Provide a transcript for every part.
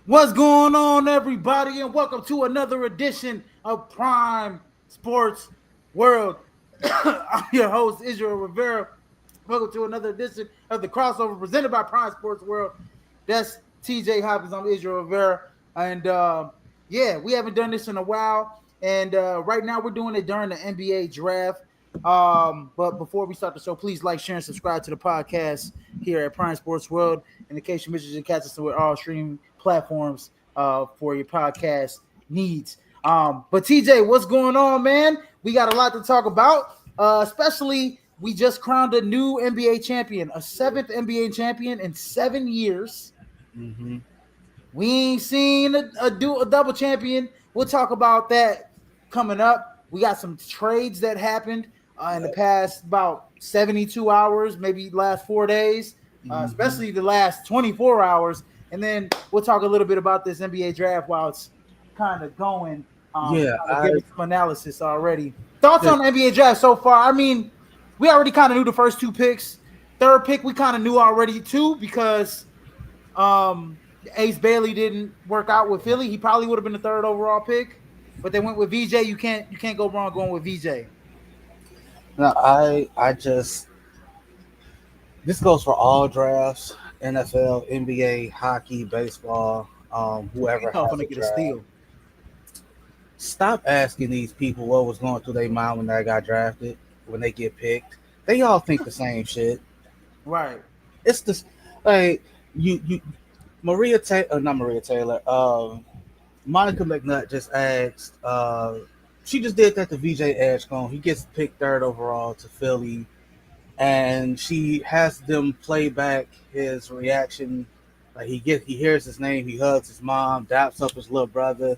What's going on, everybody, and welcome to another edition of Prime Sports World. I'm your host, Israel Rivera. Welcome to another edition of the crossover presented by Prime Sports World. That's TJ Hopkins. I'm Israel Rivera, and we haven't done this in a while. And right now, we're doing it during the NBA draft. But before we start the show, please like, share, and subscribe to the podcast here at Prime Sports World. In case you missed it, you catch us with all streaming platforms for your podcast needs. But TJ, what's going on, man? We got a lot to talk about, especially we just crowned a new NBA champion, a seventh NBA champion in 7 years. Mm-hmm. We ain't seen a double champion. We'll talk about that coming up. We got some trades that happened in the past about 72 hours, maybe last 4 days, especially the last 24 hours. And then we'll talk a little bit about this NBA draft while it's kind of going. Give some analysis already. Thoughts on the NBA draft so far? I mean, we already kind of knew the first two picks. Third pick, we kind of knew already too, because Ace Bailey didn't work out with Philly. He probably would have been the third overall pick, but they went with VJ. You can't go wrong going with VJ. No, I just this goes for all drafts. NFL, NBA, hockey, baseball, whoever has a get a steal. Stop asking these people what was going through their mind when they got drafted, when they get picked. They all think the same shit. Right. It's this like Monica McNutt just asked, she just did that to VJ Edgecombe. He gets picked third overall to Philly. And she has them play back his reaction. Like he hears his name, he hugs his mom, daps up his little brother.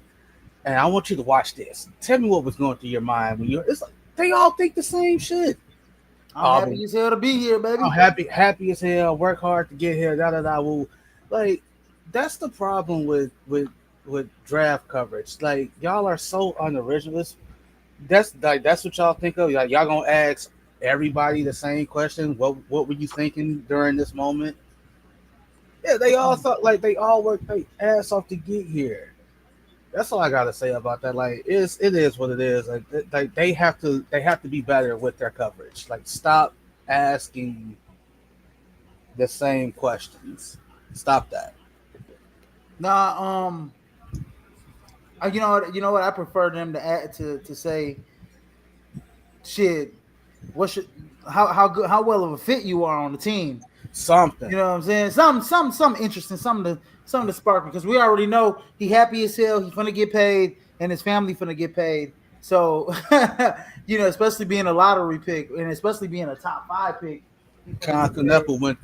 And I want you to watch this. Tell me what was going through your mind when it's like they all think the same shit. I'm happy as hell to be here, baby. I'm happy as hell. Work hard to get here. Well, like that's the problem with draft coverage. Like y'all are so unoriginal. That's what y'all think of. Like y'all gonna ask everybody the same question. What were you thinking during this moment? Yeah, they all thought like they all worked their ass off to get here. That's all I gotta say about that. Like it is what it is. Like they have to be better with their coverage. Like stop asking the same questions. Stop that. Nah, you know what? I prefer them to add to say, shit. How well of a fit you are on the team? Something. You know what I'm saying? Something interesting, something to spark, because we already know he happy as hell. He's gonna get paid, and his family finna get paid. So, especially being a lottery pick, and especially being a top 5 pick. Con Kneppel went.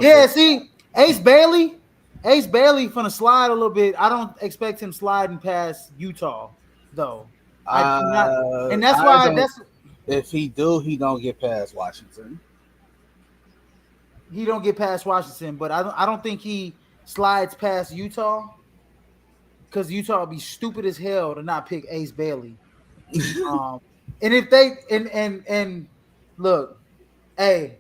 Yeah, see, Ace Bailey finna slide a little bit. I don't expect him sliding past Utah, though. And that's why if he do, he don't get past Washington. He don't get past Washington, but I don't think he slides past Utah, because Utah would be stupid as hell to not pick Ace Bailey. And if they and look, if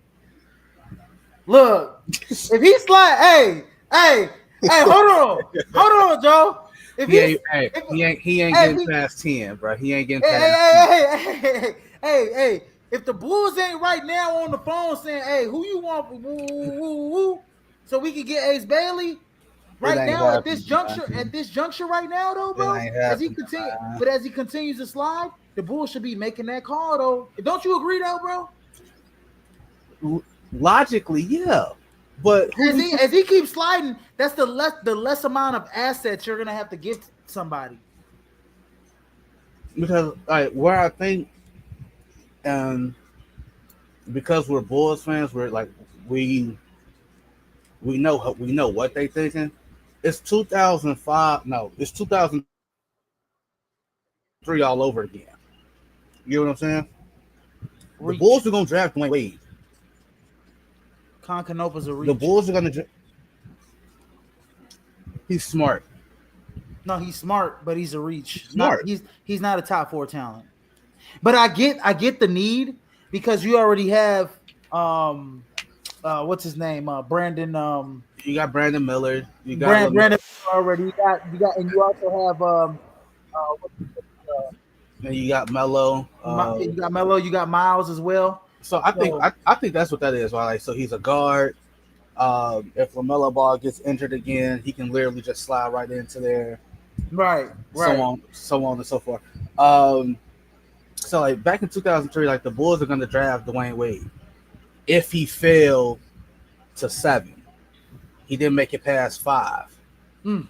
he slide, hey, hold on, Joe. If he ain't getting past 10, bro. He ain't getting past. Hey, If the Bulls ain't right now on the phone saying, "Hey, who you want?" Woo, woo, woo, woo, so we can get Ace Bailey It right ain't now happening, at man. this juncture right now, though, It bro. ain't As he happening, continue, man. but as he continues to slide, the Bulls should be making that call, though. Don't you agree, though, bro? Logically, yeah. But who we As he keeps sliding, that's the less amount of assets you're gonna have to give somebody. because like where I think um because we're Bulls fans, we're like we we know what they thinking. It's 2005. No, it's 2003 all over again. You know what I'm saying? The Bulls are gonna draft Dwayne Reach. Wade. Concanopa's a The reach. Bulls are gonna. He's smart. No, he's smart, but he's a reach. He's Not smart. he's not a top four talent. But I get the need because you already have what's his name? Brandon You got Brandon Miller. You got Brandon already. You got and you also have what's and you got Melo. You got Melo, you got Miles as well. So I think So I think that's what that is. Right? Like, so he's a guard. If Lamelo Ball gets injured again, he can literally just slide right into there. right, So right. on, so on and so forth. Um, so like back in 2003, like the Bulls are going to draft Dwayne Wade. If he failed to 7, he didn't make it past 5. Mm.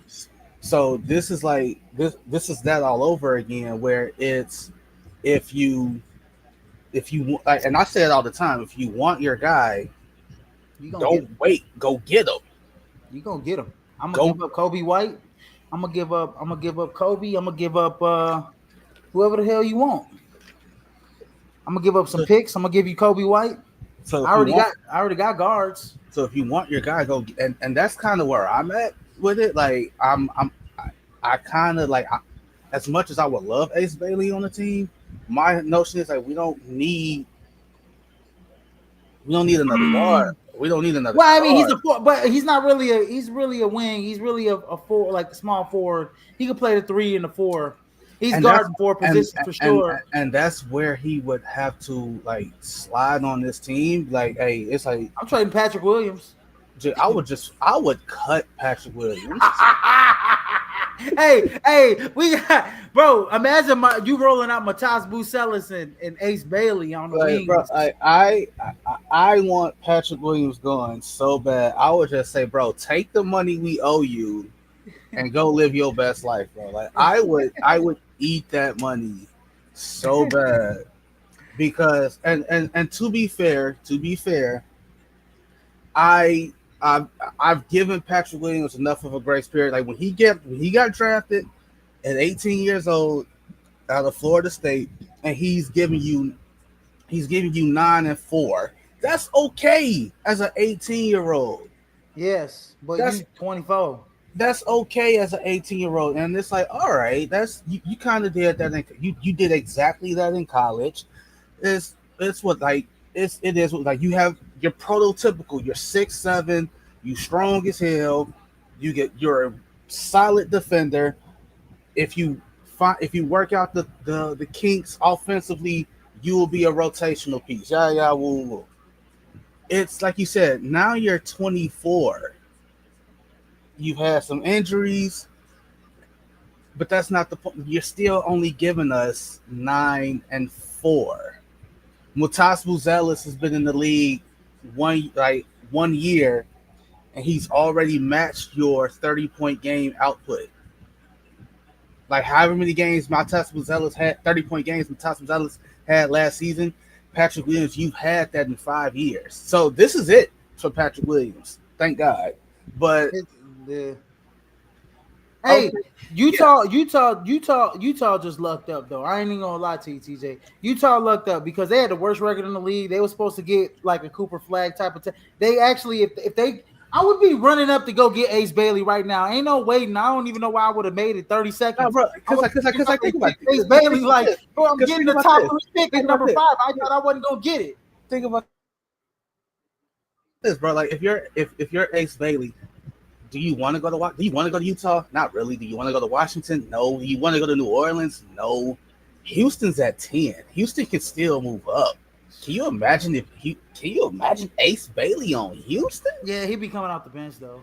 So this is like this is that all over again, where it's if you like, and I say it all the time, if you want your guy, You gonna get him. don't wait, go get him. You gonna get him. I'm gonna Go give up Kobe White. I'm gonna give up Kobe. I'm gonna give up whoever the hell you want. I'm gonna give up some picks. I'm gonna give you Kobe White. so if you want I already got guards. so if you want your guy, go, and that's kind of where I'm at with it. Like I kind of like as much as I would love Ace Bailey on the team, my notion is like we don't need another guard. We don't need another Well, I mean, he's guard. a four, but he's not really a. He's really a wing. He's really a four, like a small forward. He can play the 3 and the 4. He's And that's guarding 4 and positions for and sure. and that's where he would have to like slide on this team. Like, hey, it's like I'm trading Patrick Williams. I would cut Patrick Williams. We got bro. Imagine you rolling out Matas Bucelis and Ace Bailey on the Like, bro, wings. I want Patrick Williams going so bad. I would just say, bro, take the money we owe you and go live your best life, bro. Like, I would eat that money so bad because and to be fair, I I've given Patrick Williams enough of a grace period. Like when he got drafted at 18 years old out of Florida State, and he's giving you 9-4. That's okay as an 18-year-old. Yes, but That's you 24. that's okay as an 18-year-old, and it's like, all right, that's you kind of did that. You did exactly that in college. It's what like it is like you have your prototypical. You're 6'7", you strong as hell. You're a solid defender. If you work out the kinks offensively, you will be a rotational piece. Yeah, yeah, woo, woo. It's like you said. Now you're 24. You've had some injuries, but that's not the point. You're still only giving us 9-4. Mutas Buzelis has been in the league 1 year, and he's already matched your 30-point game output. Like however many games Mutas Buzelis had, 30-point games Mutas Buzelis had last season, Patrick Williams, you've had that in 5 years. So this is it for Patrick Williams. Thank God. But The okay, Hey, Utah just lucked up though. I ain't even gonna lie to you, TJ. Utah lucked up because they had the worst record in the league. They were supposed to get like a Cooper Flag type of. They actually, if they, I would be running up to go get Ace Bailey right now. Ain't no waiting. I don't even know why I would have made it 30 no, seconds. bro, I would because I think about Ace Bailey this. like, bro, I'm Because getting think the about top this. 3 pick Think at about number this. 5. I thought I wasn't gonna get it. Think about this, bro. Like if you're Ace Bailey, do you want to go to Utah? Not really. Do you want to go to Washington? No. Do you want to go to New Orleans? No. Houston's at 10. Houston can still move up. Can you imagine if he? Can you imagine Ace Bailey on Houston? Yeah, he be coming off the bench though.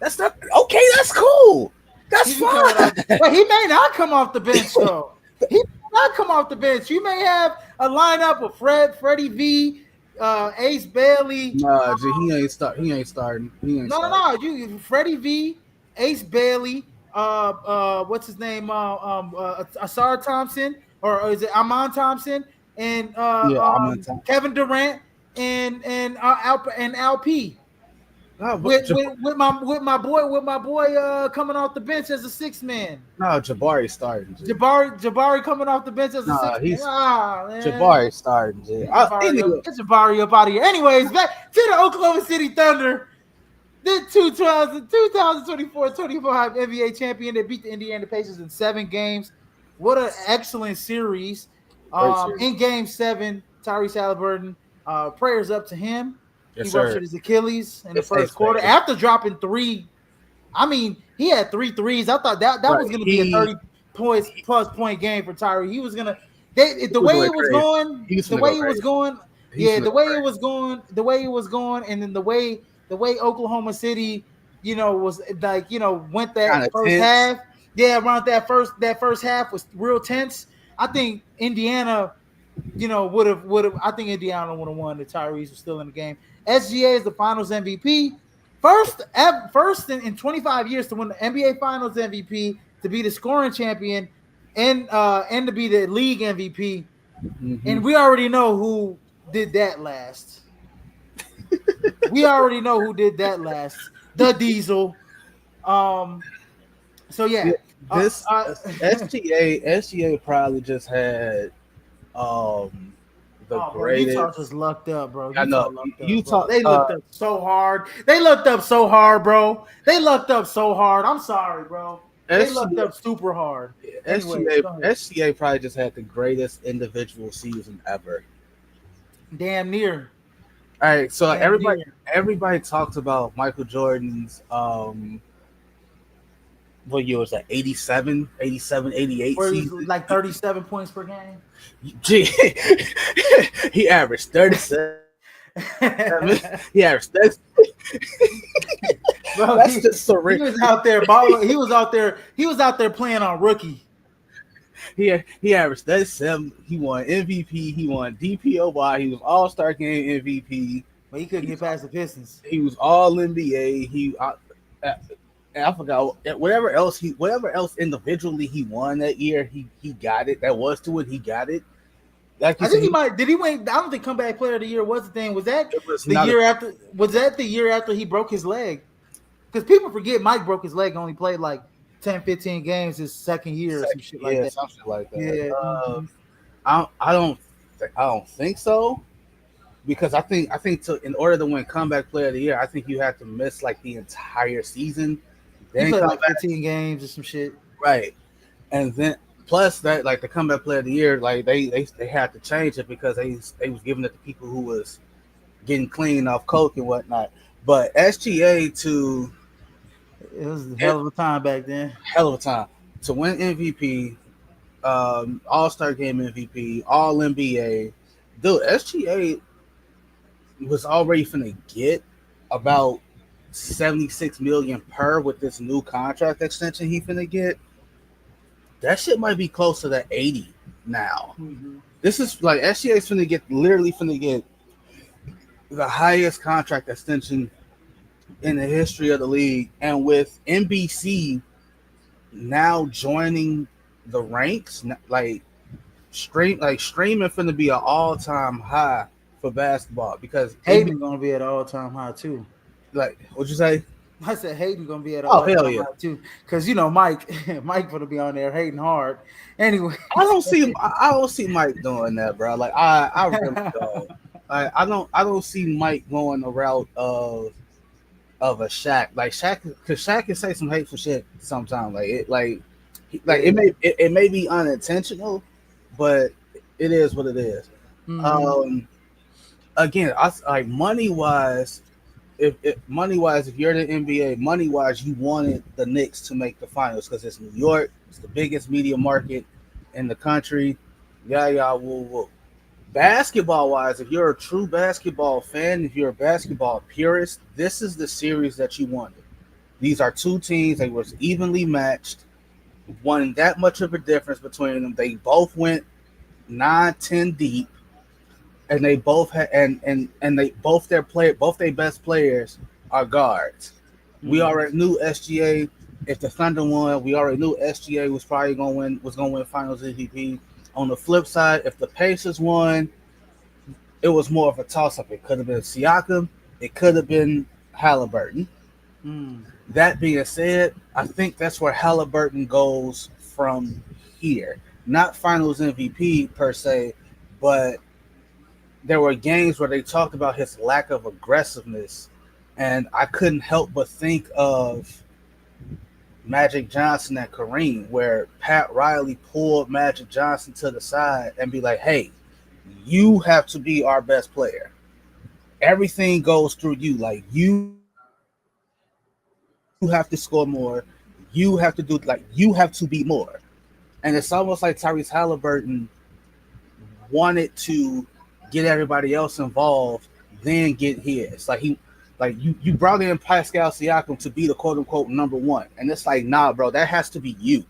That's not okay. That's cool. That's He be coming off, fine. but he may not come off the bench though. He may not come off the bench. You may have a lineup of Freddie V, Ace Bailey. Nah, G, he ain't start. He ain't starting. He ain't No, no, starting. no. You Freddie V, Ace Bailey, what's his name? Asar Thompson, or is it Amon Thompson, and Yeah, I'm on time. Kevin Durant, and LP. No, With my boy coming off the bench as a sixth man. no, Jabari starting. G. Jabari coming off the bench as a Nah, sixth man. he's Ah, man. Jabari starting. G. Anyway, Get Jabari up out of here. Anyways, back to the Oklahoma City Thunder. The 2024-25 NBA champion. They beat the Indiana Pacers in 7 games. What an excellent series. great series. In game 7, Tyrese Halliburton, prayers up to him. Yes, He sir. ruptured his Achilles in the It's first quarter expected. after dropping 3. I mean, he had 3 threes. I thought that Right. was going to be a 30 points plus point game for Tyrese. He was going to the was way going it was crazy. going, He was the finna way go it was crazy. going, He's yeah, finna the go way crazy. it was going, and then the way Oklahoma City, was like, went that Kinda first tense. half. Yeah, around that first half was real tense. I think Indiana, would have. I think Indiana would have won if Tyrese was still in the game. SGA is the Finals MVP, first in 25 years to win the NBA Finals MVP, to be the scoring champion, and to be the league MVP. Mhm. And we already know who did that last. We already know who did that last. The Diesel. So yeah. Yeah, this Uh, SGA probably just had the Oh, bro, Utah greatest. just lucked up, bro. I know Utah lucked up, bro. Utah. They looked up so hard. Bro. They looked up so hard. I'm sorry, bro. They looked SGA, up super hard. Anyways, SGA, go ahead. SGA probably just had the greatest individual season ever. Damn near. All right, so Damn near. everybody talked about Michael Jordan's what year was that? 87, 87, 88 Where he's season. like 37 points per game. Gee, he averaged 37. He averaged 30. Bro, That's just he surreal. was out there balling. He was out there playing on rookie. He averaged 37. He won MVP. He won DPOY. He was All-Star Game MVP. But he couldn't get past the Pistons. He was All NBA. I forgot whatever else individually he won that year. He got it. That was to it. He got it. Like you I think said, he might. Did he win? I don't think comeback player of the year was the thing. Was that it was the not year after? Was that the year after he broke his leg? Because people forget Mike broke his leg. Only played like 10, 15 games his second year or some shit like that. something like that. Yeah. I don't think so, because I think in order to win comeback player of the year, I think you have to miss like the entire season, He then played come like back, 15 games or some shit. right, and then plus that, like the comeback player of the year, like they had to change it because they was giving it to people who was getting clean off coke and whatnot. But SGA to It was a hell of a time back then. hell of a time to win MVP, All-Star Game MVP, All NBA. Dude, SGA was already finna get about 76 million per with this new contract extension he finna get. That shit might be closer to 80 now. Mm-hmm. This is like SGA's literally finna get the highest contract extension in the history of the league, and with NBC now joining the ranks, like streaming finna be an all-time high for basketball because Hayden gonna be at an all-time high too. like what'd you say? I said Hayden gonna be at an Oh, hell all-time yeah. high too, because Mike gonna be on there hating hard. Anyway, I don't see Mike doing that, bro. Like I really don't. I don't see Mike going the route of a Shaq. Like Shaq, because Shaq can say some hateful shit sometimes. It may be unintentional, but it is what it is. Mm-hmm. Again, I like money wise. If you're the NBA, money wise, you wanted the Knicks to make the finals because it's New York. It's the biggest media market in the country. Yeah, woo, woo. basketball wise, if you're a true basketball fan, if you're a basketball purist, this is the series that you wanted. These are two teams that was evenly matched, wasn't that much of a difference between them. They both went 9, 10 deep, and they both had and they both their best players are guards. We Mm. already knew SGA. If the Thunder won, we already knew SGA was probably gonna win Finals MVP. On the flip side, if the Pacers won, it was more of a toss up. It could have been Siakam, it could have been Halliburton. Mm. That being said, I think that's where Halliburton goes from here. Not Finals MVP per se, but there were games where they talked about his lack of aggressiveness, and I couldn't help but think of Magic Johnson and Kareem, where Pat Riley pulled Magic Johnson to the side and be like, "Hey, you have to be our best player. Everything goes through you. Like you have to score more. You have to do you have to be more." And it's almost like Tyrese Halliburton wanted to get everybody else involved, then get his. You brought in Pascal Siakam to be the quote unquote number one, and it's like, nah, bro, that has to be you.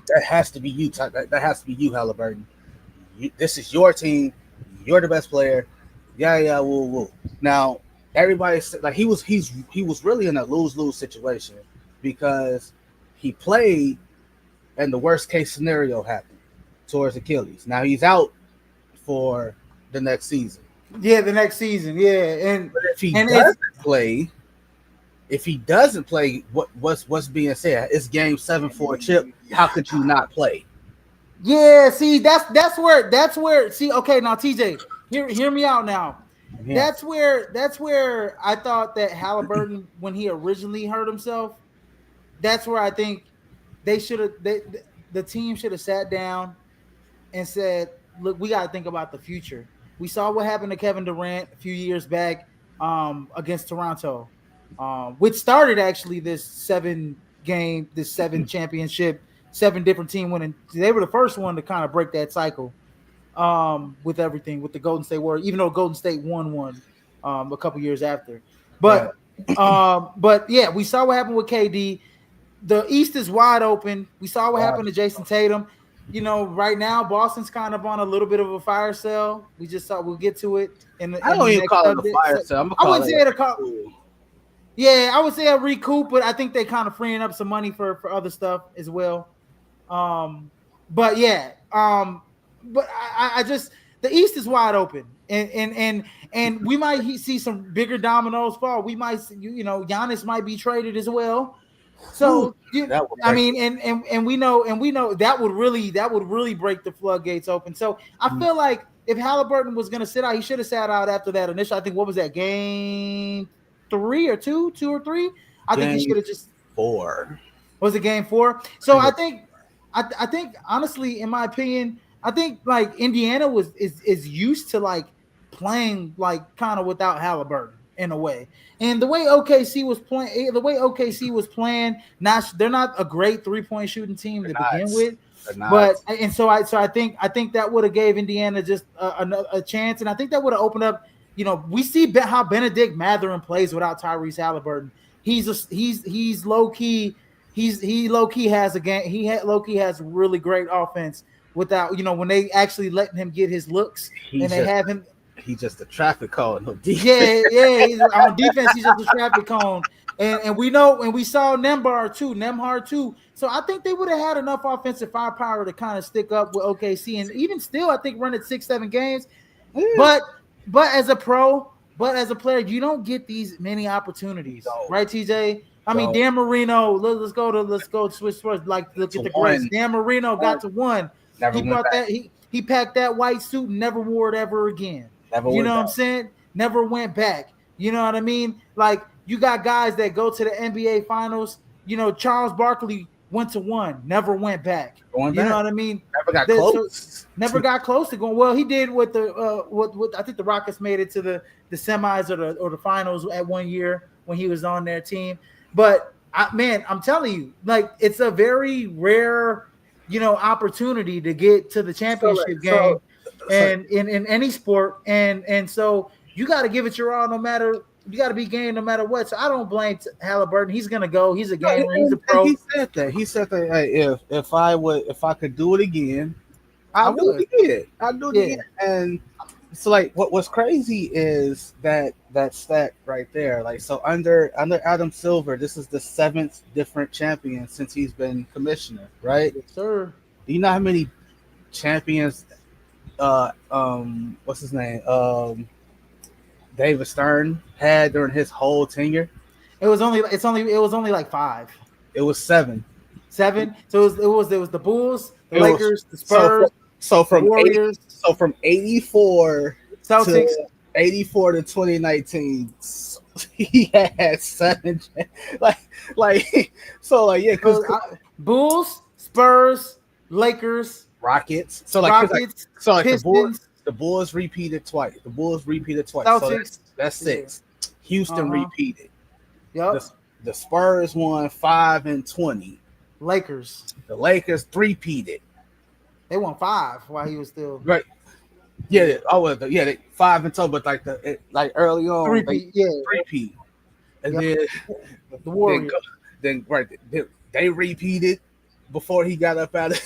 That has to be you. That has to be you, Halliburton. This is your team. You're the best player. Yeah, yeah, woo, woo. Now everybody said like he was really in a lose situation because he played and the worst case scenario happened towards Achilles. Now he's out for the next season. Yeah, the next season. Yeah, and But and it's if he doesn't play, what's being said? It's game 7 for a chip. How could you not play? yeah. See, that's where. See, okay, now TJ, hear me out now. Yeah. That's where I thought that Halliburton, when he originally hurt himself, that's where I think they should have. The team should have sat down and said, "Look, we got to think about the future." We saw what happened to Kevin Durant a few years back against Toronto, which started actually this 7 championship, 7 different team winning. They were the first one to kind of break that cycle with everything with the Golden State Warriors, even though Golden State won one a couple years after. Right. But yeah, we saw what happened with KD. The East is wide open. We saw what happened to Jason Tatum. You know, right now Boston's kind of on a little bit of a fire sale. We just thought we'll get to it. I don't even call it a fire sale. I'm gonna call wouldn't it say it a call. Yeah, I would say a recoup, but I think they kind of freeing up some money for other stuff as well. But yeah, but I just the East is wide open, and we might see some bigger dominoes fall. We might, Giannis might be traded as well. So I mean, and we know that would really break the floodgates open. So I feel like if Halliburton was going to sit out, he should have sat out after that initial. I think what was that, game 3 or 2 or 3? I think he should have just 4. Was it game 4? So I think honestly, in my opinion, I think like Indiana is used to like playing like kind of without Halliburton in a way. And the way OKC was playing, they're not a great 3-point shooting team to begin with. But and so I think that would have gave Indiana just a chance, and I think that would have opened up. We see how Benedict Mathurin plays without Tyrese Halliburton. He's low key. He low key has a game. Low key has really great offense without when they actually letting him get his looks they have him. He's just a traffic cone. No yeah. On defense, he's just a traffic cone. And we know, and we saw Nembhard too. So I think they would have had enough offensive firepower to kind of stick up with OKC, and even still, I think run it 6-7 games. But as a player, you don't get these many opportunities, right, TJ? I mean, Dan Marino. Let's go switch sports. Like, look at the greats. Dan Marino got to 1. He packed that white suit and never wore it ever again. You know what I'm saying? Never went back. You know what I mean? Like, you got guys that go to the NBA Finals. Charles Barkley went to 1, never went back. You know what I mean? Never got close. Never got close to going. Well, he did with the what I think the Rockets made it to the semis or the finals at 1 year when he was on their team. But I'm telling you, like, it's a very rare opportunity to get to the championship game. So, and in any sport, and so you got to give it your all, no matter. You got to be game no matter what. So I don't blame Halliburton. He's gonna go. He's a gamer. He's a and pro. he said that. He said that hey, if I could do it again, I I'll do would. it again. I'll do it Yeah. again. And so like what's crazy is that stat right there. Like so under Adam Silver, this is the seventh different champion since he's been commissioner, right? Yes, sir. Do you know how many champions what's his name? David Stern had during his whole tenure? It was only like five. It was seven. Seven. So it was the Bulls, the It was Lakers, the so Spurs, so the from 80 Warriors, so from 84 Celtics. to 84 to 2019 he had seven like so like yeah because Bulls, Spurs, Lakers, Rockets so like, 'cause, Rockets, so like Pistons, the Bulls repeated twice so Celtics. that's six. Houston Uh-huh. repeated. Yep. The Spurs won 5 and 20. Lakers. The Lakers three-peated. They won five while he was still Right. Yeah. They 5 and 2, but like early on, three. Yeah. three-peat. And Yep. then The Warriors. they repeated before he got up out of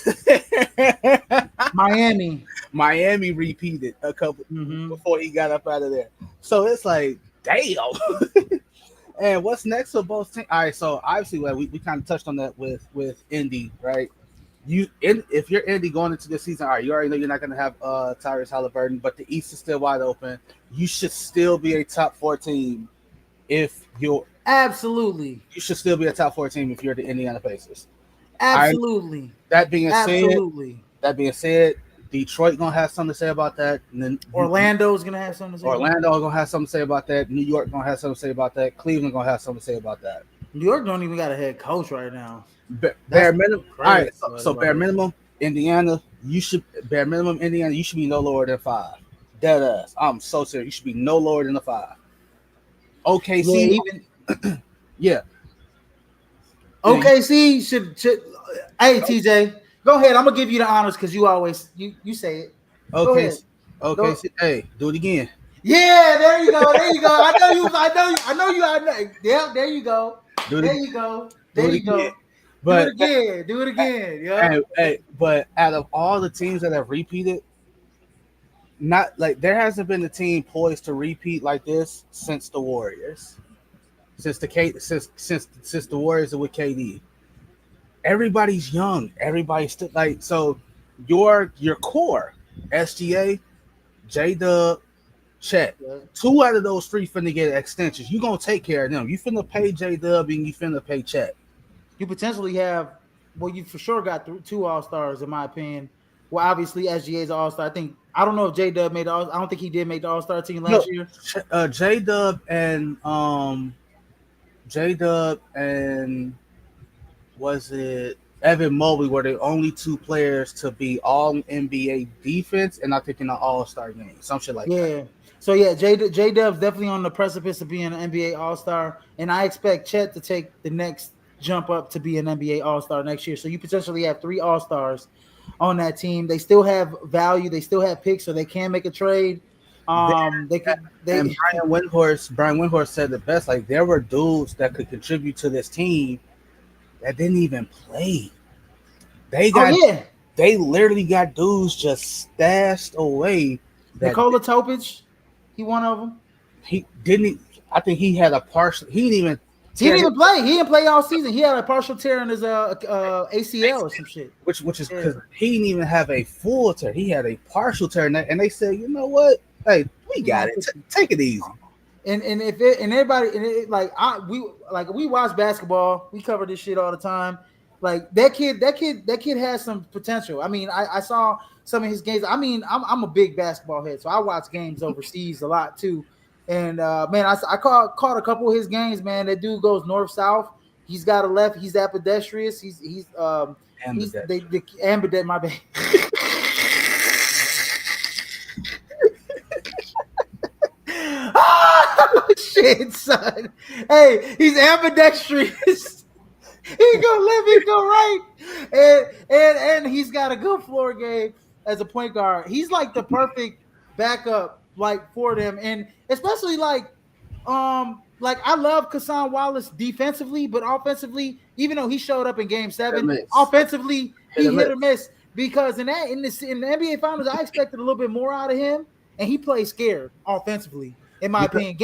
Miami. Miami repeated a couple before he got up out of there. So it's like, damn. And what's next for both teams? All right, so obviously, like, we kind of touched on that with Indy, right? If you're Indy going into this season, all right, you already know you're not going to have Tyrese Halliburton, but the East is still wide open. You should still be a top 4 team if you're Absolutely. You should still be a top 4 team if you're the Indiana Pacers. Absolutely. Right? That being said, Detroit gonna have something to say about that. And then Orlando's gonna have something to say. Gonna have something to say about that. New York gonna have something to say about that. Cleveland gonna have something to say about that. New York don't even got a head coach right now. Bare minimum. All right, so bare minimum. Indiana, you should be no lower than 5. Dead ass. I'm so serious. You should be no lower than a 5. OKC, yeah. OKC should. Hey, TJ, go ahead. I'm gonna give you the honors because you always you say it. Okay. Hey, do it again. Yeah, there you go. I know you. Yeah, there you go. There you go. But do it again. Yeah. Hey, but out of all the teams that have repeated, not like there hasn't been a team poised to repeat like this since the Warriors. Since the Warriors are with KD. Everybody's young. Everybody's still like so. Your core, SGA, J-Dub, Chet. 2 out of those 3 finna get extensions. You gonna take care of them. You finna pay J-Dub and you finna pay Chet. You potentially have. Well, you for sure got 2 All-Stars in my opinion. Well, obviously SGA's an All-Star. I don't know if J-Dub made I don't think he did make the All-Star team last year. J-Dub and was it Evan Mobley were the only 2 players to be all NBA defense and I think in an All-Star game, some shit like that. Yeah. So yeah, J-Dub's definitely on the precipice of being an NBA All-Star, and I expect Chet to take the next jump up to be an NBA All-Star next year. So you potentially have 3 All-Stars on that team. They still have value. They still have picks, so they can make a trade. And Brian Windhorst said the best. Like there were dudes that could contribute to this team that didn't even play. They literally got dudes just stashed away. Nikola Topic, he one of them. He didn't. I think he had a partial. He didn't even play. He didn't play all season. He had a partial tear in his ACL or some shit. Which is because he didn't even have a full tear. He had a partial tear, and they said, you know what? Hey, we got it. Take it easy. And if it and everybody and it, we watch basketball. We cover this shit all the time. Like that kid has some potential. I mean, I saw some of his games. I mean, I'm a big basketball head, so I watch games overseas a lot too. And man, I caught a couple of his games. Man, that dude goes north south. He's got a left. He's ambidextrous. He's ambidextrous. My bad. Oh, shit, son. Hey, he's ambidextrous. He go left, he go right, and he's got a good floor game. as a point guard. He's like the perfect backup like for them, and especially like I love Kassan Wallace defensively, but offensively, even though he showed up in Game Hit or 7, miss. offensively Hit or he hit or miss. miss because in the NBA Finals, I expected a little bit more out of him, and he played scared offensively. In my You know, opinion,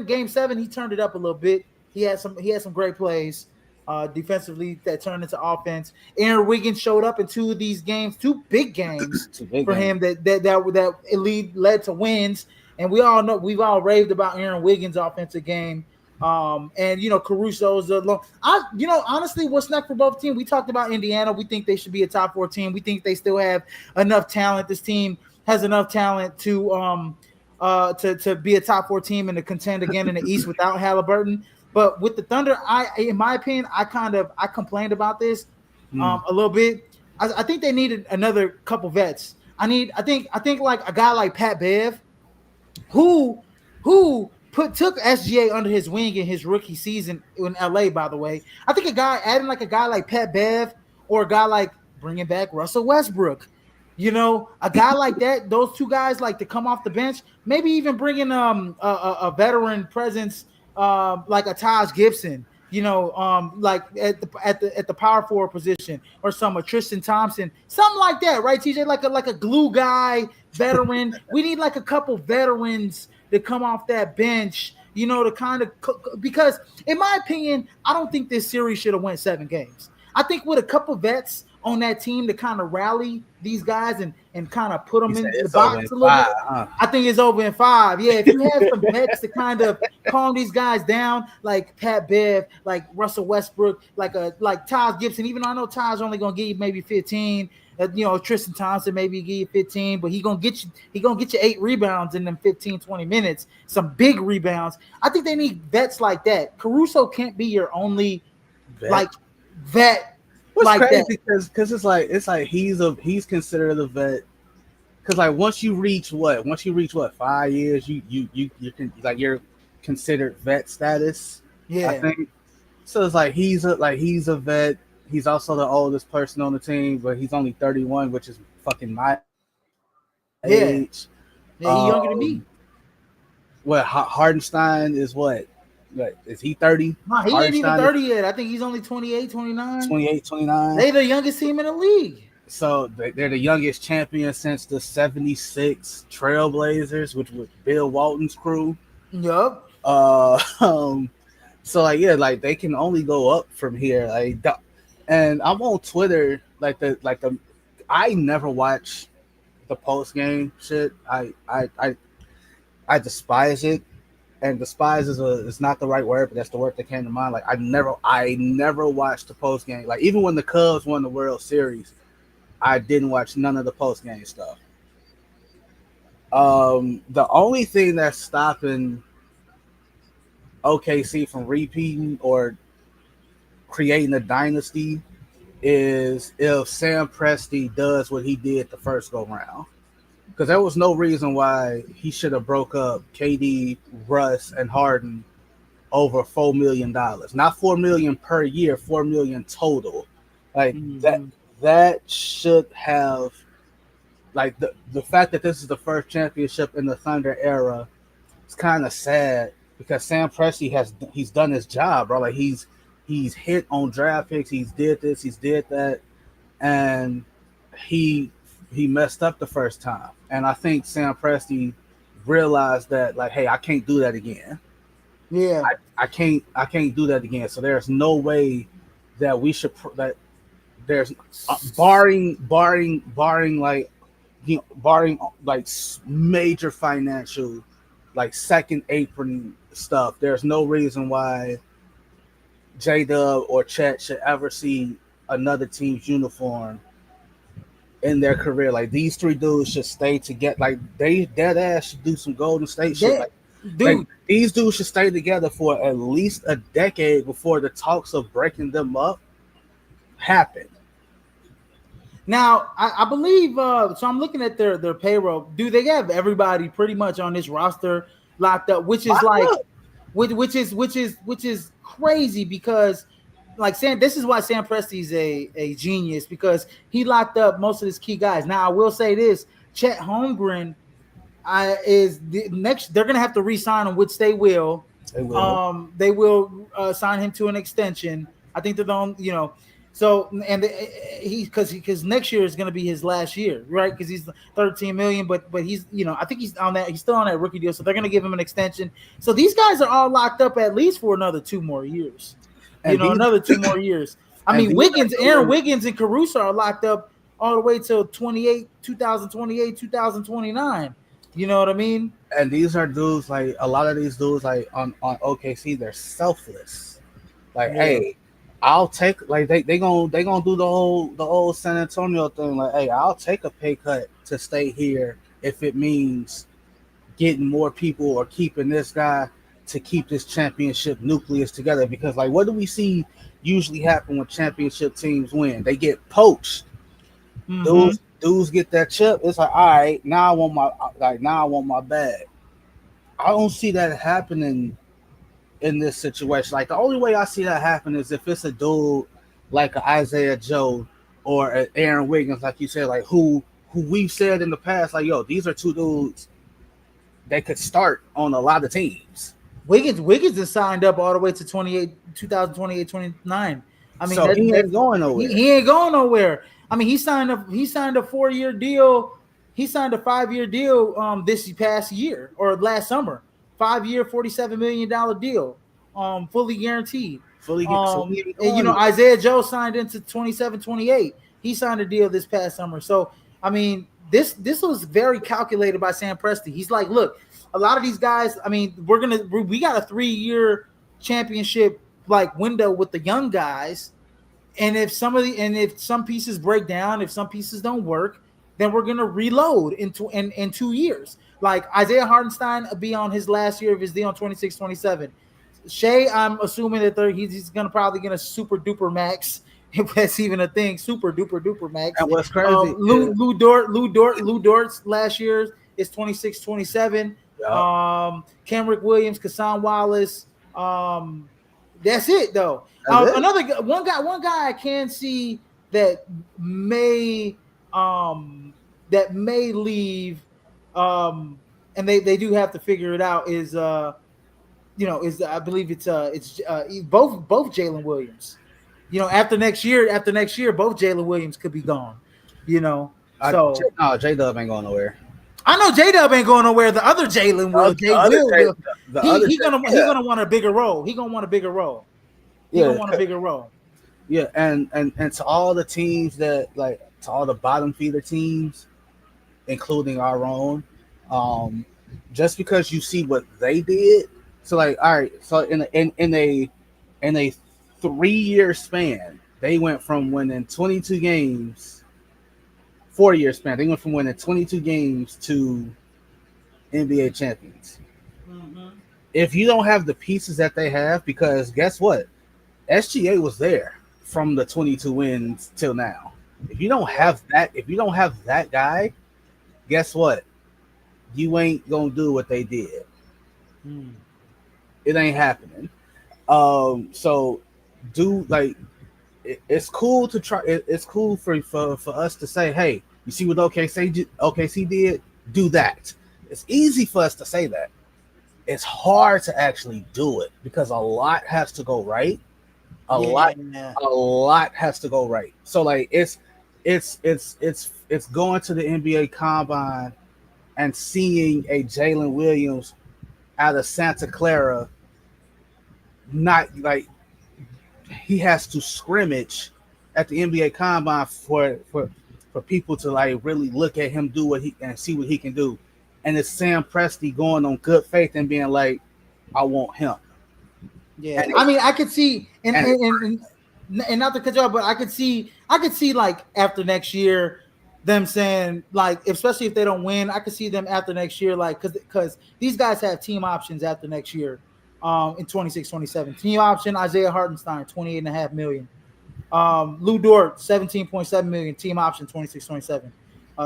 Game 7, he turned it up a little bit. He had some great plays defensively that turned into offense. Aaron Wiggins showed up in two of these games, two big games it's a big for game. him that led to wins. And we all know we've all raved about Aaron Wiggins' offensive game. And Caruso's honestly, what's next for both teams? We talked about Indiana. We think they should be a top 4 team. We think they still have enough talent. This team has enough talent to be a top 4 team and to contend again in the East without Halliburton. But with the Thunder, in my opinion, I complained about this Hmm. a little bit. I think they needed another couple vets. I think like a guy like Pat Bev, who took SGA under his wing in his rookie season in LA. By the way, I think a guy like Pat Bev or a guy like bringing back Russell Westbrook. A guy like that, those two guys like to come off the bench, maybe even bringing a veteran presence like a Taj Gibson, like at the power forward position or a Tristan Thompson, something like that, right? TJ, like a glue guy, veteran. We need like a couple veterans to come off that bench, to kind of because in my opinion, I don't think this series should have went 7 games. I think with a couple vets on that team to kind of rally these guys and kind of put He them said in the it's over in box a little bit. 5, huh? I think it's over in 5. Yeah, if you have some vets to kind of calm these guys down, like Pat Bev, like Russell Westbrook, like Taj Gibson. Even though I know Taj only gonna give you maybe 15. Tristan Thompson maybe give you 15, but he gonna get you 8 rebounds in them 15, 20 minutes. Some big rebounds. I think they need vets like that. Caruso can't be your only Bet. like vet What's like crazy that. because it's like he's considered a vet. Because like once you reach 5 years, you can like you're considered vet status. I Yeah, think so. It's like he's a vet. He's also the oldest person on the team, but he's only 31, which is fucking my age. yeah, yeah. He younger than Um, me. Hardenstein is what? What is he 30? No, he ain't even Hardenstein is 30 yet. I think he's only 28, 29. 28, 29. They the youngest team in the league. So they're the youngest champion since the '76 Trailblazers, which was Bill Walton's crew. Yup. Uh, um, so like yeah, like they can only go up from here. And I'm on Twitter, like the I never watch the post game shit. I despise it, and despise is not the right word, but that's the word that came to mind. Like I never watched the post game. Like even when the Cubs won the World Series, I didn't watch none of the post game stuff. The only thing that's stopping OKC from repeating or creating a dynasty is if Sam Presti does what he did the first go round. Because there was no reason why he should have broke up KD, Russ, and Harden over $4 million. Not $4 million per year, $4 million total. Like that Mm-hmm. that should have like the fact that this is the first championship in the Thunder era. It's kind of sad because Sam Presti he's done his job, bro. Like he's hit on draft picks, he's did this, he's did that, and he messed up the first time. And I think Sam Presti realized that like, hey, I can't do that again. Yeah. I can't do that again. So there's no way that we should that there's barring like barring like major financial like second apron stuff. There's no reason why J Dub or Chet should ever see another team's uniform in their career. Like these 3 dudes should stay together. Like they dead ass should do some Golden State shit. That Like dude. these dudes should stay together for at least a decade before the talks of breaking them up happen. Now I believe so I'm looking at their payroll. Do they have everybody pretty much on this roster locked up, which is like which is crazy because like Sam. This is why Sam Presti's a genius because he locked up most of his key guys. Now I will say this: Chet Holmgren is the next. They're gonna have to re-sign him, which they will. They will. They will sign him to an extension. I think they're on, So and because next year is going to be his last year, right? Because he's 13 million, but he's I think he's on that. He's still on that rookie deal, so they're going to give him an extension. So these guys are all locked up at least for another 2 more years. Another 2 more years. I mean, Aaron Wiggins, and Caruso are locked up all the way till 2028, 2029. You know what I mean? And these are dudes like a lot of these dudes like on OKC, they're selfless. Like, hey, I'll take like they gonna do the old San Antonio thing. Like, hey, I'll take a pay cut to stay here if it means getting more people or keeping this guy to keep this championship nucleus together. Because like, what do we see usually happen when championship teams win? They get poached. Mm-hmm. Dudes get that chip. It's like, all right, now I want my bag. I don't see that happening in this situation. Like the only way I see that happen is if it's a dude like an Isaiah Joe or an Aaron Wiggins, like you said, like who we've said in the past, like, yo, these are two dudes that could start on a lot of teams. Wiggins is signed up all the way to 2028, 29. I mean, so he ain't going nowhere. He ain't going nowhere. I mean, he signed a 4-year deal. He signed a 5-year deal this past year or last summer. 5-year, $47 million deal, fully guaranteed. Isaiah Joe signed into 27, 28. He signed a deal this past summer. So, I mean, this was very calculated by Sam Presti. He's like, look, a lot of these guys, I mean, we got a 3-year championship like window with the young guys. And if some pieces break down, if some pieces don't work, then we're gonna reload in 2 years. Like Isaiah Hartenstein will be on his last year of his deal on 26, 27. Shea, I'm assuming that he's gonna probably get a super duper max, if that's even a thing. Super duper max. And what's crazy? Lou Dort's last year is 26, 27. Yeah. Kenrick Williams, Kassan Wallace. That's it though. One guy I can see that may leave, and they do have to figure it out is I believe it's both Jalen Williams. After next year, both Jalen Williams could be gone. J-Dub ain't going nowhere. I know J-Dub ain't going nowhere. The other Jalen will. He's gonna want a bigger role. He's gonna want a bigger role. Yeah, and to all the teams that like to all the bottom feeder teams, including our own, just because you see what they did. So like, all right, so in a 3-year span, they went from winning 22 games. 4-year span, they went from winning 22 games to NBA champions. Mm-hmm. If you don't have the pieces that they have, because guess what? SGA was there from the 22 wins till now. If you don't have that guy, guess what? You ain't gonna do what they did. It ain't happening. So do like it's cool to try. It's cool for us to say, hey, you see what OKC did? Do that. It's easy for us to say that. It's hard to actually do it because a lot has to go right. A lot has to go right. So like it's going to the NBA Combine and seeing a Jalen Williams out of Santa Clara, not like he has to scrimmage at the NBA Combine for people to like really look at him do what he and see what he can do. And it's Sam Presti going on good faith and being like, I want him. Yeah, I mean, I could see, and not to cut you off, but I could see like after next year, them saying like, especially if they don't win, I could see them after next year, like because these guys have team options after next year, in 26, 27. Team option: Isaiah Hartenstein, $28.5 million. Lou Dort, $17.7 million. Team option, 26, 27.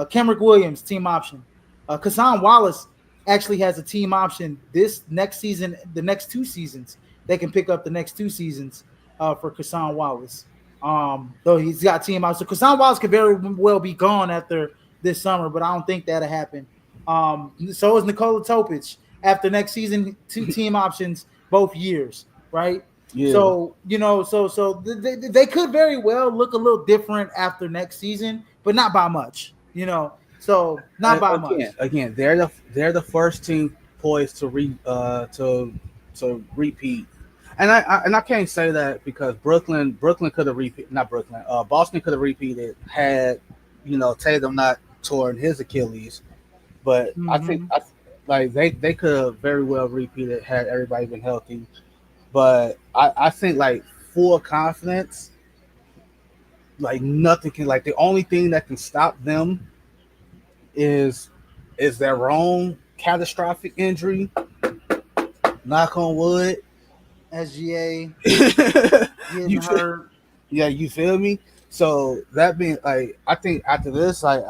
Kenrick Williams, team option. Kassan Wallace actually has a team option this next season, the next 2 seasons. They can pick up the next 2 seasons. for Kassan Wallace. Though he's got team out, so Kassan Wallace could very well be gone after this summer, but I don't think that'll happen. So is Nikola Topic after next season, two team options both years, right? Yeah. So they could very well look a little different after next season, but not by much, So not by much. Again, they're the first team poised to repeat, and I can't say that because Brooklyn could have repeated, not Brooklyn, Boston could have repeated had Tatum not torn his Achilles, but I think Mm-hmm. like they could have very well repeated had everybody been healthy, but I think like full confidence, like nothing can, like the only thing that can stop them is their own catastrophic injury. Knock on wood. SGA getting you feel, hurt. yeah, you feel me? So that being like, I think after this, like,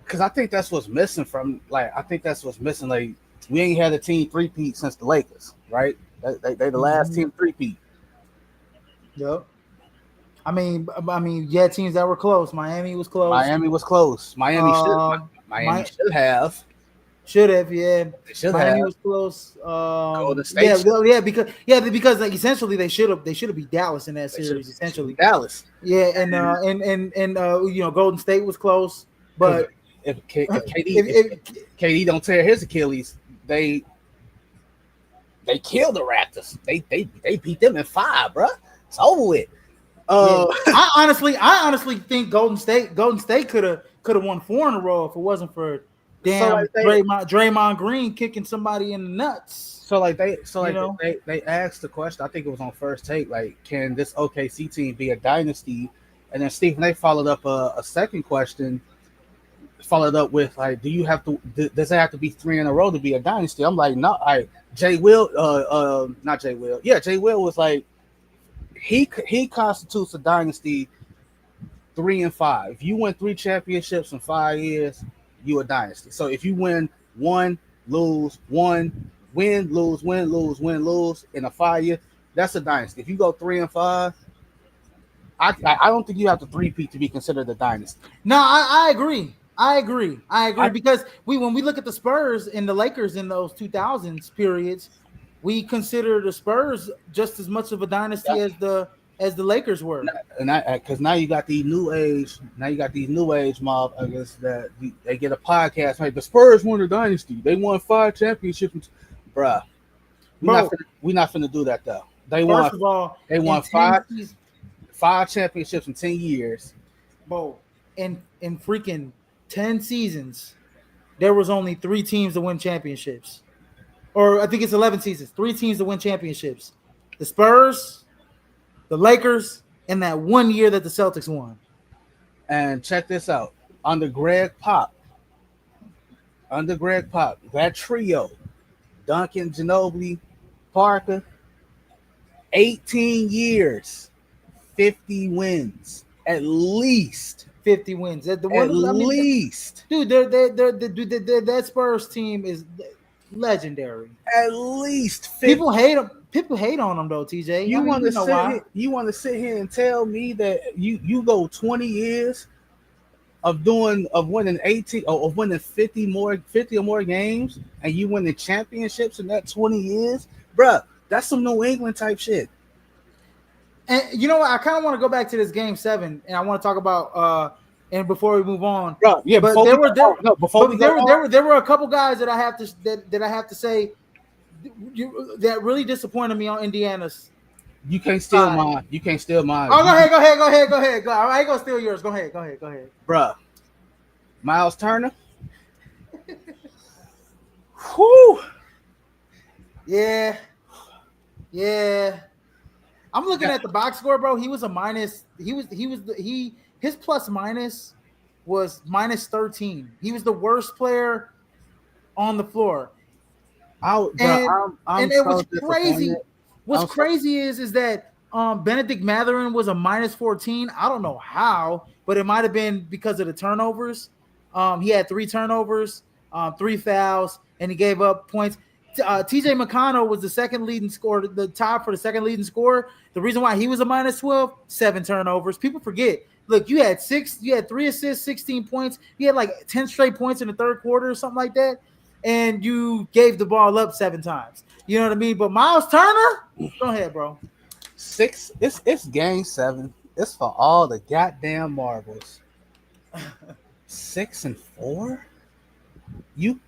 because I think that's what's missing from like, I think that's what's missing. Like, we ain't had a team three-peat since the Lakers, right? They the last Mm-hmm. team three-peat. Yep. I mean, yeah, teams that were close. Miami was close. Miami was close. Miami My should have. should have, yeah. They should Miami have. was close. Golden State Yeah, should well, yeah, because like essentially they should have beat Dallas in that series have essentially. Dallas. Yeah, and Golden State was close, Because but if if KD don't tear his Achilles, they kill the Raptors. They beat them in 5, bro. It's over with. yeah, Uh, I honestly think Golden State could have won 4 in a row if it wasn't for so damn like they Draymond Green kicking somebody in the nuts. so You like know, they asked the question. I think it was on First Take. Like, can this OKC team be a dynasty? And then Stephen A. followed up a second question. Followed up with like, do you have to? Does it have to be 3 in a row to be a dynasty? I'm like, no. Jay Will, not Jay Will. Yeah, Jay Will was like, he constitutes a dynasty 3 and 5. If you win 3 championships in 5 years, you a dynasty. So if you win one, lose one, win, lose, win, lose, win, lose in a 5 year, that's a dynasty. If you go 3 and 5, I don't think you have to three-peat to be considered a dynasty. no, I agree. I, Because when we look at the Spurs and the Lakers in those 2000s periods, we consider the Spurs just as much of a dynasty as the Lakers were. and because now you got these new age mob, I guess, that they get a podcast. Like, the Spurs won a dynasty. They won 5 championships. Bruh, Bro, we not finna do that though. first of all, They in won 10 five seasons, 5 championships in 10 years. bro, in freaking 10 seasons, there was only 3 teams to win championships. Or I think it's 11 seasons. 3 teams to win championships. The Spurs, the Lakers, and that 1 year that the Celtics won. And check this out. Under Greg Pop, that trio, Duncan, Ginobili, Parker, 18 years, 50 wins at least. 50 wins. The At one, I mean, least. dude, that Spurs team is legendary. At least 50. People hate them. People hate on them though, TJ. You want to know why? sit here and tell me that you go 20 years of winning 18 or of winning 50 or more games, and you winning championships in that 20 years, bruh, that's some New England type shit. And you know what? I kind of want to go back to this game 7, and I want to talk about and before we move on, Bro, yeah, but there were a couple guys that I have to say that really disappointed me on Indiana's. You can't steal mine. You can't steal mine. Oh, go ahead. I ain't gonna steal yours. Go ahead. Bruh. Miles Turner. Whew. Yeah. I'm looking at the box score, bro. He was a minus. His plus minus was minus 13. He was the worst player on the floor. I'm And it was so crazy. disappointed. What's crazy is that Benedict Mathurin was a minus 14. I don't know how, but it might have been because of the turnovers. He had 3 turnovers, 3 fouls, and he gave up points. TJ McConnell was the second leading scorer, the top for the second leading scorer. The reason why he was a minus 12, 7 turnovers. People forget. Look, you had 3 assists, 16 points. You had like 10 straight points in the third quarter or something like that. And you gave the ball up 7 times. You know what I mean? But Miles Turner, go ahead, bro. It's game 7. It's for all the goddamn marbles. 6-4. You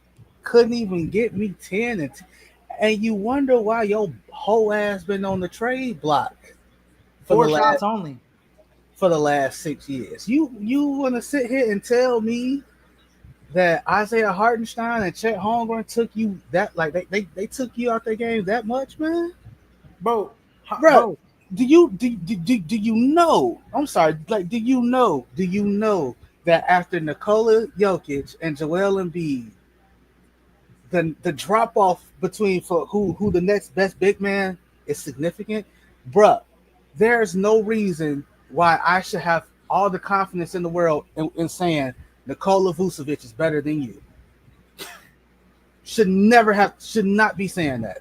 couldn't even get me 10, and you wonder why your whole ass been on the trade block for 4 shots only for the last 6 years. You want to sit here and tell me that Isaiah Hartenstein and Chet Holmgren took you that, like, they took you out their game that much, man? Bro. Do you know? I'm sorry, like, do you know that after Nikola Jokic and Joel Embiid, the drop off between for who the next best big man is significant, bruh. There's no reason why I should have all the confidence in the world in saying Nikola Vucevic is better than you. Should not be saying that.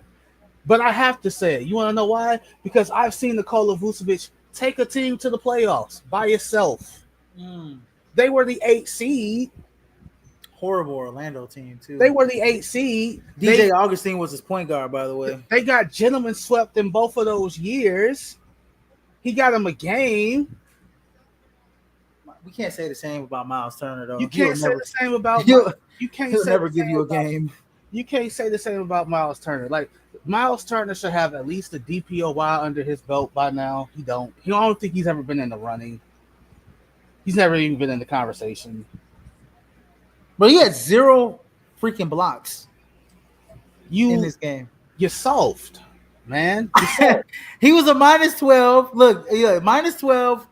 But I have to say it. You want to know why? Because I've seen Nikola Vucevic take a team to the playoffs by itself. They were the 8th seed. Horrible Orlando team, too. They were the 8th seed. DJ Augustine was his point guard, by the way. They got gentlemen swept in both of those years. He got him a game. We can't say the same about Miles Turner, though. You can't say the same about you can't he'll say never give you a game. You can't say the same about Miles Turner. Like, Miles Turner should have at least a DPOY under his belt by now. He don't. I don't think he's ever been in the running. He's never even been in the conversation. But he had 0 freaking blocks in this game. You're soft, man. He was a minus 12. Look, minus 12,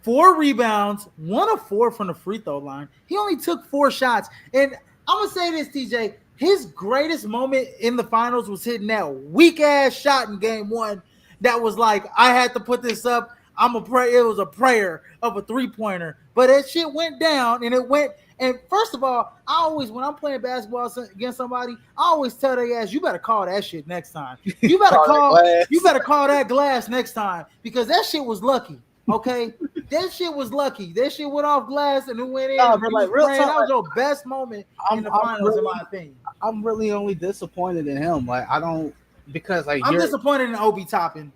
4 rebounds, 1 of 4 from the free throw line. He only took 4 shots. And I'm going to say this, TJ. His greatest moment in the finals was hitting that weak-ass shot in game 1 that was like, I had to put this up. It was a prayer of a three-pointer. But that shit went down, and it went. And first of all, when I'm playing basketball against somebody, I always tell their ass, you better call that shit next time. You better call that glass next time, because that shit was lucky. Okay, that shit was lucky. That shit went off glass and it went in. But like, real talk, that was your best moment in the finals, in my opinion. I'm really only disappointed in him. Like, I don't, because like I'm disappointed in Obi Toppin.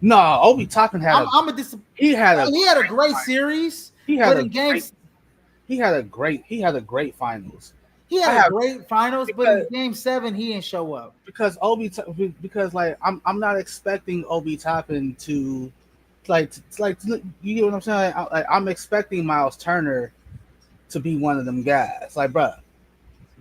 No, Obi Toppin had he had a great series. He had a great finals. He had a great finals, but in game 7 he didn't show up. Because like I'm not expecting Obi Toppin to like you get what I'm saying? I'm expecting Miles Turner to be one of them guys. Like, bro,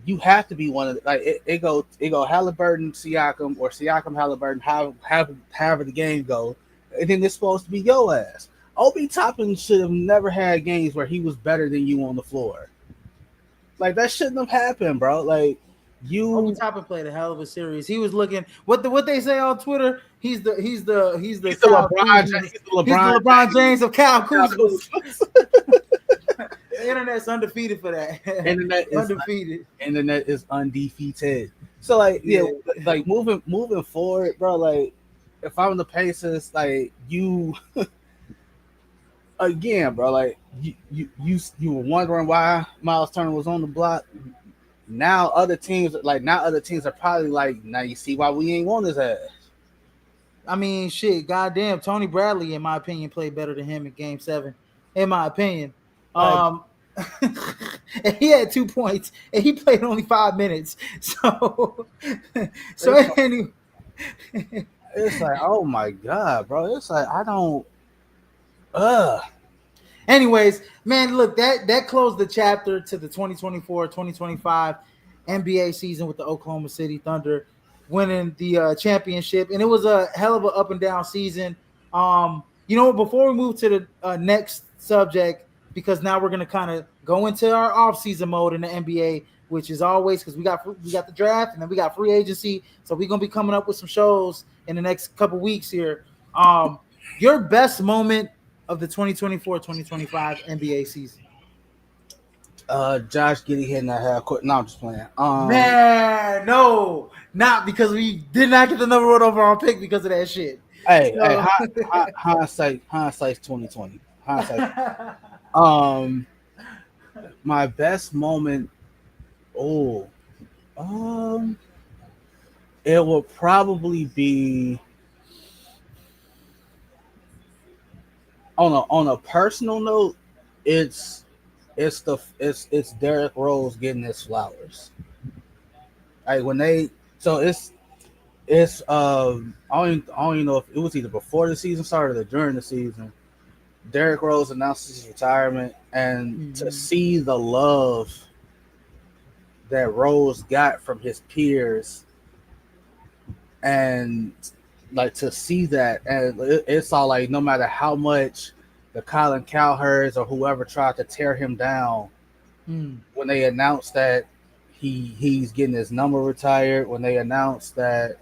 you have to be one of the, like it go Halliburton, Siakam, or Siakam, Halliburton, however the game go, and then it's supposed to be your ass. Obi Toppin should have never had games where he was better than you on the floor. Like, that shouldn't have happened, bro. Like, Obi Toppin played a hell of a series. He was looking what they say on Twitter. He's the LeBron James of Kyle Kuzma. The internet's undefeated for that. Internet is undefeated. So like, like moving forward, bro. Like, if I'm the Pacers, like you. Again, bro, like you were wondering why Miles Turner was on the block. Now other teams are probably like, now you see why we ain't want his ass. I mean, shit, goddamn, Tony Bradley, in my opinion, played better than him in game 7. In my opinion. And he had 2 points and he played only 5 minutes. So anyway. It's like, oh my God, bro. It's like, I don't. Anyways, man, look, that closed the chapter to the 2024-2025 NBA season with the Oklahoma City Thunder winning the championship, and it was a hell of an up and down season. Before we move to the next subject, because now we're gonna kind of go into our off-season mode in the NBA, which is always, because we got the draft and then we got free agency, so we're gonna be coming up with some shows in the next couple weeks here. Your best moment of the 2024-2025 NBA season? Josh Giddey hitting that half court. No, I'm just playing. Man, no, not because we did not get the number one overall pick because of that shit. Hey, So, hindsight's 2020. Hindsight. Um, my best moment. Oh, um, it will probably be on a personal note. It's Derrick Rose getting his flowers. Like when they so it's I don't even know if it was either before the season started or during the season. Derrick Rose announced his retirement, and to mhm. see the love that Rose got from his peers, and like to see that, and it's all like no matter how much the Colin Cowherds or whoever tried to tear him down, Mm. when they announced that he's getting his number retired, when they announced that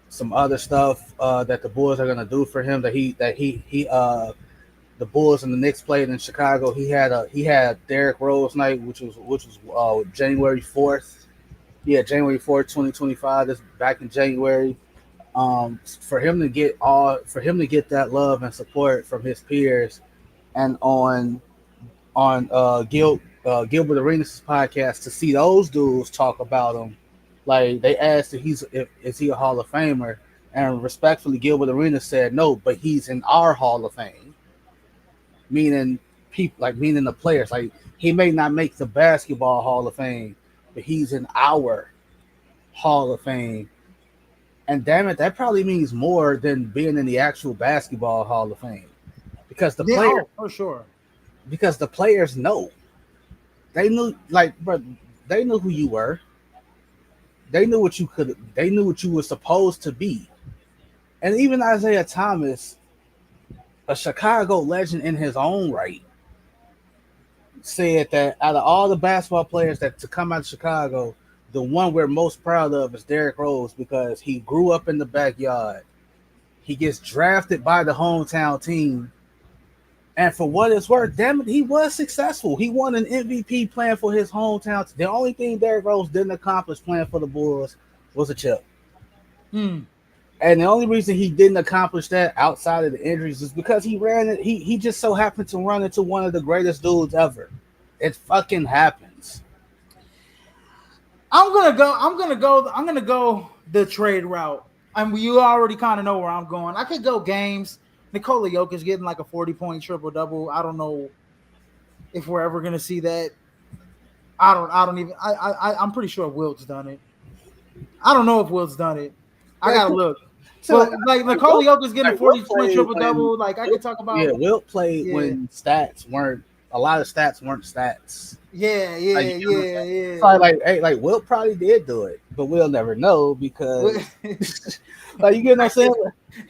some other stuff that the Bulls are gonna do for him, that he the Bulls and the Knicks played in Chicago. He had Derrick Rose night, which was January 4th. Yeah, January 4th, 2025. This back in January. For him to get that love and support from his peers, and on Gilbert Arenas' podcast, to see those dudes talk about him, like they asked if is he a Hall of Famer, and respectfully, Gilbert Arenas said no, but he's in our Hall of Fame, meaning people, like meaning the players. Like he may not make the basketball Hall of Fame, but he's in our Hall of Fame. And damn it, that probably means more than being in the actual basketball Hall of Fame, because the Yeah, player oh, for sure. because the players know. They knew, like, bro, they knew who you were. They knew what you could. They knew what you were supposed to be. And even Isaiah Thomas, a Chicago legend in his own right, said that out of all the basketball players that to come out of Chicago, the one we're most proud of is Derrick Rose, because he grew up in the backyard. He gets drafted by the hometown team. And for what it's worth, damn it, he was successful. He won an MVP playing for his hometown. The only thing Derrick Rose didn't accomplish playing for the Bulls was a chip. Mm. And the only reason he didn't accomplish that outside of the injuries is because he ran it. He just so happened to run into one of the greatest dudes ever. It fucking happens. I'm gonna go the trade route. I mean, you already kind of know where I'm going. I could go games. Nikola Jokic getting like a 40-point triple double. I don't know if we're ever gonna see that. I don't even. I'm pretty sure Wilt's done it. I don't know if Wilt's done it. I Yeah, gotta look. so But like Nikola Jokic getting a like Wilt 40-point played triple when double. Like I could Wilt, talk yeah, about. Wilt played Yeah, when stats weren't a lot of stats weren't stats. yeah, Like yeah, you know what I'm yeah, saying? yeah. So like hey, like Wilt probably did do it, but we'll never know because like you get what I'm saying?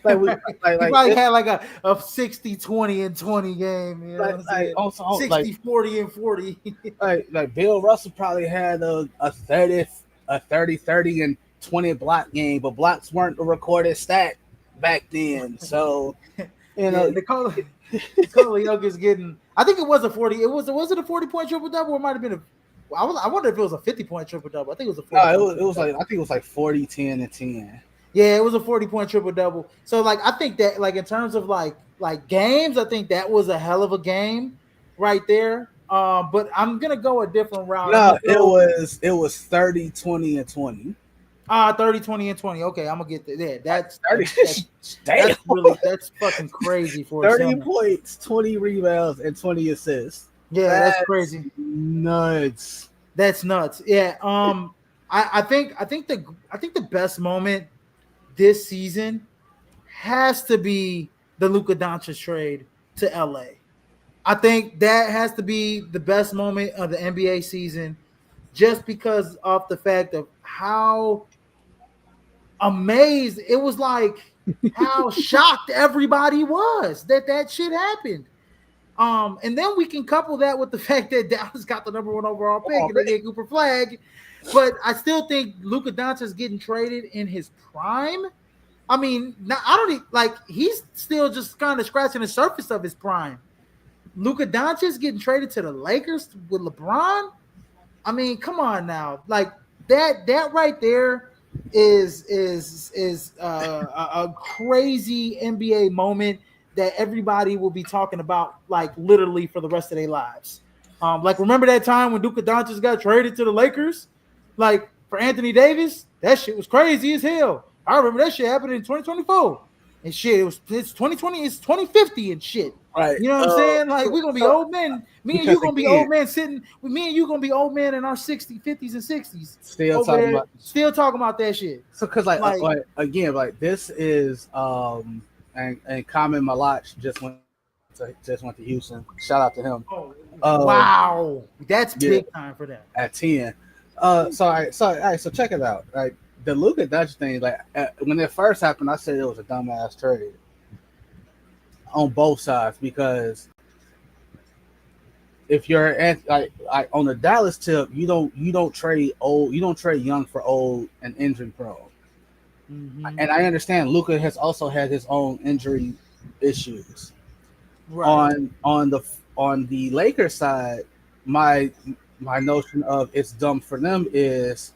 Like we He like probably it, had like a 60, 20, and 20 game. You know what I'm like saying? also like 60, 40, and 40. like Bill Russell probably had a 30 and 20 block game, but blocks weren't a recorded stat back then. So you Yeah, know, Nikola Jokic getting. I think it was a 40. Was it a 40-point triple double, or it might have been a. I wonder if it was a 50-point triple double. I think it was a no, 40-point it triple was like double. I think it was like 40, 10, and 10. Yeah, it was a 40-point triple double. So like I think that like in terms of like games, I think that was a hell of a game right there. But I'm gonna go a different route. I'm No, gonna go 30, 20, and 20. 30, 20, and 20. Okay, I'm gonna get that. Yeah, Like that's 30 damn. that's fucking crazy for a 30 center. points, 20 rebounds, and 20 assists. Yeah, that's That's crazy. nuts. That's nuts. Yeah. I think the best moment this season has to be the Luka Doncic trade to LA. I think that has to be the best moment of the NBA season, just because of the fact of how amazed it was, like how shocked everybody was that that shit happened. And then we can couple that with the fact that Dallas got the number one overall pick and they get Cooper Flag. But I still think Luka Doncic getting traded in his prime. I mean, I don't like he's still just kind of scratching the surface of his prime. Luka Doncic getting traded to the Lakers with LeBron. I mean, come on now, like that right there is a crazy NBA moment that everybody will be talking about, like literally for the rest of their lives. Like remember that time when Luka Doncic got traded to the Lakers, like for Anthony Davis? That shit was crazy as hell. I remember that shit happened in 2024 and shit. It's 2020, it's 2050 and shit. Right. You know what I'm saying? Like So, we're gonna be so old men. Me and because you gonna be again, old men sitting. Me and you gonna be old men in our 60s, 50s, and 60s still over talking there, about still talking about that shit. so because Like, like again, like this is and Common Malach just went to Houston. Shout out to him. oh Um, wow, that's yeah, big time for them. at 10. All right, so check it out. Like the Luka Dutch thing, like when it first happened, I said it was a dumbass trade on both sides because if you're at like on the Dallas tip, you don't trade old, you don't trade young for old and injury prone. Mm-hmm. And I understand Luka has also had his own injury issues. Right. On the Lakers side, my my notion of it's dumb for them is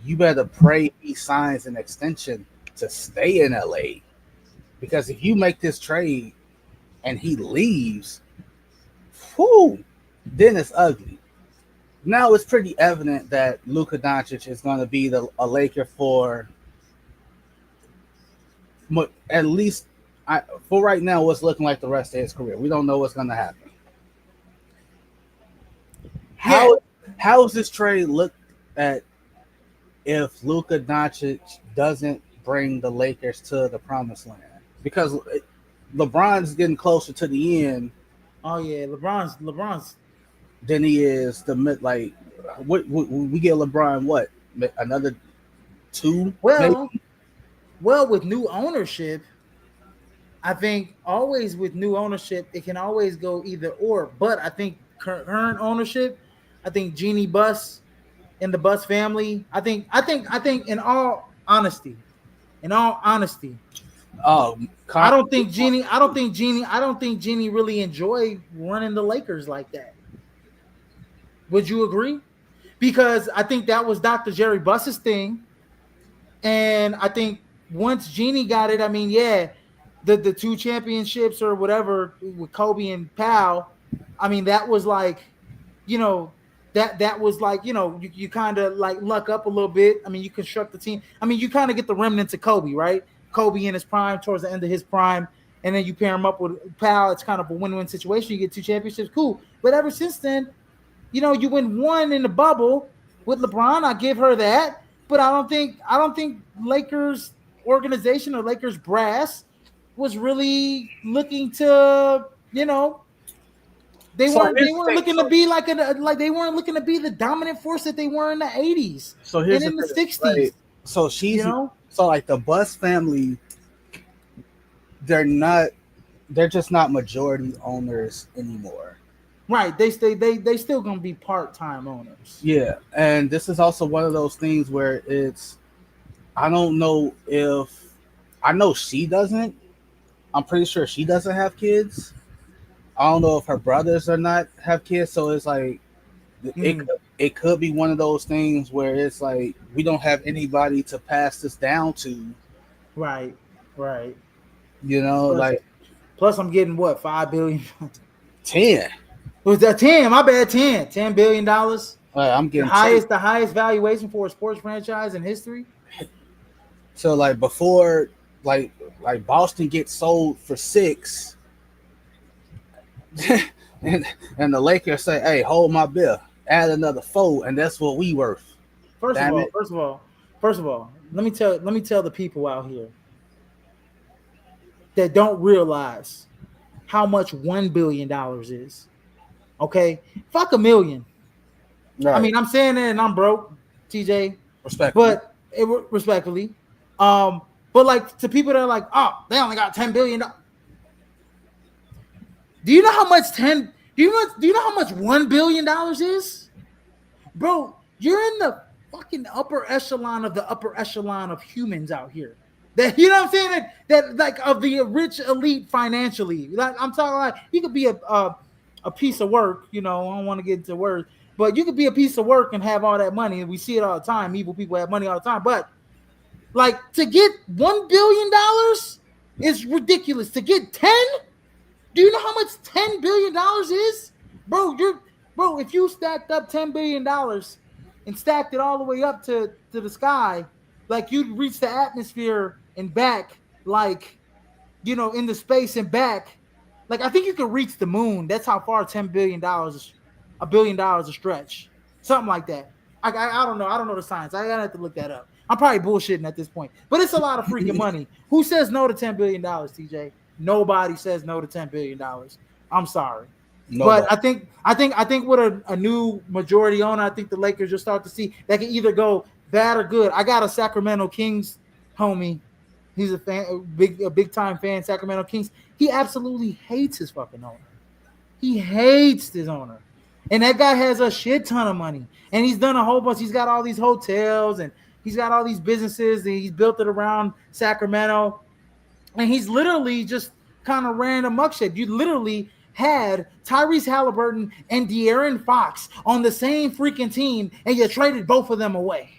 you better pray he signs an extension to stay in LA because if you make this trade and he leaves, whoo, then it's ugly. Now it's pretty evident that Luka Doncic is going to be a Laker for at least for right now. What's looking like the rest of his career, we don't know what's going to happen. Yeah. How is this trade look at if Luka Doncic doesn't bring the Lakers to the promised land? Because LeBron's getting closer to the end Oh yeah, LeBron's. than he is the mid. Like, what we get LeBron? What, another two maybe? Well, well, with new ownership, I think always with new ownership, it can always go either or. But I think current ownership, I think Jeannie Buss and the Buss family. I think in all honesty, Oh, I don't think Jeannie. I don't think Jeannie. I don't think Jeannie really enjoyed running the Lakers like that. Would you agree? Because I think that was Dr. Jerry Buss's thing, and I think once Jeannie got it, I mean, yeah, the two championships or whatever with Kobe and Powell, I mean, that was like, you know, that was like, you kind of like luck up a little bit. I mean, you construct the team. I mean, you kind of get the remnants of Kobe, right? Kobe in his prime, towards the end of his prime, and then you pair him up with Powell. It's kind of a win-win situation. You get two championships, cool. But ever since then, you win one in the bubble with LeBron. I give her that, but I don't think Lakers organization or Lakers brass was really looking to, they So weren't here's they the weren't thing. looking to be like they weren't looking to be the dominant force that they were in the 80s So and here's the in the thing. 60s. Like, so You she's know, so like the Buss family. They're not. They're just not majority owners anymore. right? They still gonna be part-time owners. Yeah, and this is also one of those things where it's. I don't know if I know she doesn't. I'm pretty sure she doesn't have kids. I don't know if her brothers or not have kids. So it's like it Mm, could, it could be one of those things where it's like we don't have anybody to pass this down to. right, right. Plus, Like plus, I'm getting what, 5 billion? 10. Was that 10? My bad, 10 $10 billion. Like I'm The getting 10. highest, the highest valuation for a sports franchise in history. So like before, like Boston gets sold for 6, and the Lakers say, "Hey, hold my bill, add another 4, and that's what we worth." First of Damn all, it! first of all, first of all, let me tell the people out here that don't realize how much $1 billion is. Okay, fuck a million. I Right, mean, I'm saying that and I'm broke, TJ, respectfully. but respectfully, but like to people that are like, oh, they only got $10 billion. Do you know how much 10? Do you know how much $1 billion is, bro? You're in the fucking upper echelon of the upper echelon of humans out here. That you know what I'm saying? That like of the rich elite financially. Like I'm talking like you could be a piece of work. You know, I don't want to get into words, but you could be a piece of work and have all that money. And we see it all the time. Evil people have money all the time. But like to get $1 billion is ridiculous. To get 10, do you know how much $10 billion is, bro? Bro. If you stacked up $10 billion and stacked it all the way up to the sky, like you'd reach the atmosphere and back, like in the space and back. Like I think you could reach the moon. That's how far $10 billion, $1 billion a stretch, something like that. I don't know. I don't know the science. I gotta have to look that up. I'm probably bullshitting at this point, but it's a lot of freaking money. Who says no to $10 billion, TJ? Nobody says no to $10 billion. I'm sorry. Nobody. But I think with a new majority owner, I think the Lakers will start to see they can either go bad or good. I got a Sacramento Kings homie. He's a fan, a big time fan. Sacramento Kings. He absolutely hates his fucking owner. He hates his owner, and that guy has a shit ton of money, and he's done a whole bunch. He's got all these hotels, and he's got all these businesses, and he's built it around Sacramento, and he's literally just kind of ran amok shit. You literally had Tyrese Halliburton and De'Aaron Fox on the same freaking team, and you traded both of them away.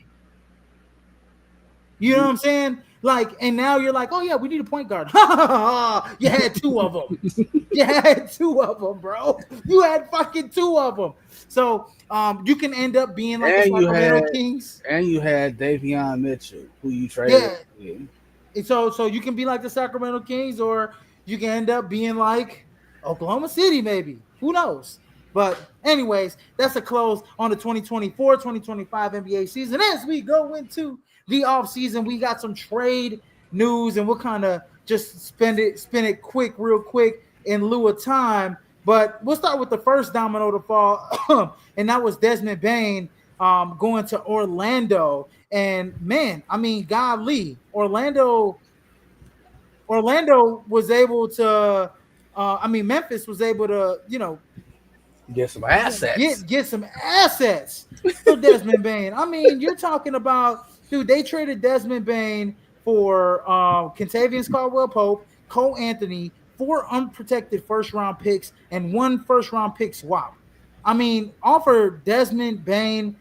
You know what I'm saying? Like, and now you're like, oh yeah, we need a point guard. You had two of them. You had two of them, bro. You had fucking two of them. So you can end up being like the Sacramento Kings. And you had Davion Mitchell, who you traded. Yeah. So you can be like the Sacramento Kings, or you can end up being like Oklahoma City, maybe. Who knows? But anyways, that's a close on the 2024-2025 NBA season. As we go into the off season, we got some trade news, and we'll kind of just spin it real quick in lieu of time. But we'll start with the first domino to fall, and that was Desmond Bane going to Orlando. And man, I mean, golly, Orlando was able to. Memphis was able to, get some assets. Get some assets for Desmond Bane. I mean, you're talking about, dude, they traded Desmond Bane for Kentavious Caldwell-Pope, Cole Anthony, 4 unprotected first-round picks, and 1 first-round pick swap. I mean, offer Desmond Bane.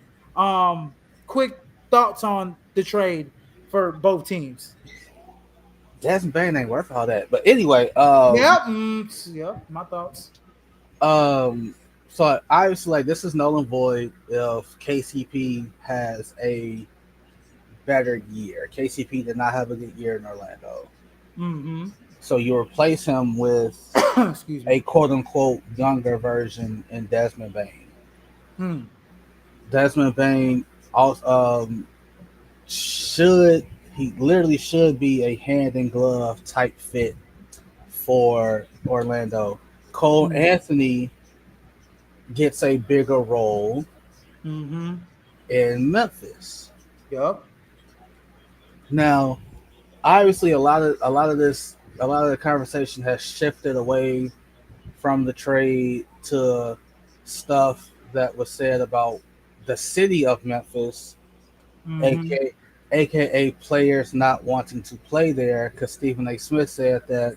Quick thoughts on the trade for both teams. Desmond Bane ain't worth all that. But anyway, my thoughts. So obviously, like, this is null and void if KCP has a better year. KCP did not have a good year in Orlando. Mm-hmm. So you replace him with a quote unquote younger version in Desmond Bane. Desmond Bane also should be a hand in glove type fit for Orlando. Cole Anthony gets a bigger role in Memphis. Yep. Now, obviously, a lot of the conversation has shifted away from the trade to stuff that was said about the city of Memphis, aka players not wanting to play there, because Stephen A. Smith said that,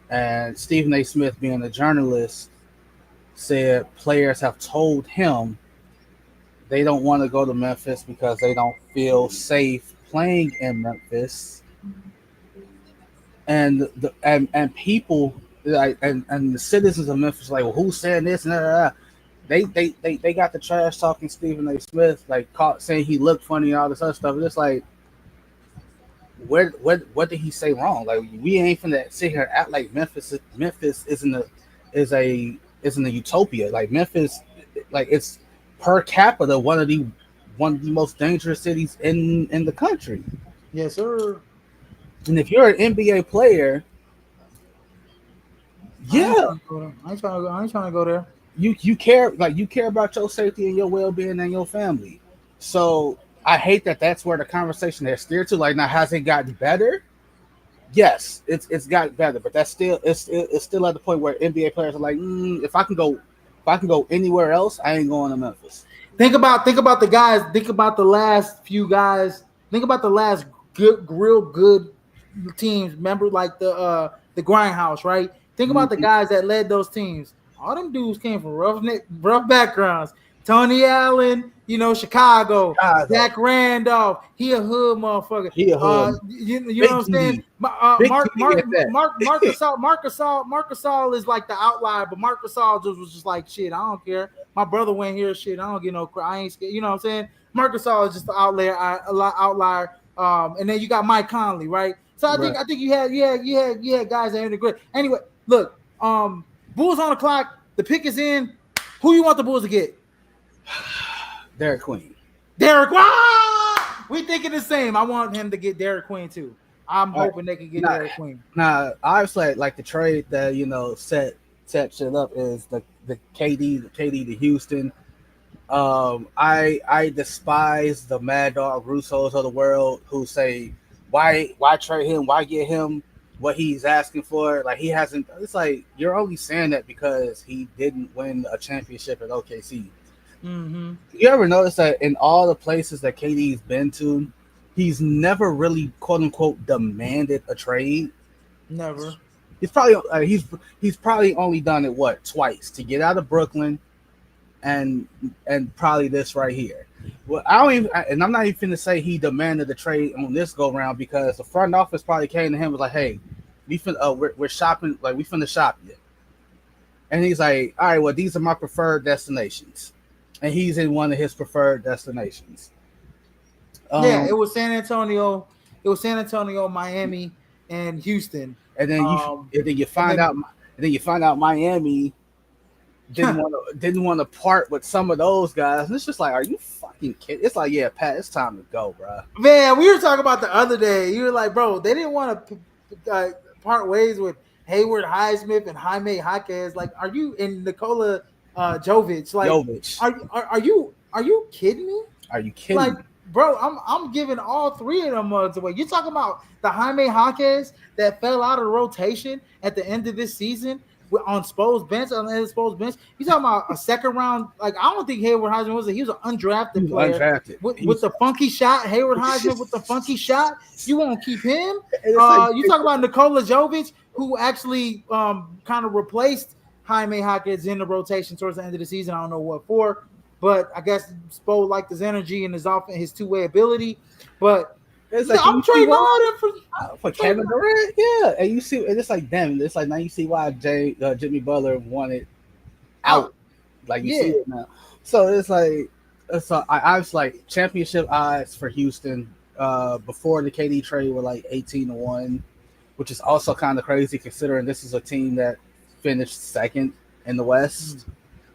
and Stephen A. Smith, being a journalist, said players have told him they don't want to go to Memphis because they don't feel safe playing in Memphis, and people like and the citizens of Memphis like, well, who's saying this? And they got the trash talking Stephen A. Smith, like saying he looked funny and all this other stuff. And it's like, what did he say wrong? Like, we ain't finna sit here and act like Memphis isn't a utopia. Like, Memphis, like, it's per capita one of the most dangerous cities in the country. Yes, sir. And if you're an NBA player, I ain't trying to go there. You care about your safety and your well-being and your family. So I hate that that's where the conversation has steered to. Like, now, has it gotten better? Yes, it's gotten better, but that's still it's still at the point where NBA players are like, if I can go anywhere else, I ain't going to Memphis. Think about the guys. Think about the last few guys. Think about the last real good teams. Remember, like the Grindhouse, right? Think about the guys that led those teams. All them dudes came from rough backgrounds. Tony Allen, Chicago. Chicago. Zach Randolph, he a hood motherfucker. He a hood. You know Big what I'm saying? TD. Big TD at that. Marcus All is like the outlier, but Marcus All just was just like shit. I don't care. My brother went here, shit. I don't get no. I ain't scared. You know what I'm saying? Marcus All is just the outlier. And then you got Mike Conley, right? So Right. I think you had guys that integrate. Anyway, look, Bulls on the clock. The pick is in. Who you want the Bulls to get? Derek Queen. Derek. Ah! We thinking the same. I want him to get Derek Queen too. I'm hoping they can get Derek Queen. Nah, obviously, like the trade that set shit up is the KD to Houston. I despise the Mad Dog Russos of the world who say why trade him, why get him what he's asking for. Like he hasn't. It's like you're only saying that because he didn't win a championship at OKC. Mm-hmm. You ever notice that in all the places that KD's been to, he's never really quote unquote demanded a trade. Never. He's probably only done it twice to get out of Brooklyn, and probably this right here. Well, I'm not even finna say he demanded the trade on this go round because the front office probably came to him and was like, "Hey, we're shopping, like we finna shop you," and he's like, "All right, well these are my preferred destinations," and he's in one of his preferred destinations. Yeah, it was San Antonio, Miami, and Houston. And then you find out Miami didn't want to part with some of those guys, and it's just like, are you fucking kidding? It's like, yeah, Pat, it's time to go, bro. Man, we were talking about the other day. You were like, bro, they didn't want to part ways with Hayward Highsmith and Jaime Jaquez. Like, are you in Nikola Jovic? Like, are you kidding me? Are you kidding? Like, bro, I'm giving all three of them mugs away. You're talking about the Jaime Jaquez that fell out of the rotation at the end of this season on Spo's bench, on the Spo's bench. You talking about a second round? Like, I don't think Hayward Heisman was. He was an undrafted player. Undrafted. With the funky shot. Hayward Heisman with the funky shot. You won't keep him. You talk about Nikola Jovic, who actually kind of replaced Jaime Jaquez in the rotation towards the end of the season. I don't know what for. But I guess Spo liked his energy and his two-way ability. But it's like, I'm trading all them for Kevin Durant. Yeah, and you see, and it's like, damn, it's like now you see why Jimmy Butler wanted out. Like you see it now. So it's like, I was like championship odds for Houston before the KD trade were like 18-1, which is also kind of crazy considering this is a team that finished second in the West. Mm-hmm.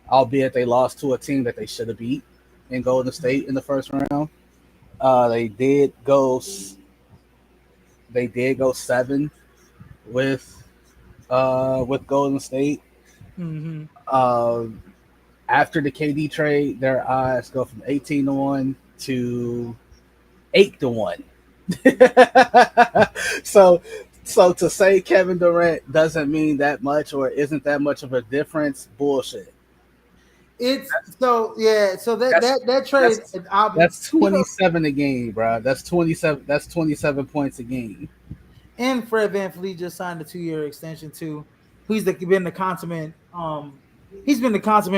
Albeit they lost to a team that they should have beat in Golden State in the first round. They did go 7 with Golden State. Mm-hmm. After the KD trade, their odds go from 18-1 to 8-1. So to say Kevin Durant doesn't mean that much or isn't that much of a difference, bullshit. It's so that trade that's 27 a game, bro. That's 27. That's 27 points a game. And Fred VanVleet just signed a 2-year extension too. He's been the consummate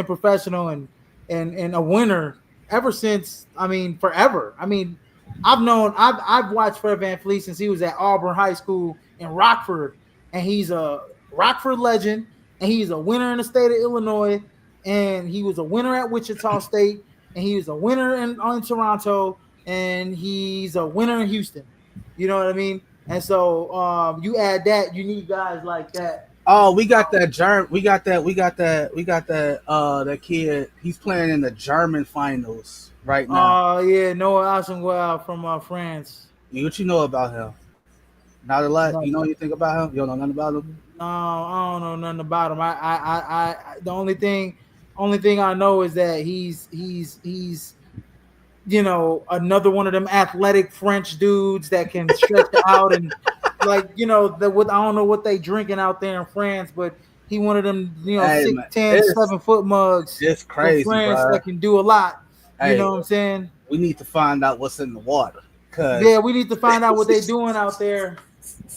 professional and a winner ever since. I mean, forever. I mean, I've watched Fred VanVleet since he was at Auburn High School in Rockford, and he's a Rockford legend, and he's a winner in the state of Illinois. And he was a winner at Wichita State, and he was a winner in Toronto, and he's a winner in Houston. You know what I mean? And so you add that, you need guys like that. Oh, we got that that kid. He's playing in the German finals right now. Oh yeah, Noah Asengual from France. What you know about him? Not a lot. You know anything about him? You don't know nothing about him? No, I don't know nothing about him. I the only thing I know is that he's another one of them athletic French dudes that can stretch out and I don't know what they drinking out there in France, but he one of them 6'10", 7-foot mugs. It's crazy, France bro. that can do a lot. You know what I'm saying? We need to find out what's in the water. We need to find out what they're doing out there.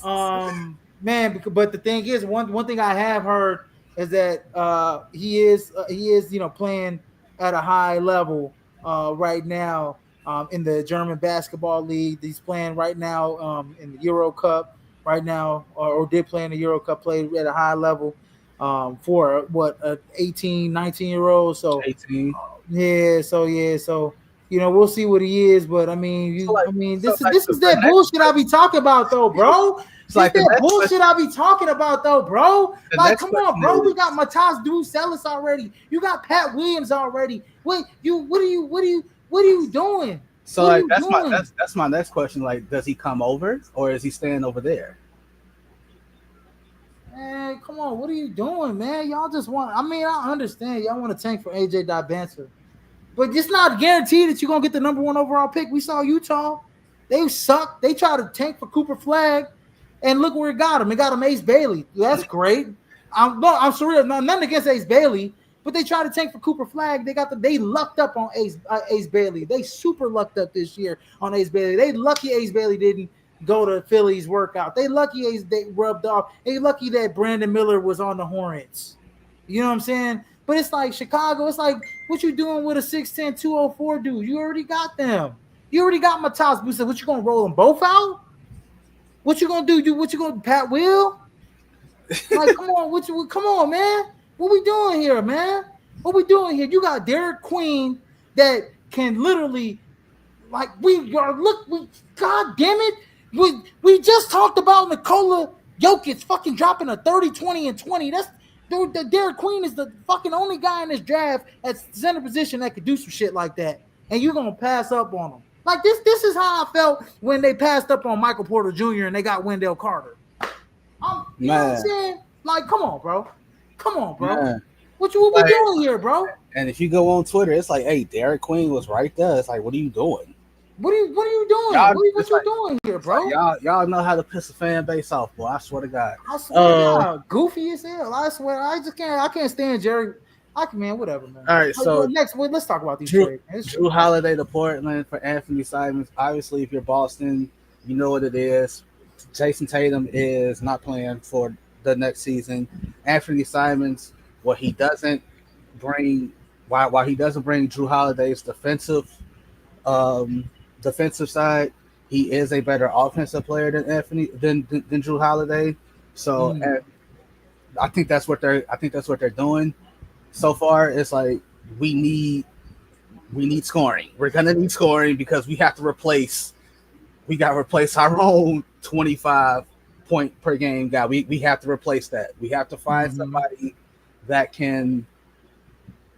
Man, but the thing is, one thing I have heard is that he is playing at a high level right now in the German basketball league. He's playing right now in the Euro Cup right now, or did play in the Euro Cup, played at a high level for what, a 18, 19 year old. So 18. so we'll see what he is, but I mean, So like, so like this is the that next bullshit I be talking about though, bro. it's This like the that next bullshit question. I be talking about though, bro. The Like, next come on, question bro. We got is Matas Ducelis already. You got Pat Williams already. Wait, what are you doing? so What are like you doing? that's my next question. Like, does he come over or is he staying over there? Man, come on, what are you doing, man? Y'all just want. I mean, I understand y'all want to tank for AJ Banter. But it's not guaranteed that you're gonna get the number one overall pick. We saw Utah; they sucked. They tried to tank for Cooper Flag, and look where it got him. It got him Ace Bailey. That's great. I'm surreal. Nothing against Ace Bailey, but they tried to tank for Cooper Flag. They lucked up on Ace Bailey. They super lucked up this year on Ace Bailey. They lucky Ace Bailey didn't go to Philly's workout. They lucky they rubbed off. They lucky that Brandon Miller was on the Hornets. You know what I'm saying? But it's like Chicago. It's like, what you doing with a 6'10", 204 dude? You already got them. You already got Matas Booster. What you gonna roll them both out? What you gonna do? What you gonna Pat Will? Like, come on, come on, man. What we doing here, man? What we doing here? You got Derek Queen that can literally, like, God damn it. We just talked about Nikola Jokic fucking dropping a 30, 20, and 20. That's the Derek Queen is the fucking only guy in this draft at center position that could do some shit like that. And you're gonna pass up on him. Like, this is how I felt when they passed up on Michael Porter Jr. and they got Wendell Carter. You know what I'm saying? Like, come on, bro. Come on, bro. Man. What we doing here, bro? And if you go on Twitter, it's like, hey, Derek Queen was right there. It's like, what are you doing? What are you doing? Y'all, What you doing here, bro? Like, y'all know how to piss a fan base off, boy. I swear to God. I swear to God, goofy as hell. I swear, I can't stand Jerry. Man, whatever, man. All right, so next, let's talk about these trades. trades. Drew Holiday to Portland for Anthony Simons. Obviously, if you're Boston, you know what it is. Jason Tatum is not playing for the next season. Anthony Simons, what he doesn't bring, why he doesn't bring Drew Holiday's defensive side, he is a better offensive player than Drew Holiday. So I think that's what they're doing so far. It's like we need scoring. We're gonna need scoring because we got to replace our own 25 point per game guy. We have to replace that. We have to find somebody that can,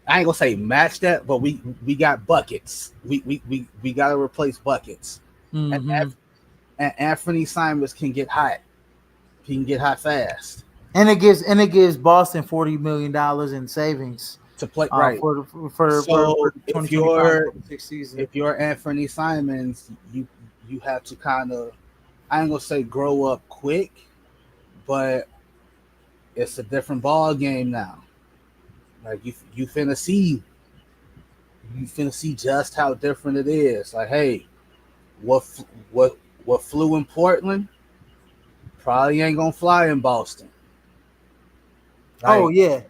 I ain't gonna say match that, but we got buckets. We got to replace buckets. And Anthony Simons can get hot. He can get hot fast. And it gives Boston $40 million in savings to play right for if you're Anthony Simons, you have to kind of, I ain't gonna say grow up quick, but it's a different ball game now. Like you finna see just how different it is. Like, hey, what flew in Portland probably ain't gonna fly in Boston. Like, oh yeah.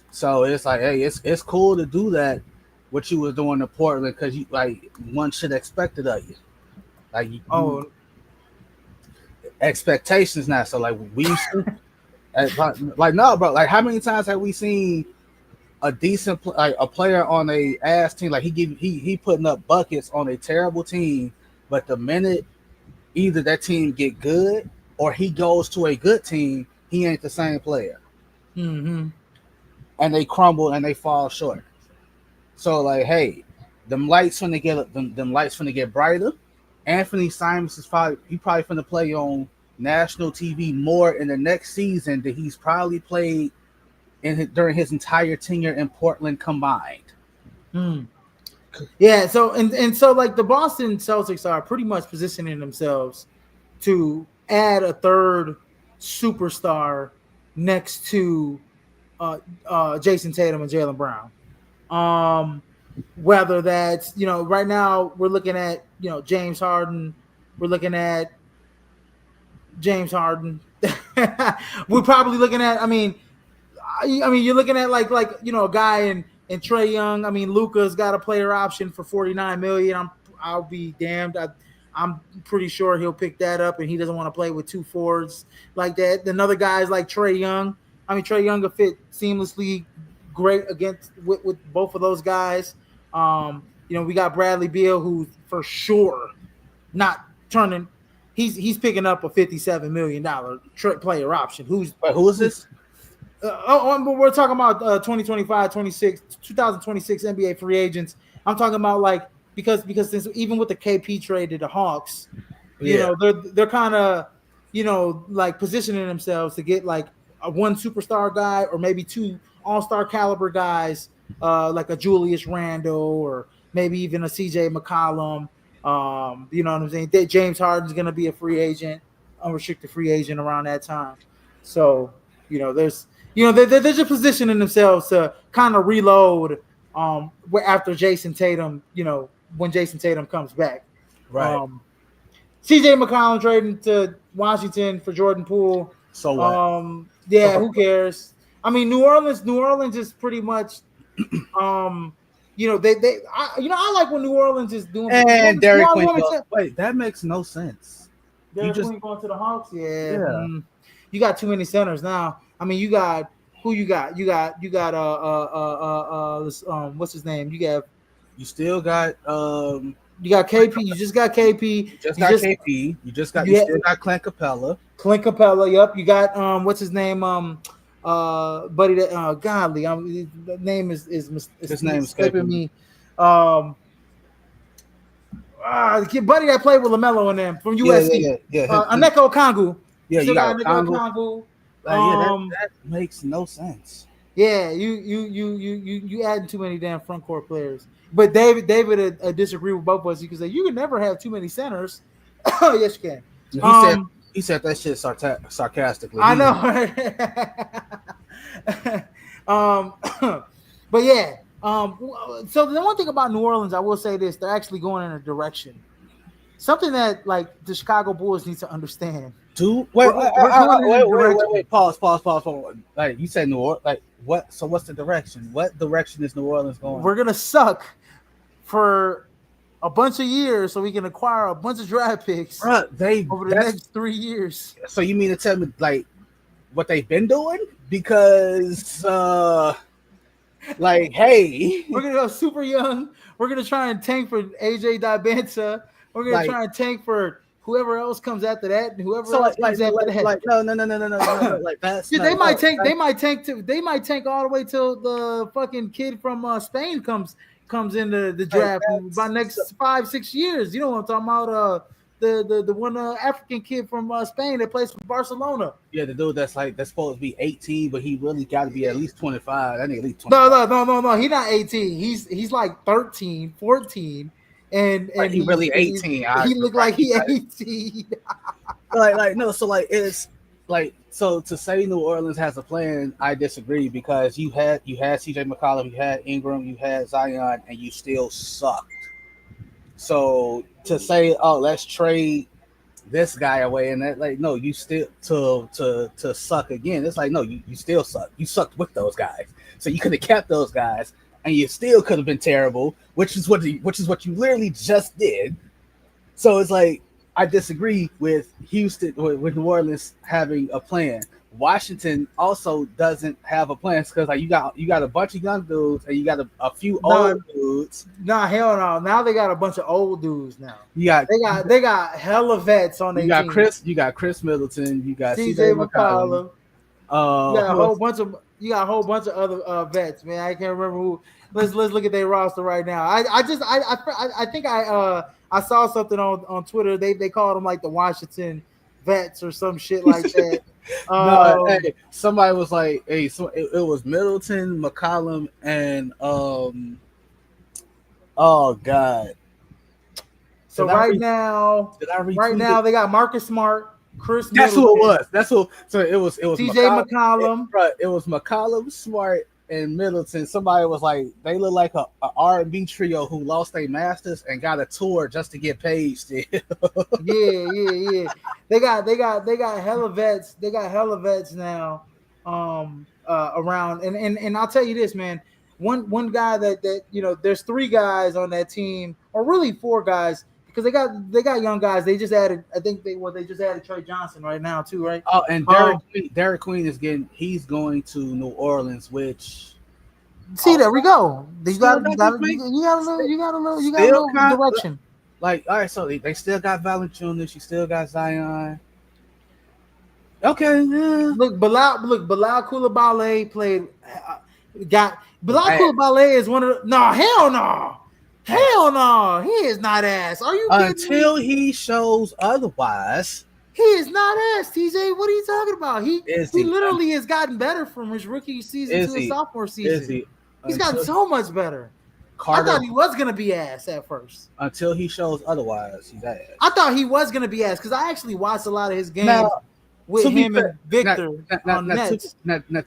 So it's like, hey, it's cool to do that, what you was doing in Portland, because you, like, one should expect it of you. Like, expectations now. So like we like, no, bro. Like, how many times have we seen a decent a player on a ass team, like he putting up buckets on a terrible team, but the minute either that team get good or he goes to a good team, he ain't the same player. And they crumble and they fall short. So like, hey, them lights finna get brighter. Anthony Simons is probably finna play on national TV more in the next season than he's probably played during his entire tenure in Portland combined. Yeah, so and so like the Boston Celtics are pretty much positioning themselves to add a third superstar next to Jason Tatum and Jaylen Brown. Whether that's, right now we're looking at, James Harden. We're looking at James Harden. We're probably looking at, I mean, you're looking at a guy in Trey Young. I mean, Luka's got a player option for 49 million. I'll be damned. I'm pretty sure he'll pick that up, and he doesn't want to play with two forwards like that. Another guys like Trey Young. I mean, Trey Young will fit seamlessly great against with both of those guys. We got Bradley Beal, who's for sure not turning. He's picking up a $57 million player option. Who is this? We're talking about 2025, 2026 NBA free agents. I'm talking about because since even with the KP trade to the Hawks, they're kind of positioning themselves to get like a one superstar guy or maybe two all-star caliber guys, like a Julius Randle or maybe even a CJ McCollum. You know what I'm saying? James Harden's going to be a free agent, unrestricted free agent around that time. So they're just positioning themselves to kind of reload after Jason Tatum, when Jason Tatum comes back. Right. CJ McCollum trading to Washington for Jordan Poole. So what? Who cares? I mean, New Orleans is pretty much I like when New Orleans is doing. And Derrick Queen. Wait, that makes no sense. Derrick Queen going to the Hawks? Yeah. You got too many centers now. I mean, you got who you got? You got what's his name? You still got you got KP. You just got KP. KP. You still got Clint Capella. Yep. You got what's his name? Buddy that godly. The name is his name escaping me. Buddy that played with LaMelo and them from USC. Yeah. Aneko Kongu. Yeah, you got Kongu. That makes no sense. Yeah, you adding too many damn front court players. But David disagree with both of us. He can say you can never have too many centers. Yes, you can. He said that shit sarcastically. I know. But yeah. So the one thing about New Orleans, I will say this: they're actually going in a direction, something that like the Chicago Bulls need to understand. Wait. Pause. Like you said, New Orleans. Like what? So what's the direction? What direction is New Orleans going? We're gonna suck for a bunch of years so we can acquire a bunch of draft picks over the next 3 years. So you mean to tell me like what they've been doing? Because hey, we're gonna go super young. We're gonna try and tank for AJ Dibanta. We're gonna try and tank for whoever else comes after that, and whoever else comes after that. No. Like that's they might tank all the way till the fucking kid from Spain comes into the draft by next 5-6 years. You know what I'm talking about? The one African kid from Spain that plays for Barcelona. Yeah, the dude that's supposed to be 18, but he really got to be at least 25. That nigga at least 25. No. He's not 18. He's like 13, 14. And he really 18. He looked like he 18. So to say New Orleans has a plan, I disagree because you had CJ McCollum, you had Ingram, you had Zion, and you still sucked. So to say, let's trade this guy away, and that no, you still to suck again. It's like no, you still suck. You sucked with those guys, so you could have kept those guys. And you still could have been terrible, which is what you literally just did. So it's like I disagree with Houston, with New Orleans having a plan. Washington also doesn't have a plan because like you got a bunch of young dudes and you got a few old dudes. Nah, hell no. Now they got a bunch of old dudes. Now they got hella vets on their team. You got Chris Middleton. You got CJ McCollum. You got a whole bunch of other vets, man. I can't remember who. Let's look at their roster right now. I think I saw something on Twitter. They called them like the Washington vets or some shit like that. Somebody was like, hey, so it was Middleton, McCollum, and oh god. So right now they got Marcus Smart. Chris That's Middleton. who it was. So it was CJ McCollum. It was McCollum, Smart, and Middleton. Somebody was like, they look like a R&B trio who lost their masters and got a tour just to get paid still. Yeah. They got hella vets. They got hella vets now. around. And I'll tell you this, man. One guy that there's three guys on that team, or really four guys, because they got young guys. They just added, I think they just added Trey Johnson right now too, right? Oh, and Um, Derek Queen he's going to New Orleans, which See, there we also go. still doesn't make You got a still little kind direction. like all right. So they still got Valanciunas, you still got Zion. Okay, yeah. Bilal Coulibaly played. Got Bilal Ass, Coulibaly is one of the. No, hell no, ass. hell no. He is not ass. Are you kidding me? Until he shows otherwise, He is not ass, TJ. What are you talking about? He is he he? literally has gotten better from his rookie season Is to his he? sophomore Is season. he? He's gotten Until so much better. I Carter, thought he was gonna be ass at first. until he shows otherwise, he's ass. I thought he was gonna be ass because I actually watched a lot of his games Now, with to be him fair, and Victor on Nets.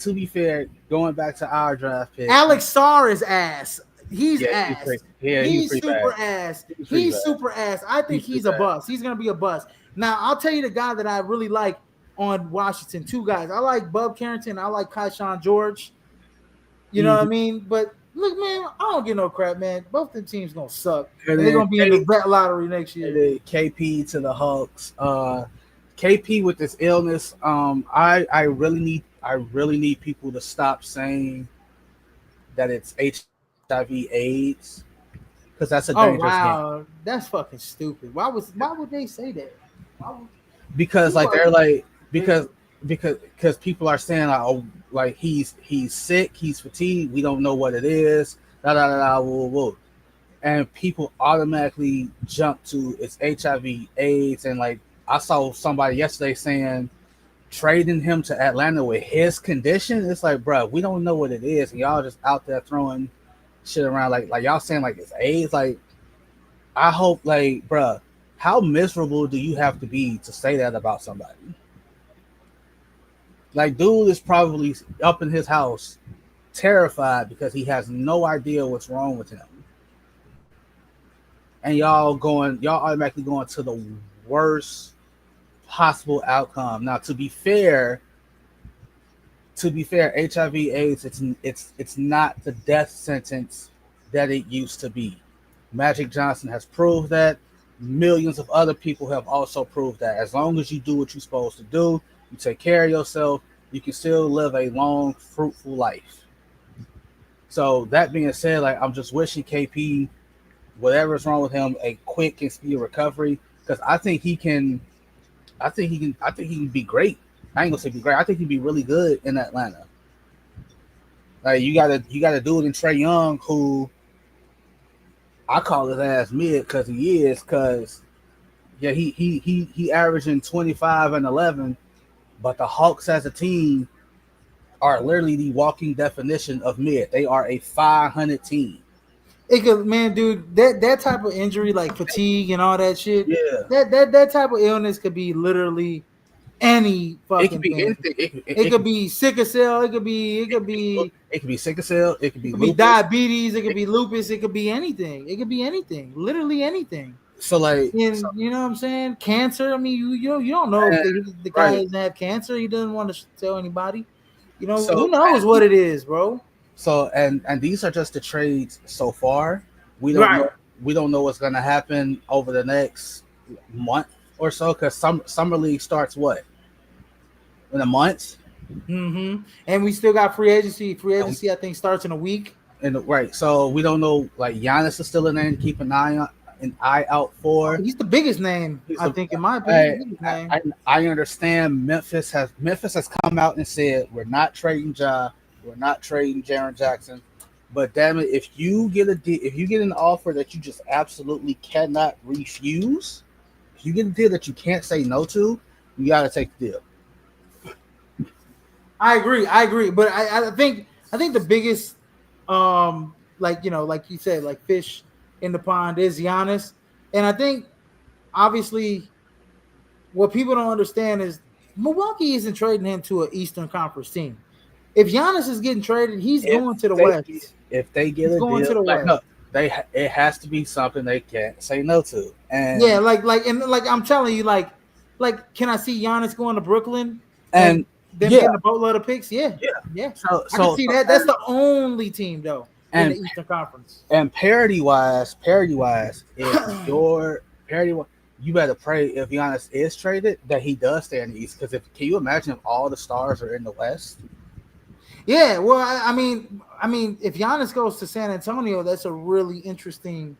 to be fair, going back to our draft pick, Alex Sarr is ass. He's yeah, ass. he was He's pretty super bad. ass. He was pretty He's bad. super ass. I He think was pretty he's a bad. bust. He's gonna be a bust. Now I'll tell you the guy that I really like on Washington. Two guys. I like Bub Carrington. I like Kaishan George. You know what I mean? But look, man, I don't get no crap, man. Both the teams gonna suck. And They're then gonna be in the vet lottery next And year. then KP to the Hawks. KP with this illness. I really need people to stop saying that it's HIV/AIDS because that's a Oh dangerous game. wow, that's fucking stupid. Why would they say that? Why would, Because like they're like they- because people are saying like, oh, like he's sick, he's fatigued, we don't know what it is, da da da da whoa, whoa. And people automatically jump to it's HIV/AIDS, and like I saw somebody yesterday saying trading him to Atlanta with his condition. It's like, bro, we don't know what it is, and y'all just out there throwing shit around like y'all saying like it's AIDS. Like I hope, like, bro, how miserable do you have to be to say that about somebody? Like, dude is probably up in his house, terrified because he has no idea what's wrong with him. And y'all automatically going to the worst possible outcome. Now, to be fair, HIV/AIDS, it's not the death sentence that it used to be. Magic Johnson has proved that. Millions of other people have also proved that. As long as you do what you're supposed to do, you take care of yourself, you can still live a long, fruitful life. So that being said, like I'm just wishing KP, whatever's wrong with him, a quick and speedy recovery because I think he can be great. I ain't gonna say be great. I think he'd be really good in Atlanta. Like you gotta do it in Trae Young, who I call his ass mid because he is. Because yeah, he averaging 25 and 11, but the Hawks as a team are literally the walking definition of mid. They are a 500 team. It could, man, dude. That type of injury, like fatigue and all that shit. Yeah, That type of illness could be literally any fucking it could be thing. anything. It could be sickle cell. It could be sickle cell. It could be lupus. diabetes. It could be lupus. It could be anything. It could be anything. Literally anything. So like, And you know what I'm saying? Cancer. I mean, you don't know if the guy doesn't have cancer. He doesn't want to tell anybody. You know, who knows what it is, bro? So and these are just the trades so far. We don't know. We don't know what's gonna happen over the next month or so because summer league starts what in a month. Mm-hmm. And we still got free agency. Free agency, I think, starts in a week. And right, so we don't know. Like Giannis is still a name to keep an eye out for. He's the biggest name, I think, in my opinion. I understand Memphis has come out and said we're not trading Ja, we're not trading Jaren Jackson, but damn it, if you get an offer that you just absolutely cannot refuse, if you get a deal that you can't say no to, you got to take the deal. I agree, but I think the biggest, like you said, like fish in the pond is Giannis, and I think obviously what people don't understand is Milwaukee isn't trading him to an Eastern Conference team. If Giannis is getting traded, he's going to the West. If they get a deal, to the West. No, it has to be something they can't say no to. And yeah, like I'm telling you, like can I see Giannis going to Brooklyn? And them Yeah, getting a boatload of picks. Yeah, yeah. yeah, So I can so, see so that. That's the only team though in the and Eastern Conference. and parity wise, if your parity, you better pray if Giannis is traded that he does stay in the East. Because if can you imagine if all the stars are in the West? Yeah, well, I mean, if Giannis goes to San Antonio, that's a really interesting.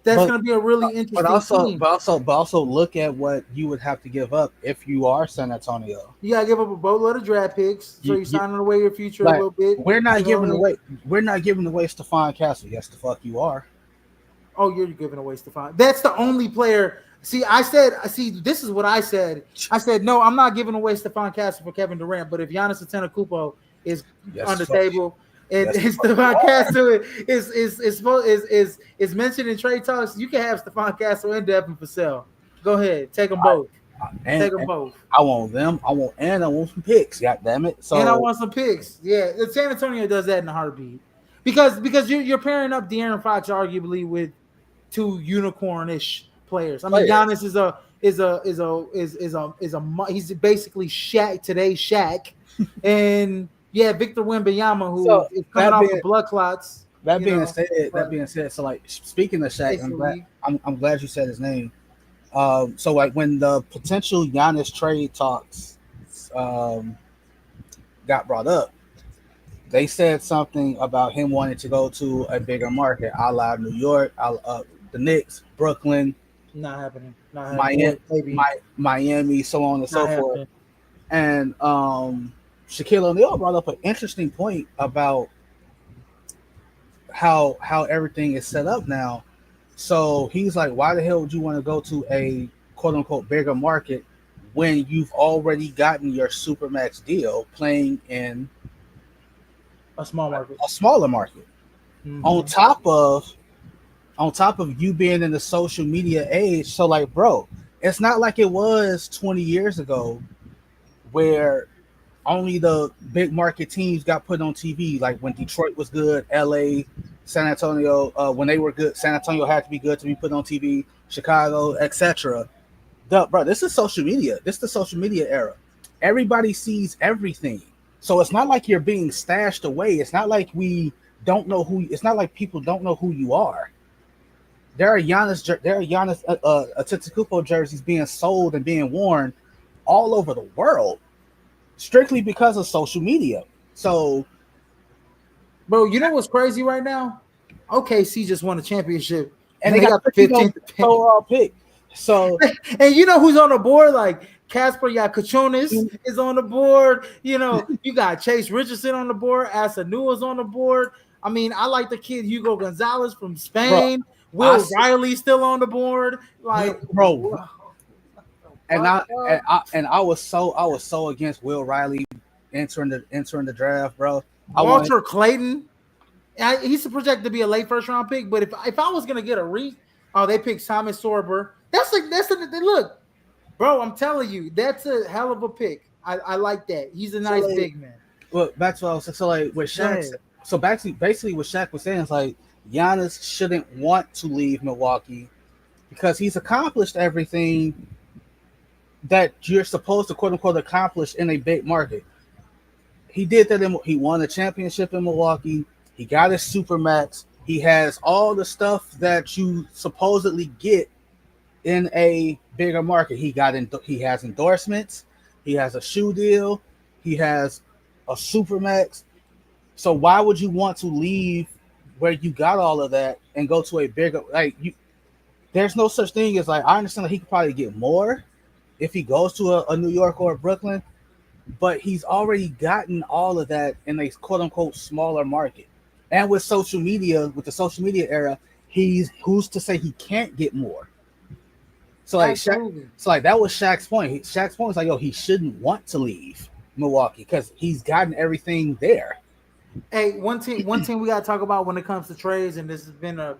That's But going to be a really but interesting also team. but also but also look at what you would have to give up if you are San Antonio. You got to give up a boatload of draft picks, so You, you're you signing away your future a like little bit. we're You not know, giving and away we're not giving away Stephon Castle. Yes, the fuck you are. oh, you're giving away Stephon. That's the only player. See, I said, see, this is what I said. I said, no, I'm not giving away Stephon Castle for Kevin Durant. But if Giannis Antetokounmpo is Yes, on the the fuck. table and, Yes, the and fuck you Stephon are. Castle is mentioned in trade talks, you can have Stephon Castle and Devin Vassell. Go ahead, take them both. And, Take them and both. I want them. I want some picks. God damn it. And I So want some picks. Yeah, San Antonio does that in a heartbeat because you're pairing up De'Aaron Fox arguably with two unicornish players. I mean, players. Giannis he's basically Shaq today's Shaq, and yeah, Victor Wembanyama who So is coming that off the being blood clots, that you being know, said, but so like speaking of Shaq, it's the league. I'm glad you said his name. So like when the potential Giannis trade talks um, got brought up, they said something about him wanting to go to a bigger market, a la New York, the Knicks, Brooklyn, Not happening. Not happening. Miami, Or maybe Miami, so on and not so forth. happening. And Shaquille O'Neal brought up an interesting point about how everything is set up now. So he's like, why the hell would you want to go to a quote unquote bigger market when you've already gotten your supermax deal playing in A small market. a smaller market? On Mm-hmm. top of you being in the social media age, so like, bro, it's not like it was 20 years ago where only the big market teams got put on TV. Like when Detroit was good, LA, San Antonio, when they were good, San Antonio had to be good to be put on TV. Chicago, etc. Bro, this is social media. This is the social media era. Everybody sees everything, so it's not like you're being stashed away. It's not like we don't know who. It's not like people don't know who you are. There are Giannis Antetokounmpo jerseys being sold and being worn all over the world strictly because of social media. So, Bro, you know what's crazy right now? OKC just won a championship and and they they got got the 15th 15th pick. overall pick. So, And you know who's on the board? Like Casper Yakuchonis is on the board. You know, you got Chase Richardson on the board. Asanua's on the board. I mean, I like the kid Hugo Gonzalez from bro, Spain. I Will Riley still on the board. Like, bro, and fuck, I was so against Will Riley entering the draft, bro. I wanted Walter Clayton. He's projected to be a late first round pick. But if I was gonna get a oh, they picked Thomas Sorber. Look, bro. I'm telling you, that's a hell of a pick. I like that. He's a so nice like, big man. well, back to what I was saying. So like with Shaq, Yeah. so basically what Shaq was saying is like Giannis shouldn't want to leave Milwaukee because he's accomplished everything that you're supposed to quote unquote accomplish in a big market. He did that. He won a championship in Milwaukee. He got his supermax. He has all the stuff that you supposedly get in a bigger market. He has endorsements. He has a shoe deal. He has a supermax. So why would you want to leave where you got all of that and go to a bigger like you? There's no such thing as like I understand that he could probably get more if he goes to a New York or a Brooklyn, but he's already gotten all of that in a quote unquote smaller market. And with social media, with the social media era, he's who's to say he can't get more? So like Absolutely. that was Shaq's point. Shaq's point was like, yo, he shouldn't want to leave Milwaukee because he's gotten everything there. Hey, one team we got to talk about when it comes to trades, and this has been a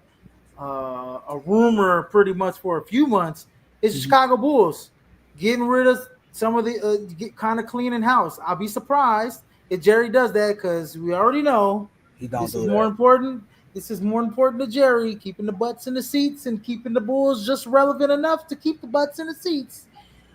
rumor pretty much for a few months. Is the Mhm. Chicago Bulls getting rid of some of the get kind of cleaning house? I'll be surprised if Jerry does that because we already know He don't this is do more that. important. This is more important to Jerry, keeping the butts in the seats and keeping the Bulls just relevant enough to keep the butts in the seats.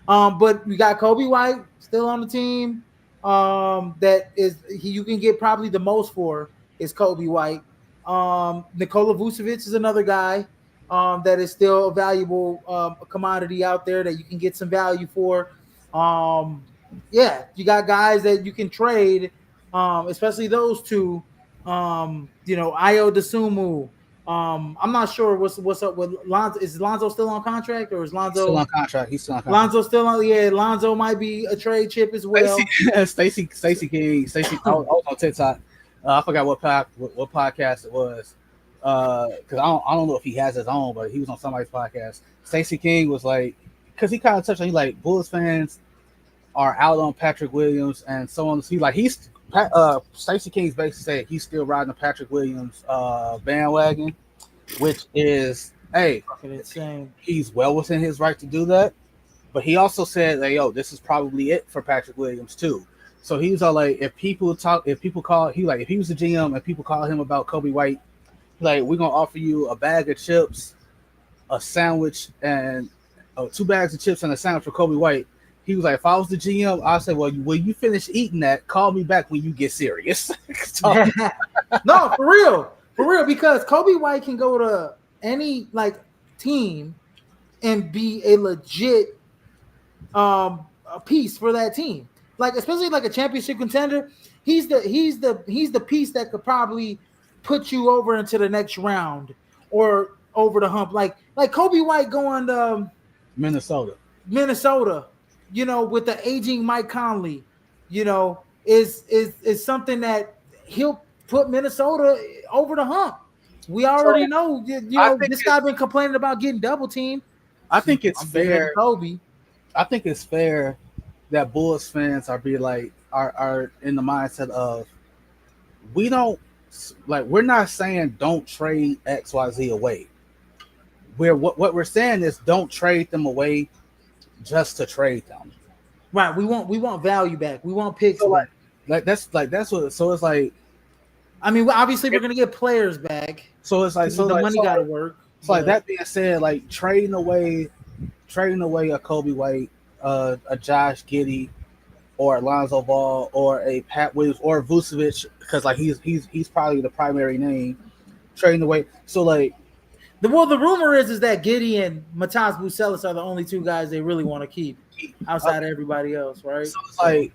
But we got Kobe White still on the team. That is you can get probably the most for is Kobe White. Nikola Vucevic is another guy that is still a valuable commodity out there that you can get some value for. Um, yeah, you got guys that you can trade, especially those two. Io DeSumo. I'm not sure what's up with Lonzo. Is Lonzo still on contract or is He's still on Lonzo contract. He's still on contract. Lonzo still on? Yeah, Lonzo might be a trade chip as Stacy, well. Stacy King, Stacy. I was on TikTok. I forgot what podcast it was. Because I don't know if he has his own, but he was on somebody's podcast. Stacey King was like, because he kind of touched on, he like Bulls fans are out on Patrick Williams and so on. He's Stacey King's basically said he's still riding the Patrick Williams bandwagon, which is Fucking insane. he's well within his right to do that. But he also said that this is probably it for Patrick Williams too. So he was all like, if people call, if he was the GM and people call him about Kobe White, like, we're gonna offer you a bag of chips, a sandwich, and 2 bags of chips and a sandwich for Kobe White. He was like, if I was the GM, I'd say, well, when you finish eating that, call me back when you get serious. No, for real, because Kobe White can go to any team and be a legit a piece for that team. Like, especially like a championship contender, he's the piece that could probably put you over into the next round or over the hump. Like Kobe White going to Minnesota, with the aging Mike Conley, is something that he'll put Minnesota over the hump. We already know, this guy been complaining about getting double teamed. I think it's fair. Kobe. I think it's fair that Bulls fans are in the mindset of we're not saying don't trade XYZ away. What we're saying is don't trade them away just to trade them. Right. We want value back. We want picks so back. That's what. So it's like. I mean, obviously we're gonna get players back. So it's like the money got to work. So like that being said, like trading away a Kobe White, a Josh Giddey, or Alonzo Ball, or a Pat Williams, or Vucevic, because like he's probably the primary name. Trading away. So like. The rumor is that Giddey and Matas Bucelis are the only 2 guys they really want to keep outside of everybody else, right?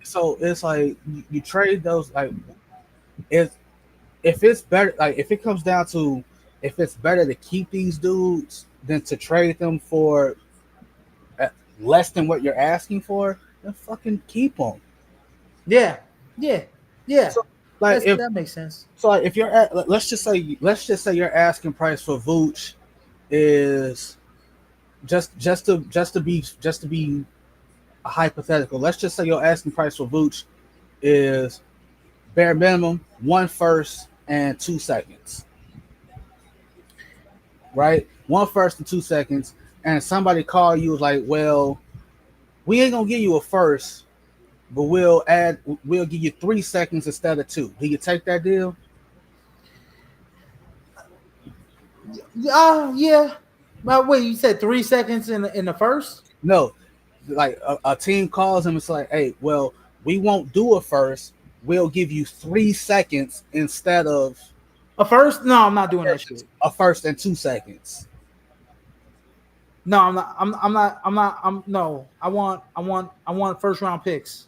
So it's like you trade those, like, if it's better, like if it comes down to if it's better to keep these dudes than to trade them for less than what you're asking for, then fucking keep them. Yeah. So, like, that makes sense. So like, if you're let's just say your asking price for Vooch is just to be a hypothetical. Let's just say your asking price for Vooch is bare minimum 1 first and 2 seconds, right? 1 first and 2 seconds, and somebody call you like, well, we ain't gonna give you a first, but we'll give you 3 seconds instead of 2. Do you take that deal? Yeah. But wait, you said 3 seconds in the first? No, like a team calls him. It's like, hey, well, we won't do a first. We'll give you 3 seconds instead of a first. No, I'm not doing that shit. A first and 2 seconds. No, I'm not. No. I want first round picks.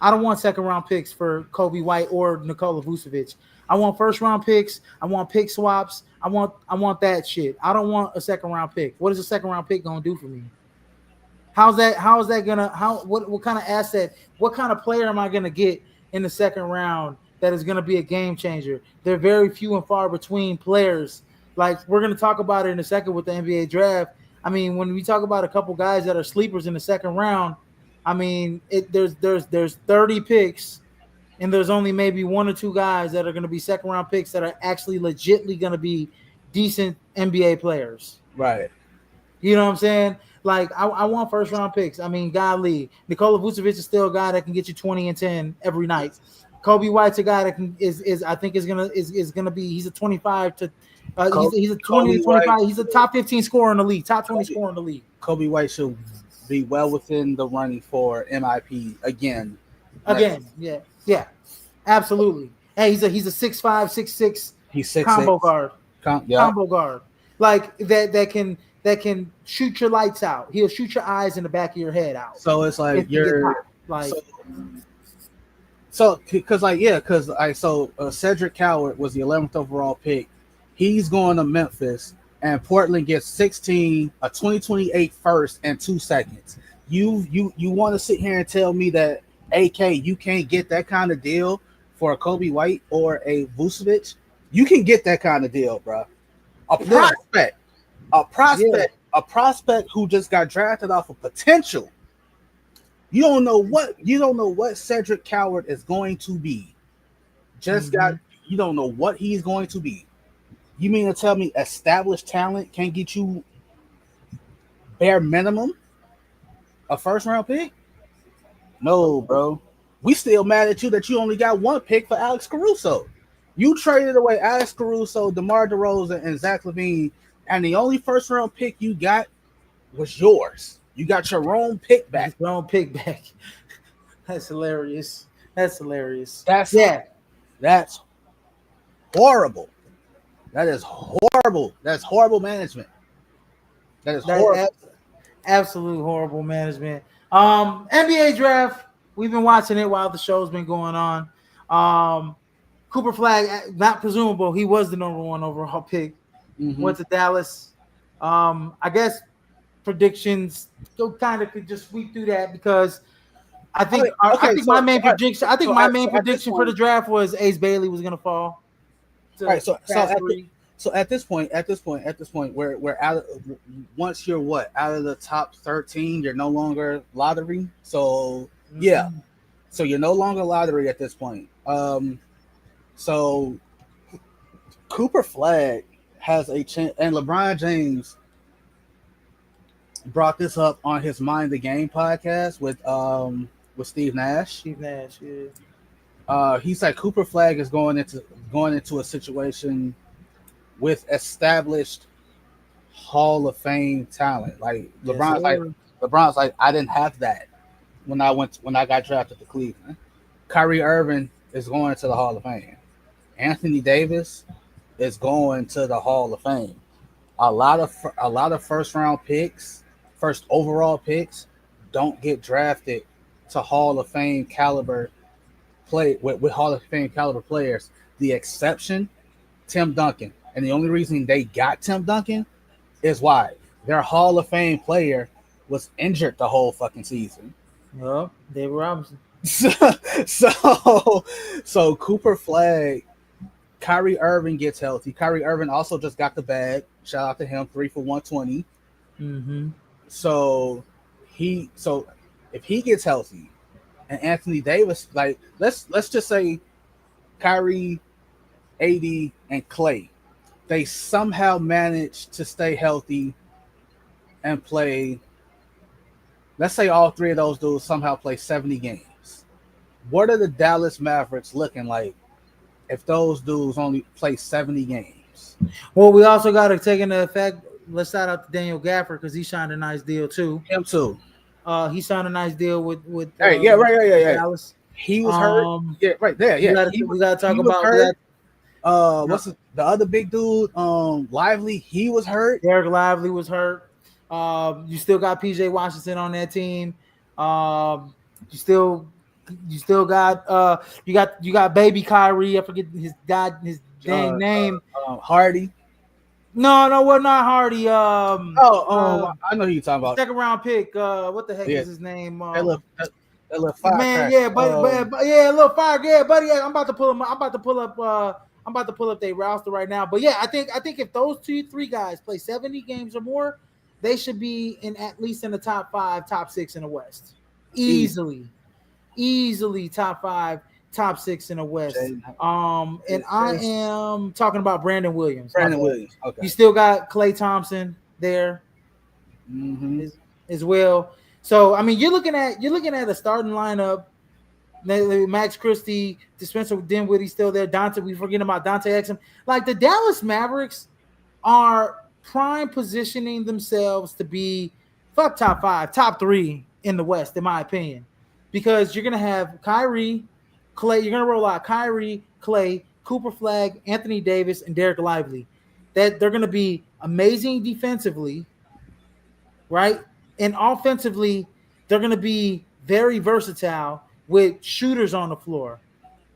I don't want second round picks for Kobe White or Nikola Vucevic. I want first round picks. I want pick swaps. I want that shit. I don't want a second round pick. What is a second round pick gonna do for me? How is that gonna what kind of asset, what kind of player am I gonna get in the second round that is gonna be a game changer? They're very few and far between players. Like, we're gonna talk about it in a second with the NBA draft. I mean, when we talk about a couple guys that are sleepers in the second round, I mean, there's 30 picks, and there's only maybe 1 or 2 guys that are going to be second round picks that are actually legitly going to be decent NBA players. Right. You know what I'm saying? Like, I want first round picks. I mean, golly, Nikola Vucevic is still a guy that can get you 20 and 10 every night. Kobe White's a guy that is gonna be, he's a 25 to he's a 20 to 25. He's a top 15 scorer in the league, top 20 scorer in the league. Kobe White should be well within the running for MIP again. Next, Again, yeah, absolutely. Hey, he's a 6'5", 6'6" he's 6'6". combo guard, Yep. combo guard, like that can shoot your lights out. He'll shoot your eyes in the back of your head out So it's like if he gets you're hot. Like, so because Cedric Coward was the 11th overall pick. He's going to Memphis, and Portland gets 16, a 2028 first, and 2 seconds. You want to sit here and tell me that AK you can't get that kind of deal for a Kobe White or a Vucevic? You can get that kind of deal, bro. A prospect, a prospect who just got drafted off of potential. You don't know what Cedric Coward is going to be. You don't know what he's going to be. You mean to tell me established talent can get you bare minimum a first round pick? No, bro. We still mad at you that you only got one pick for Alex Caruso. You traded away Alex Caruso, DeMar DeRozan, and Zach LaVine, and the only first round pick you got was yours. You got your own pick back. your own pick back. That's hilarious. That's horrible. That is horrible. That's horrible management. That is horrible. Absolute horrible management. NBA draft. We've been watching it while the show's been going on. Cooper Flag, not presumable. He was the number one overall pick. Mm-hmm. Went to Dallas. I guess predictions kind of could just sweep through that because I think my main prediction for the draft was Ace Bailey was going to fall. All right, so at this point, we're out. Once you're out of the top 13, you're no longer lottery. So yeah, so you're no longer lottery at this point. So Cooper Flag has a chance, and LeBron James brought this up on his Mind the Game podcast with Steve Nash. Yeah. He said Cooper Flag is going into a situation with established Hall of Fame talent. Like LeBron's like I didn't have that when I got drafted to Cleveland. Kyrie Irving is going to the Hall of Fame. Anthony Davis is going to the Hall of Fame. A lot of first overall picks don't get drafted to Hall of Fame caliber play with Hall of Fame caliber players. The exception, Tim Duncan. And the only reason they got Tim Duncan is why their Hall of Fame player was injured the whole fucking season. Well, David Robinson. So Cooper Flag, Kyrie Irving gets healthy. Kyrie Irving also just got the bag. Shout out to him, 3 for 120. Mm-hmm. So if he gets healthy, and Anthony Davis, like let's just say Kyrie, AD, and Clay, they somehow managed to stay healthy and play. Let's say all three of those dudes somehow play 70 games. What are the Dallas Mavericks looking like if those dudes only play 70 games? Well, we also got to take into effect. Let's shout out to Daniel Gafford because he signed a nice deal too. Him too. He signed a nice deal with. Right. Dallas. He was hurt. Yeah, right there. Yeah, we got to talk about that. What's the other big dude? Lively. He was hurt. Derek Lively was hurt. You still got PJ Washington on that team. You still got you got baby Kyrie. I forget his dang name. Hardy. No, well, not Hardy. I know who you're talking about. Second round pick. What the heck is his name? That little fire. Man, yeah, but a little fire. Yeah, buddy. Yeah, I'm about to pull him. I'm about to pull up their roster right now. But yeah, I think if those 2-3 guys play 70 games or more, they should be at least in the top 5, top 6 in the West. Easily top 5, top 6 in the West. And I am talking about Brandon Williams. Okay. You still got Klay Thompson there as well. So I mean, you're looking at a starting lineup. Max Christie, Spencer Dinwiddie still there. We forgetting about Dante Exum. Like the Dallas Mavericks are prime positioning themselves to be fuck top five, top three in the West, in my opinion, because you're gonna have Kyrie, Clay. You're gonna roll out Kyrie, Clay, Cooper Flag, Anthony Davis, and Derek Lively. That they're gonna be amazing defensively, right? And offensively, they're gonna be very versatile with shooters on the floor.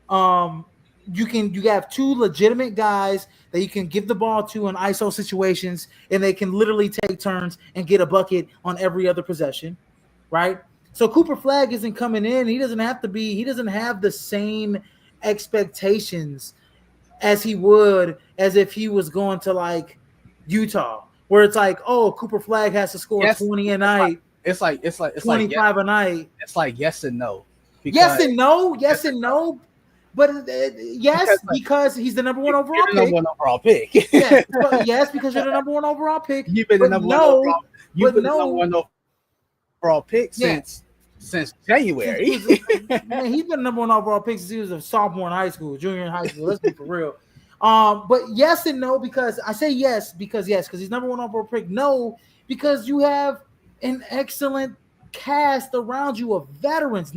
Um, you have two legitimate guys that you can give the ball to in ISO situations, and they can literally take turns and get a bucket on every other possession, right? So Cooper Flag isn't coming in. He doesn't have to be. He doesn't have the same expectations as he would as if he was going to like Utah, where it's like, oh, Cooper Flag has to score Yes, 20 a night, it's 25 a night. it's like yes and no. Yes and no, yes and no. But yes, because he's the number one overall You're the pick. number one overall pick. Yes, because you're the number one overall pick. You've been the number one overall. You've been the number one overall pick since January. Man, he's been the number one overall pick since he was a sophomore in high school, junior in high school. Let's be for real. But yes and no, because I say yes, because he's number one overall pick. No, because you have an excellent cast around you of veterans.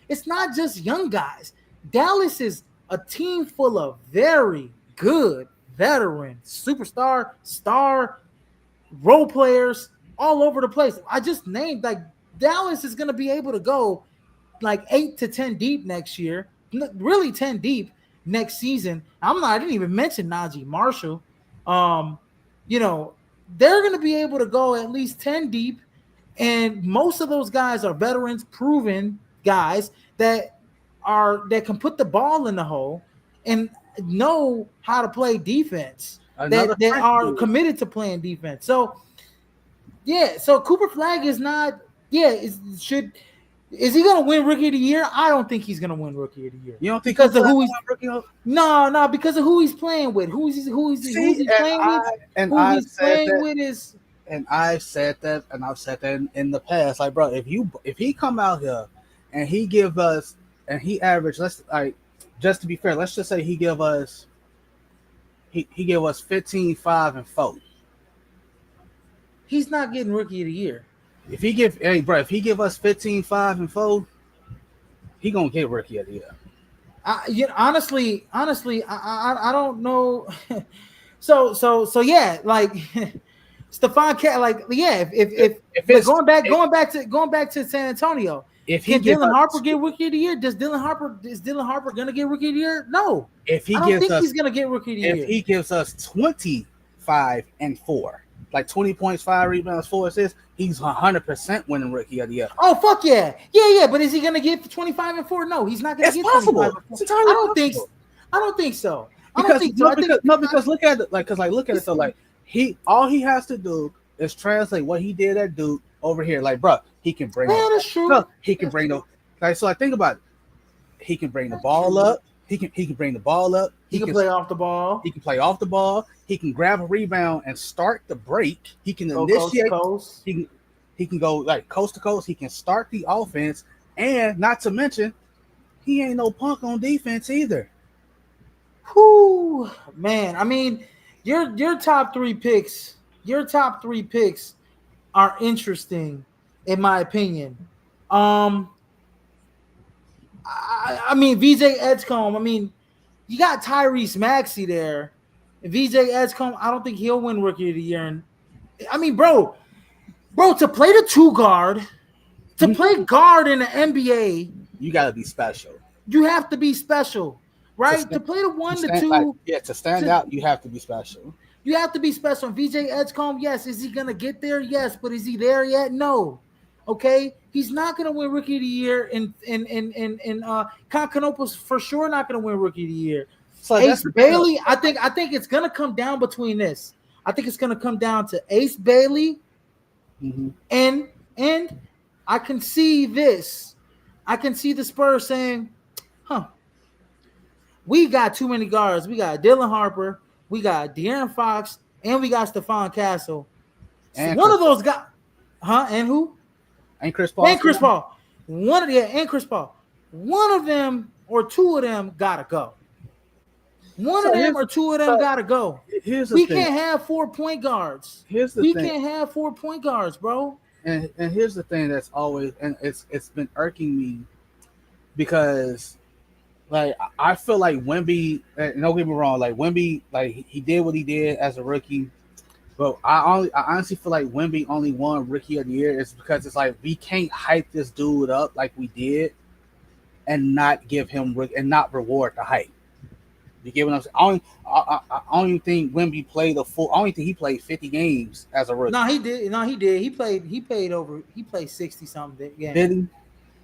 It's not just young guys. Dallas is a team full of very good veterans, superstar, star, role players all over the place. I just named like Dallas is going to be able to go like 8 to 10 deep next year, really 10 deep next season. I didn't even mention Najee Marshall. They're going to be able to go at least 10 deep, and most of those guys are veterans, proven guys that can put the ball in the hole and know how to play defense. That are committed to playing defense. So Cooper Flag is not. Yeah, is he going to win Rookie of the Year? I don't think he's going to win Rookie of the Year. You don't think because of who he's no, because of who he's playing with. Who's he playing with? And I've said that, and I've said that in the past. Like, bro, if he come out here and he give us and he average, just to be fair, let's just say he give us 15, 5, and 4. He's not getting Rookie of the Year. If he give us 15, 5, and 4, he gonna get Rookie of the Year. Honestly, I don't know. So yeah, like Stephon Cat, like yeah, if it's going back to San Antonio. If Dylan Harper get Rookie of the Year, is Dylan Harper gonna get Rookie of the Year? No. I don't think he's gonna get Rookie of the Year. If he gives us 25 and 4, like 20 points, 5 rebounds, 4 assists, he's 100% winning Rookie of the Year. Oh fuck yeah. Yeah. But is he gonna get 25 and 4? No, he's not gonna get possible. 25 and 4. I don't think so. Because look at it, look at it. So like all he has to do is translate what he did at Duke over here. Like, bro, he can bring. Yeah, that's true. He can bring the. Like, so I think about it. He can bring the ball up. He can bring the ball up. He can play off the ball. He can play off the ball. He can grab a rebound and start the break. He can initiate. Coast. He can go like coast to coast. He can start the offense, and not to mention, he ain't no punk on defense either. Whoo, man! I mean, your top three picks are interesting, in my opinion. I mean, VJ Edgecombe. I mean, you got Tyrese Maxey there. VJ Edgecombe, I don't think he'll win Rookie of the Year. And I mean, bro, to play the 2 guard, to play guard in the NBA, you gotta be special. You have to be special, right? To play the 1 to 2, to stand out, you have to be special. You have to be special. VJ Edgecombe, yes, is he gonna get there? Yes, but is he there yet? No. Okay, he's not gonna win Rookie of the Year, and Konkanopoulos for sure not gonna win Rookie of the Year. So Ace Bailey, I think it's gonna come down between this. I think it's gonna come down to Ace Bailey, and I can see this. I can see the Spurs saying, we got too many guards. We got Dylan Harper, we got De'Aaron Fox, and we got Stephon Castle. So one of those guys, and who? And Chris Paul. And Chris Paul. And Chris Paul. One of them or two of them gotta go. One of them or two of them gotta go. We can't have 4 point guards. We can't have 4 point guards, bro. and here's the thing that's always, and it's been irking me because like I feel like Wemby. Don't get me wrong, like Wemby, like he did what he did as a rookie. But I honestly feel like Wemby only won Rookie of the Year is because it's like we can't hype this dude up like we did and not give him and not reward the hype. You get what I'm saying? I don't even think Wemby played a full. I don't even think he played 50 games as a No, rookie. he did. No, he did. He played. He played over. He played 60 something games. Did he?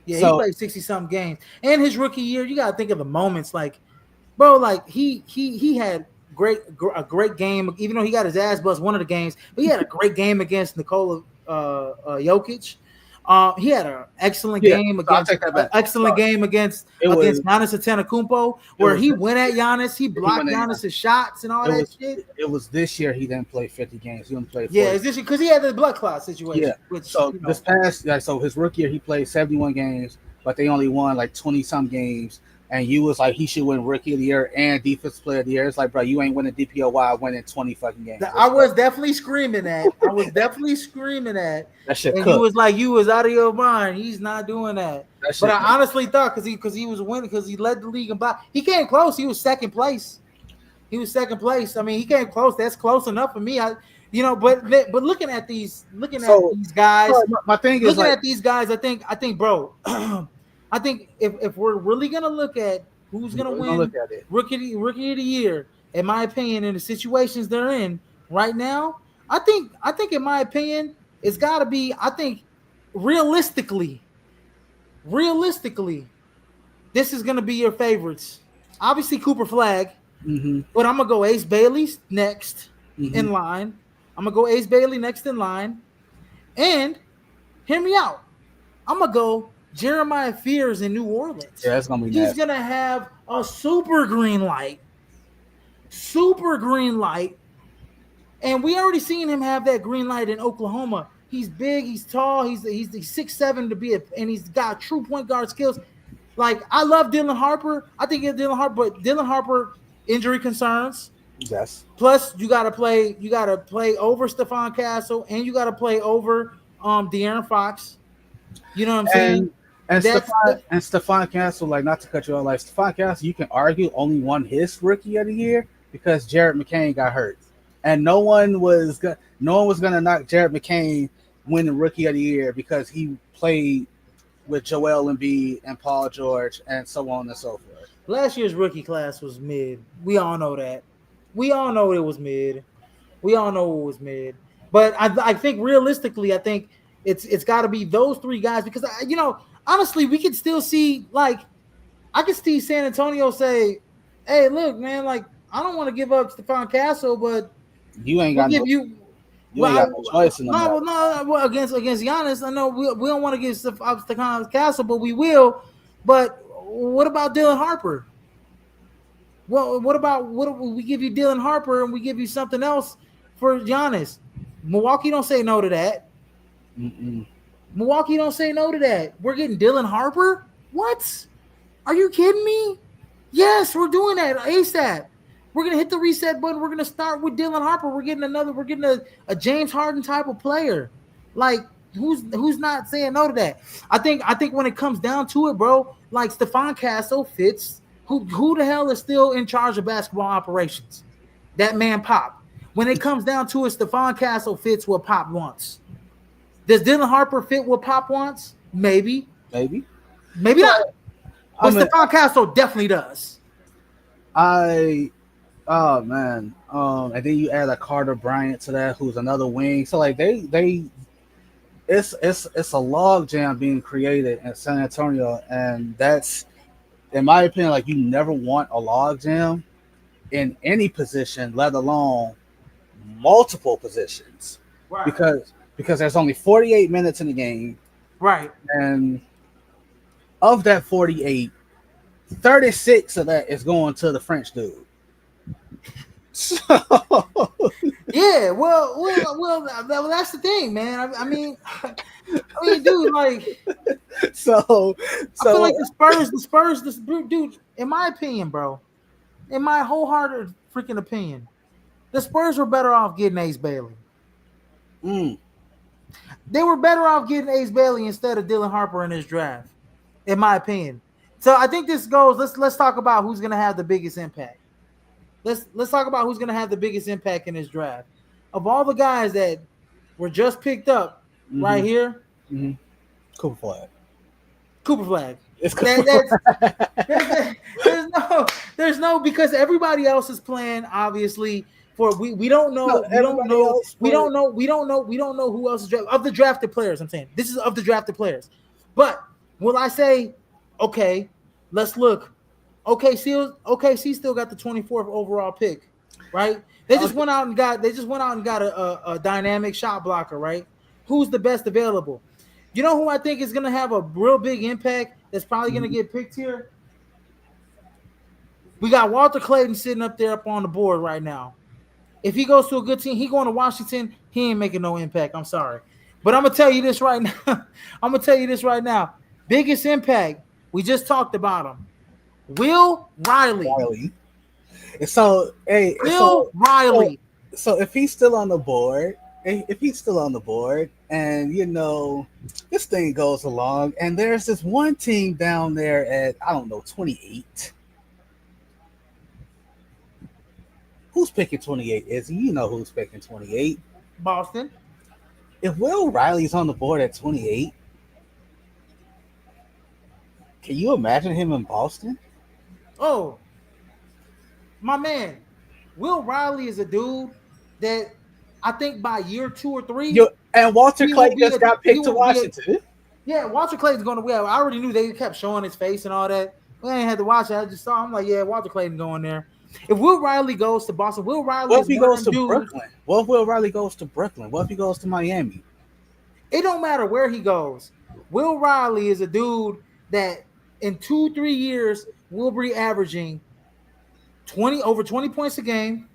Yeah, he So played 60 something games. And his rookie year, you gotta think of the moments. Like, bro, like he had a great game. Even though he got his ass bust one of the games, but he had a great game against Nikola Jokic. He had an excellent yeah, game so I'll against take that back. excellent Sorry. game It was Giannis Antetokounmpo, it where was he went at Giannis, he he blocked went in. Giannis's shots and all It that was shit. it was this year he didn't play 50 games. He only played Yeah, 40. it's just because he had the blood clot Yeah. situation, which So this past, yeah, so his rookie year he played 71 games, but they only won like 20 some games. And you was like he should win Rookie of the Year and Defensive Player of the Year. It's like, bro, you ain't winning DPOY winning 20 fucking games. I was definitely screaming at. I was definitely screaming at. That shit And you cooked. was like, you was out of your mind. He's not doing that. That But shit I cooked. honestly thought because he was winning, because he led the league in block. He came close. He was second place. He was second place. I mean, he came close. That's close enough for me. But So, so my thing is looking like, at these guys, I think, bro, I think if we're really gonna look at who's gonna we're gonna look win at it. rookie of the year, in my opinion, in the situations they're in right now, I think in my opinion, it's got to be. I think realistically, realistically, this is gonna be your favorites. Obviously, Cooper Flag, Mm-hmm. but I'm gonna go Ace Bailey next Mm-hmm. in line. I'm gonna go Ace Bailey next in line, and hear me out. I'm gonna go Jeremiah Fears in New Orleans. Yeah, it's gonna be He's nasty. gonna have a super green light, and we already seen him have that green light in Oklahoma. He's big, he's tall, he's 6'7" to be and he's got true point guard skills. Like I love Dylan Harper. I think it's Dylan Harper, but Dylan Harper injury concerns. Yes. Plus, you gotta play over Stephon Castle, and you gotta play over De'Aaron Fox. You know what I'm saying? And and That's Stephon Castle, like not to cut you off, like Stephon Castle, you can argue only won his Rookie of the Year because Jared McCain got hurt, and no one was gonna knock Jared McCain winning Rookie of the Year because he played with Joel Embiid and Paul George and so on and so forth. last year's rookie class was mid. We all know that. We all know it was mid. We all know it was mid. But I think realistically, I think it's got to be those three guys because honestly, we could still see like I could see San Antonio say, "Hey, look, man, like I don't want to give up Stephon Castle, but You ain't we'll got give no you." you ain't got no choice in the matter. No. Well, against Giannis, I know we don't want to give Stephon Castle, but we will. But what about Dylan Harper? Well, what if we give you Dylan Harper and we give you something else for Giannis? Milwaukee don't say no to that. Mm-mm. Milwaukee don't say no to that. We're getting Dylan Harper? What? Are you kidding me? Yes, we're doing that ASAP. We're gonna hit the reset button. We're gonna start with Dylan Harper. We're getting a James Harden type of player. Like who's not saying no to that? I think when it comes down to it, bro, like Stephon Castle fits. Who the hell is still in charge of basketball operations? That man Pop. When it comes down to it, Stephon Castle fits what Pop wants. Does Dylan Harper fit what Pop wants? Maybe. Maybe. Maybe not. I But mean, Stephon Castle definitely does. I oh man. And then you add a Carter Bryant to that, who's another wing. So like they it's a log jam being created in San Antonio, and that's in my opinion, like you never want a log jam in any position, let alone multiple positions. Right. Because there's only 48 minutes in the game, Right. and of that 48, 36 of that is going to the French dude. So Yeah. That's the thing, man. Dude, like so I feel so like dude. In my opinion, bro, in my wholehearted freaking opinion, the Spurs were better off getting Ace Bailey. mm, They were better off getting Ace Bailey instead of Dylan Harper in this draft, in my opinion. So I think this goes. Let's talk about who's going to have the biggest impact. Let's talk about who's going to have the biggest impact in this draft. Of all the guys that were just picked up right here, Cooper Flag. Cooper Flag. It's Cooper. There's no because everybody else is playing obviously for we don't know we don't know who else is of the drafted players. I'm saying this is of the drafted players, but will I say okay? Let's look. OKC still got the 24th overall pick, right? They just went out and got a dynamic shot blocker, right? Who's the best available? You know who I think is going to have a real big impact that's probably going to get picked here? We got Walter Clayton sitting up there up on the board right now. If he goes to a good team, he going to Washington, he ain't making no impact. I'm sorry. But I'm going to tell you this right now. Biggest impact, we just talked about him. Will Riley. So, hey, Will Riley. So if he's still on the board, and this thing goes along, and there's this one team down there at 28. Who's picking 28? Izzy, you know who's picking 28? Boston. If Will Riley's on the board at 28, can you imagine him in Boston? Oh, my man, Will Riley is a dude that I think by year 2 or 3. And Walter Clayton just got picked to Washington. Walter Clayton's going to win. I already knew they kept showing his face and all that. We ain't had to watch it. I just saw. I'm like, yeah, Walter Clayton going there. If Will Riley goes to Boston, Will Riley. What if he goes to Brooklyn? What if Will Riley goes to Brooklyn? What if he goes to Miami? It don't matter where he goes. Will Riley is a dude that in 2-3 years will be averaging over 20 points a game.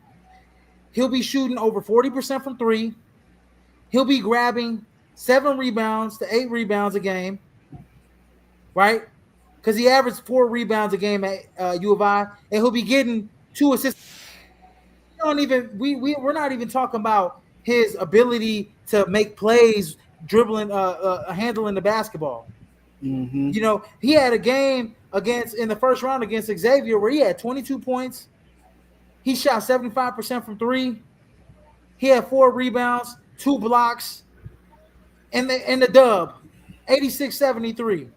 He'll be shooting over 40% from 3. He'll be grabbing 7 rebounds to 8 rebounds a game, right? Because he averaged 4 rebounds a game at U of I, and he'll be getting 2 assists. We're not even talking about his ability to make plays, dribbling, handling the basketball. Mm-hmm. You know, he had a game in the first round against Xavier where he had 22 points. He shot 75% from 3. He had 4 rebounds, 2 blocks, and the dub, 86-73.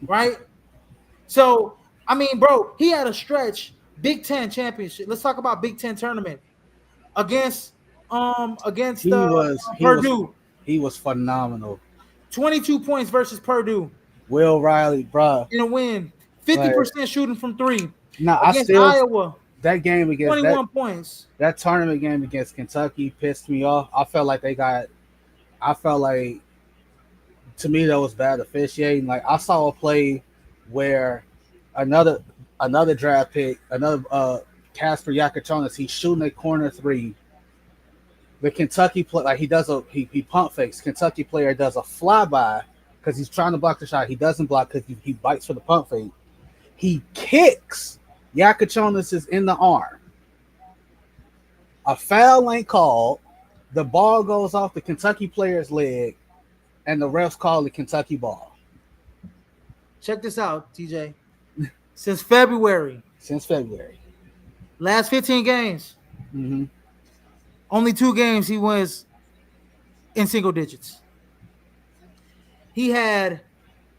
Right? So, I mean, bro, he had a stretch, Big Ten championship. Let's talk about Big Ten tournament against Purdue. He was phenomenal. 22 points versus Purdue. Will Riley, bro. In a win. 50% shooting from 3. Against Iowa. That game against 21 points. That tournament game against Kentucky pissed me off. I felt like to me that was bad officiating. Like I saw a play where another draft pick, Casper Yakuchonis, he's shooting a corner 3. The Kentucky player, like he pump fakes. Kentucky player does a flyby because he's trying to block the shot. He doesn't block because he bites for the pump fake. He kicks Yakuchonis is in the arm. A foul ain't called. The ball goes off the Kentucky player's leg, and the refs call the Kentucky ball. Check this out, TJ. Since February. Last 15 games. Mm-hmm. Only 2 games he was in single digits. He had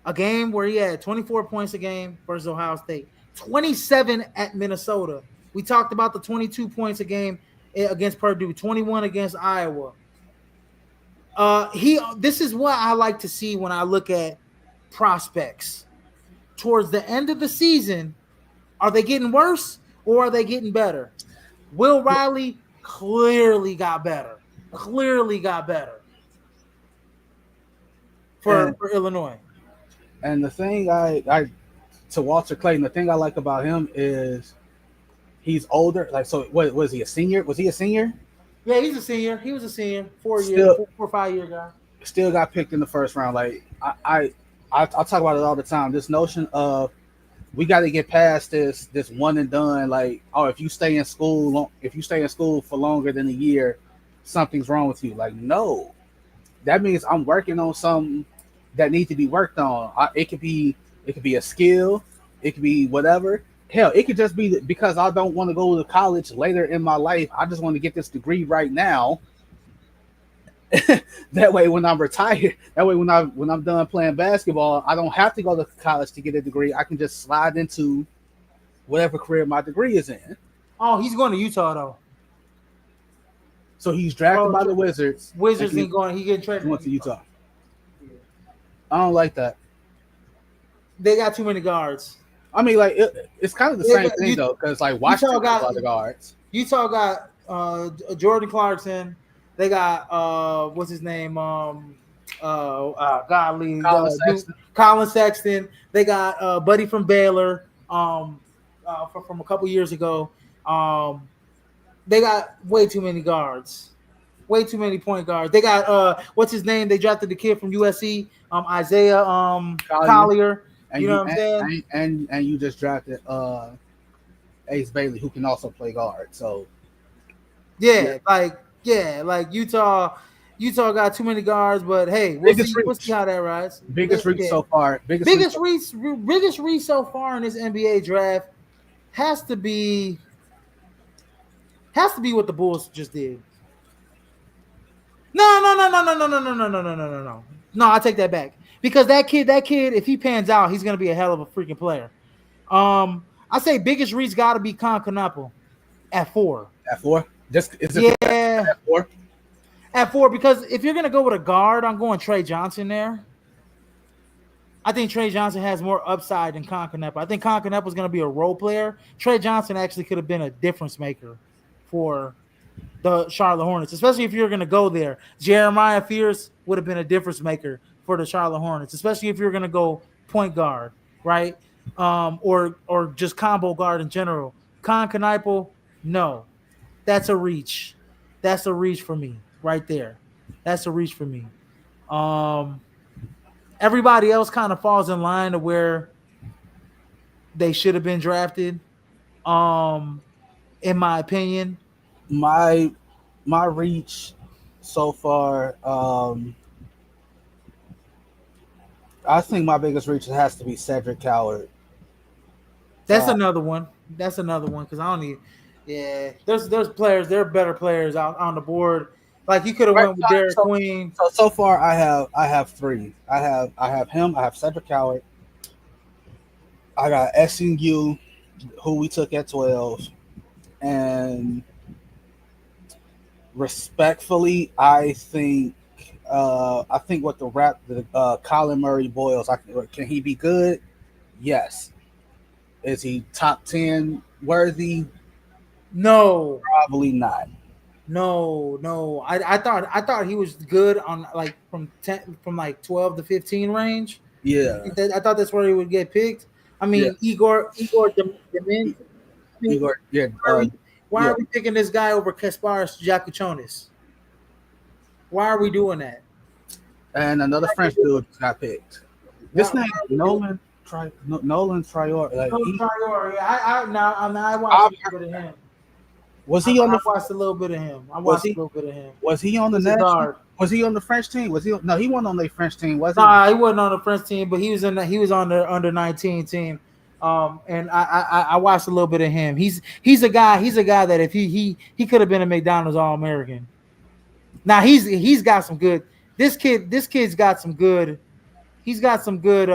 a game where he had 24 points a game versus Ohio State, 27 at Minnesota. We talked about the 22 points a game against Purdue, 21 against Iowa. This is what I like to see when I look at prospects. Towards the end of the season, are they getting worse or are they getting better? Will Riley clearly got better for Illinois. And the thing I to Walter Clayton, the thing I like about him is he's older. Like, so what was he, a senior? Was he a senior? Yeah, he's a senior. He was a senior, 4 or 5 year guy. Still got picked in the first round. Like I talk about it all the time. This notion of we got to get past this one and done. Like, oh, if you stay in school for longer than a year, something's wrong with you. Like, no, that means I'm working on something that needs to be worked on. It could be a skill, it could be whatever. Hell, it could just be because I don't want to go to college later in my life. I just want to get this degree right now. That way, when I'm retired, that way when I'm done playing basketball, I don't have to go to college to get a degree. I can just slide into whatever career my degree is in. Oh, he's going to Utah though. So he's drafted Oh, by the Wizards. Wizards ain't going. He getting traded. He went to Utah. I don't like that. They got too many guards. I mean, like it's kind of the same thing though, because like Washington got a lot of guards. Utah got Jordan Clarkson. They got what's his name? Godly Colin Sexton. They got Buddy from Baylor. From a couple years ago. They got way too many guards. Way too many point guards. They got what's his name? They drafted the kid from USC, Isaiah Collier. You know what I'm saying? And you just drafted Ace Bailey, who can also play guard. So like Utah got too many guards, but hey, we'll see how that rides. Biggest reach so far. Biggest reach so far in this NBA draft has to be what the Bulls just did. No. I take that back. Because that kid, if he pans out, he's gonna be a hell of a freaking player. I say biggest reach gotta be Concanapo at 4. At 4? At 4? At 4, because if you're gonna go with a guard, I'm going Trey Johnson there. I think Trey Johnson has more upside than Concanapo. I think Concanapo is gonna be a role player. Trey Johnson actually could have been a difference maker for the Charlotte Hornets, especially if you're going to go there. Jeremiah Fierce would have been a difference maker for the Charlotte Hornets, especially if you're going to go point guard, right? Or just combo guard in general. Concanapo, no. That's a reach. That's a reach for me right there. That's a reach for me. Everybody else kind of falls in line to where they should have been drafted. In my opinion, my reach so far, I think my biggest reach has to be Cedric Coward. That's another one because I don't need. Yeah, there's players. There are better players out on the board. Like you could have went with Derek Queen. So far, I have 3. I have him. I have Cedric Coward. I got SNU, who we took at 12. And respectfully, I think what the Colin Murray Boyles, can he be good? Yes. Is he top 10 worthy? No, probably not. No. I thought he was good on like from 12 to 15 range. Yeah, I thought that's where he would get picked. I mean, yeah. Igor Demin. Why are we picking this guy over Kasparis Jakuchonis? Why are we doing that? And another French dude got picked. This name Nolan Trior. Like Trior. I watched a little bit of him. Was he on the? I watched a little bit of him. Was he on the national? Was he on the French team? No, he wasn't on the French team. Was he? Nah, he wasn't on the French team, but he was on the under 19 team. And I watched a little bit of him. He's a guy that if he could have been a McDonald's All-American. Now he's got some good. This kid's got some good. He's got some good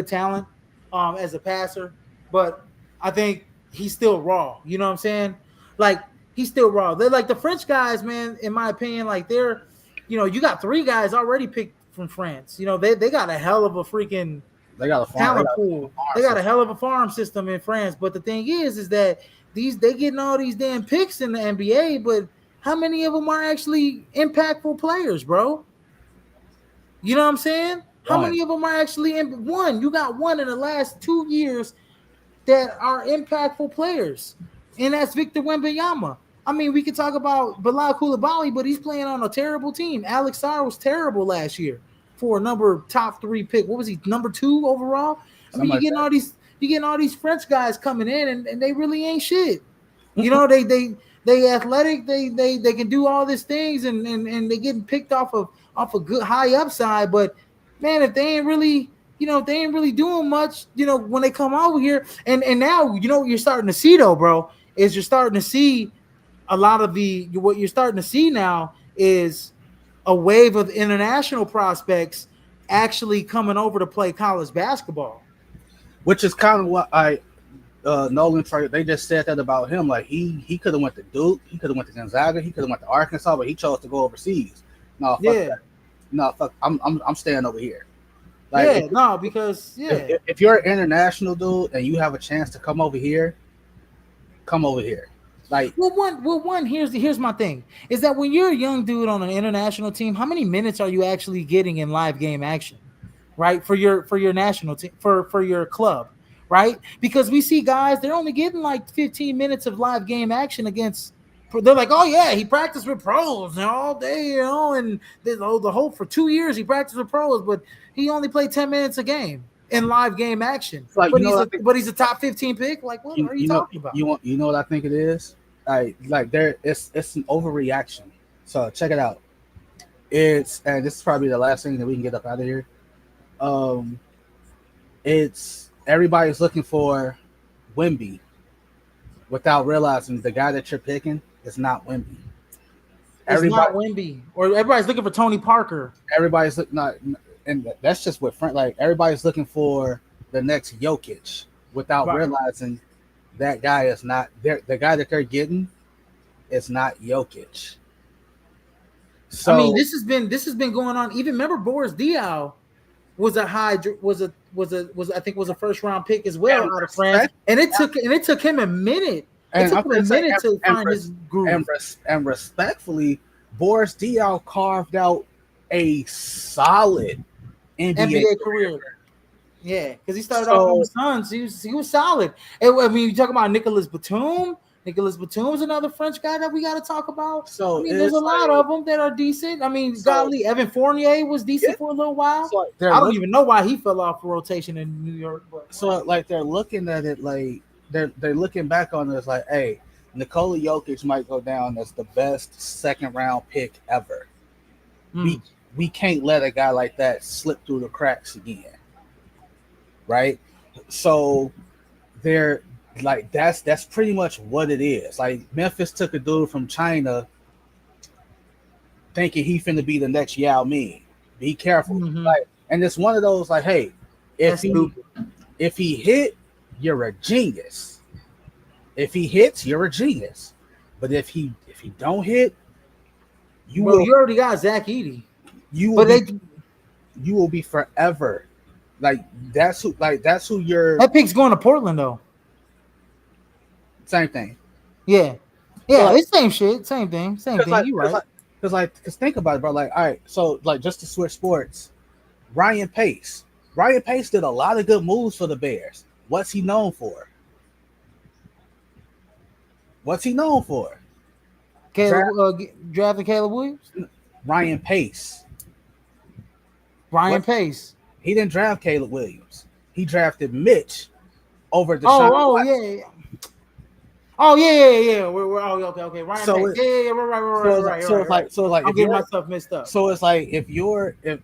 talent as a passer, but I think he's still raw. You know what I'm saying? Like he's still raw. They're like the French guys, man. In my opinion, like they're, you got 3 guys already picked from France. They got a hell of a freaking. They got a talent pool. They got a hell of a farm system in France. But the thing is that they getting all these damn picks in the NBA, but how many of them are actually impactful players, bro? You know what I'm saying? How many of them are actually one? You got one in the last 2 years that are impactful players, and that's Victor Wembanyama. I mean, we could talk about Bilal Coulibaly, but he's playing on a terrible team. Alex Sarr was terrible last year for a top 3 pick. What was he, number 2 overall? I mean, you're getting all these French guys coming in, and they really ain't shit. They athletic, they can do all these things, and they getting picked off of off a good high upside. But man, if they ain't really, if they ain't really doing much, when they come over here, and now what you're starting to see though, bro, is you're starting to see a lot of what you're starting to see now is a wave of international prospects actually coming over to play college basketball. Which is kind of what Nolan Trey, they just said that about him. Like he could have went to Duke, he could have went to Gonzaga, he could have went to Arkansas, but he chose to go overseas. No, fuck that. No, fuck. I'm staying over here. Like, because if you're an international dude and you have a chance to come over here, come over here. Like, here's my thing is that when you're a young dude on an international team, how many minutes are you actually getting in live game action, right? For your national team, for your club, right? Because we see guys, they're only getting like 15 minutes of live game action against. They're like, oh yeah, he practiced with pros all day, and the whole for 2 years he practiced with pros, but he only played 10 minutes a game in live game action. Like, but he's a top 15 pick. Like, what are you talking about? You know what I think it is? Like it's an overreaction. So check it out. And this is probably the last thing that we can get up out of here. It's everybody's looking for Wemby without realizing the guy that you're picking is not Wemby. Not Wemby, or everybody's looking for Tony Parker. Everybody's and that's just what everybody's looking for the next Jokic without realizing that guy is not the guy that they're getting is not Jokic. So I mean, this has been going on. Even remember Boris Diaw was a first round pick as well out of France, and it took him a minute. It took him a minute to find his groove. And respectfully, Boris Diaw carved out a solid NBA career. Yeah, because he started off on the Suns. He was solid. I mean, you talk about Nicolas Batum. Nicolas Batum is another French guy that we got to talk about. So there's a lot of them that are decent. I mean, golly, Evan Fournier was decent for a little while. So I don't even know why he fell off the rotation in New York. But they're looking at it like they're looking back on this like, hey, Nikola Jokic might go down as the best second round pick ever. We can't let a guy like that slip through the cracks again. Right? So they're like that's pretty much what it is. Like Memphis took a dude from China thinking he finna be the next Yao Ming. Be careful. Like, and it's one of those like, hey, if he hit, you're a genius. If he hits, you're a genius. But if he don't hit, you already got Zach Edey. You will be forever. Like that's who you're. That pick's going to Portland though. Same thing. Yeah, it's same shit, same thing. Like, you right? Because think about it, bro. Like, all right, so like just to switch sports, Ryan Pace. Ryan Pace did a lot of good moves for the Bears. What's he known for? Drafting Caleb Williams. Ryan Pace. Pace. He didn't draft Caleb Williams. He drafted Mitch over Deshaun. Okay. Ryan Pace. Right. So I'm getting myself messed up. So it's like if you're a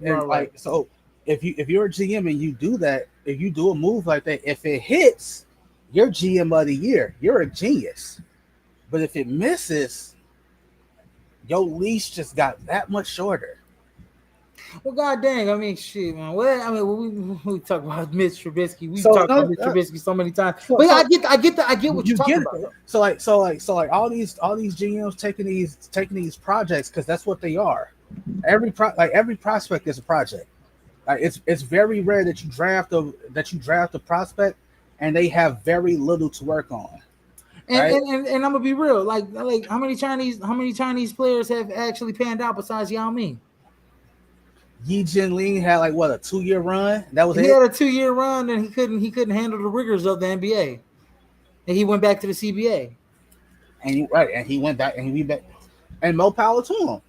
GM and you do that, if you do a move like that, if it hits, you're GM of the year. You're a genius. But if it misses, your leash just got that much shorter. Well, god dang, I mean, shit, man. Well, I mean, we talk about Mitch Trubisky. We talked about Mitch Trubisky so many times. But I get what you're talking about. So like all these GMs taking these projects because that's what they are. Every prospect is a project. Like it's very rare that you draft a prospect and they have very little to work on. And I'm gonna be real. Like how many Chinese players have actually panned out besides Yao Ming? Yi Jinling had like what, a 2-year run? He had a 2-year run and he couldn't handle the rigors of the NBA. And he went back to the CBA. And he went back. And more power to him.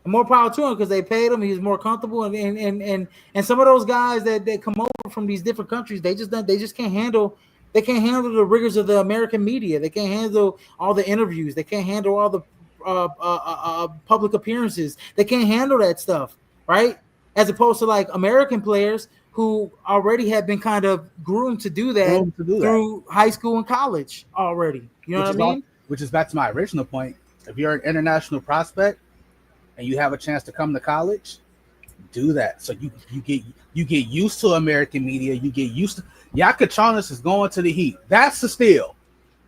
And more power to him because they paid him. He's more comfortable. And some of those guys that come over from these different countries, they just can't handle. They can't handle the rigors of the American media. They can't handle all the interviews. They can't handle all the public appearances. They can't handle that stuff. right? As opposed to like American players who already have been kind of groomed to do that Room to do that. through high school and college already. You know Which what I is all. mean? Which is back to my original point. If you're an international prospect and you have a chance to come to college, do that. So you get used to American media. You get used to Yakachonis is going to the Heat. That's the steal.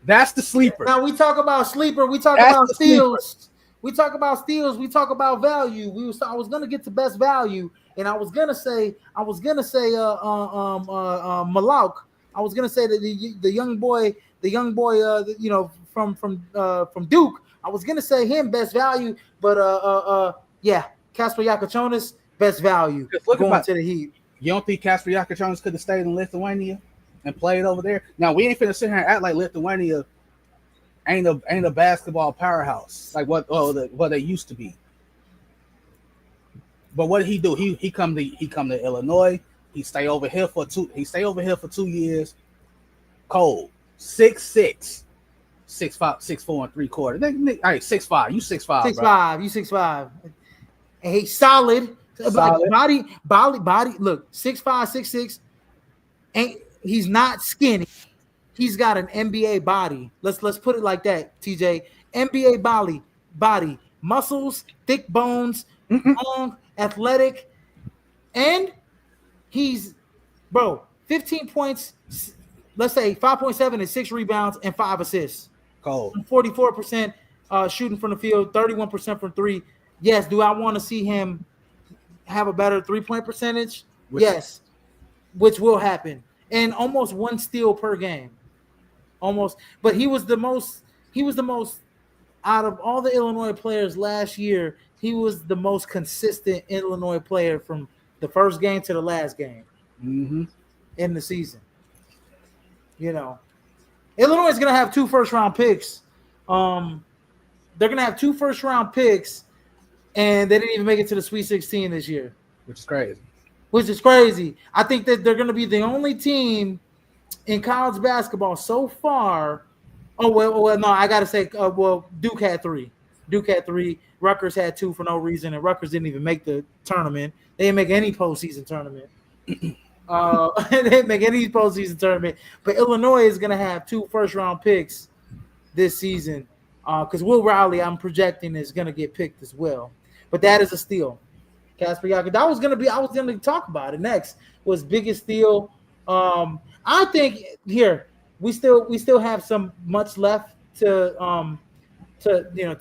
That's the sleeper. Now we talk about sleeper. We talk That's about the sleeper. steals. We talk about steals. We talk about value. I was gonna get to best value, and I was gonna say Malak. I was gonna say that the young boy, from Duke. I was gonna say him best value, but yeah, Casper Yakachonis best value Just look going about. to the Heat. You don't think Casper Yakachonis could have stayed in Lithuania and played over there? Now we ain't finna sit here and act like Lithuania ain't a basketball powerhouse like what they used to be. But what did he do? He come to Illinois. He stay over here for 2 years. Cold. 6'6", 6'5", 6'4" and 3/4. All right, 6'5". You 6'5", 6'5", you 6'5". And he's solid. Solid. Body. Look, 6'5", 6'6". He's not skinny. He's got an NBA body. Let's put it like that, TJ. NBA body, muscles, thick bones, long, athletic, and he's 15 points. Let's say 5.7 and 6 rebounds and 5 assists. Cold. 44% shooting from the field, 31% from three. Yes. Do I want to see him have a better 3-point percentage? Yes, which will happen. And almost 1 steal per game. Almost, but he was the most out of all the Illinois players last year. He was the most consistent Illinois player from the first game to the last game in the season. You know, Illinois is going to have 2 first-round picks. They're going to have 2 first-round picks, and they didn't even make it to the Sweet 16 this year, which is crazy. I think that they're going to be the only team in college basketball so far. Oh, well, no, I got to say, Duke had 3. Rutgers had 2 for no reason, and Rutgers didn't even make the tournament. They didn't make any postseason tournament. They didn't make any postseason tournament. But Illinois is going to have 2 first-round picks this season because Will Riley, I'm projecting, is going to get picked as well. But that is a steal. Casper Yakin. I was going to talk about it next. Was biggest steal. I think here we still have some much left to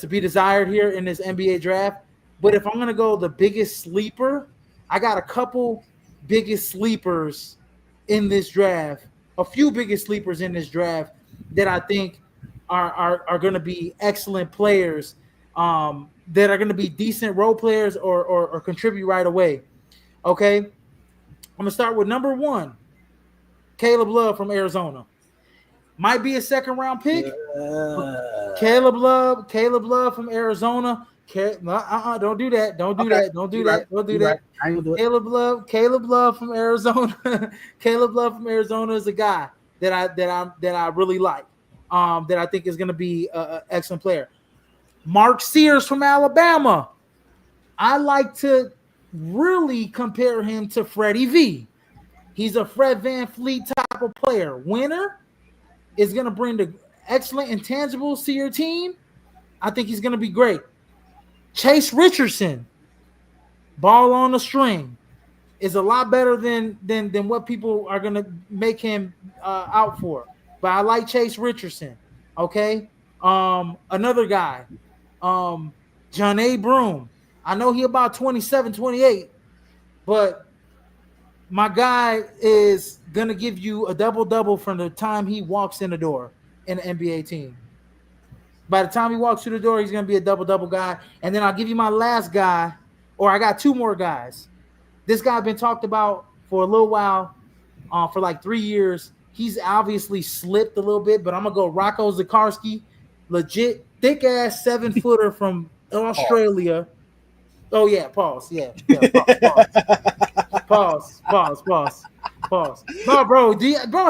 be desired here in this NBA draft. But if I'm gonna go the biggest sleeper, I got a couple biggest sleepers in this draft. A few biggest sleepers in this draft that I think are going to be excellent players. That are going to be decent role players or contribute right away. Okay, I'm gonna start with number 1. Caleb Love from Arizona. Might be a 2nd-round pick. Caleb Love from Arizona. Don't do that. Don't do that. Caleb Love from Arizona. Caleb Love from Arizona is a guy that I really like. That I think is going to be an excellent player. Mark Sears from Alabama. I like to really compare him to Freddie V. He's a Fred VanVleet type of player. Winner is going to bring the excellent intangibles to your team. I think he's going to be great. Chase Richardson, ball on the string, is a lot better than what people are going to make him out for. But I like Chase Richardson. Okay. Another guy, John A. Broom. I know he about 27, 28, but my guy is going to give you a double-double from the time he walks in the door in an NBA team. By the time he walks through the door, he's going to be a double-double guy. And then I'll give you my last guy, or I got 2 more guys. This guy been talked about for a little while, for like 3 years. He's obviously slipped a little bit, but I'm going to go Rocco Zikarsky, legit thick-ass 7-footer from Australia. Oh, yeah, pause. Yeah, pause. No, bro,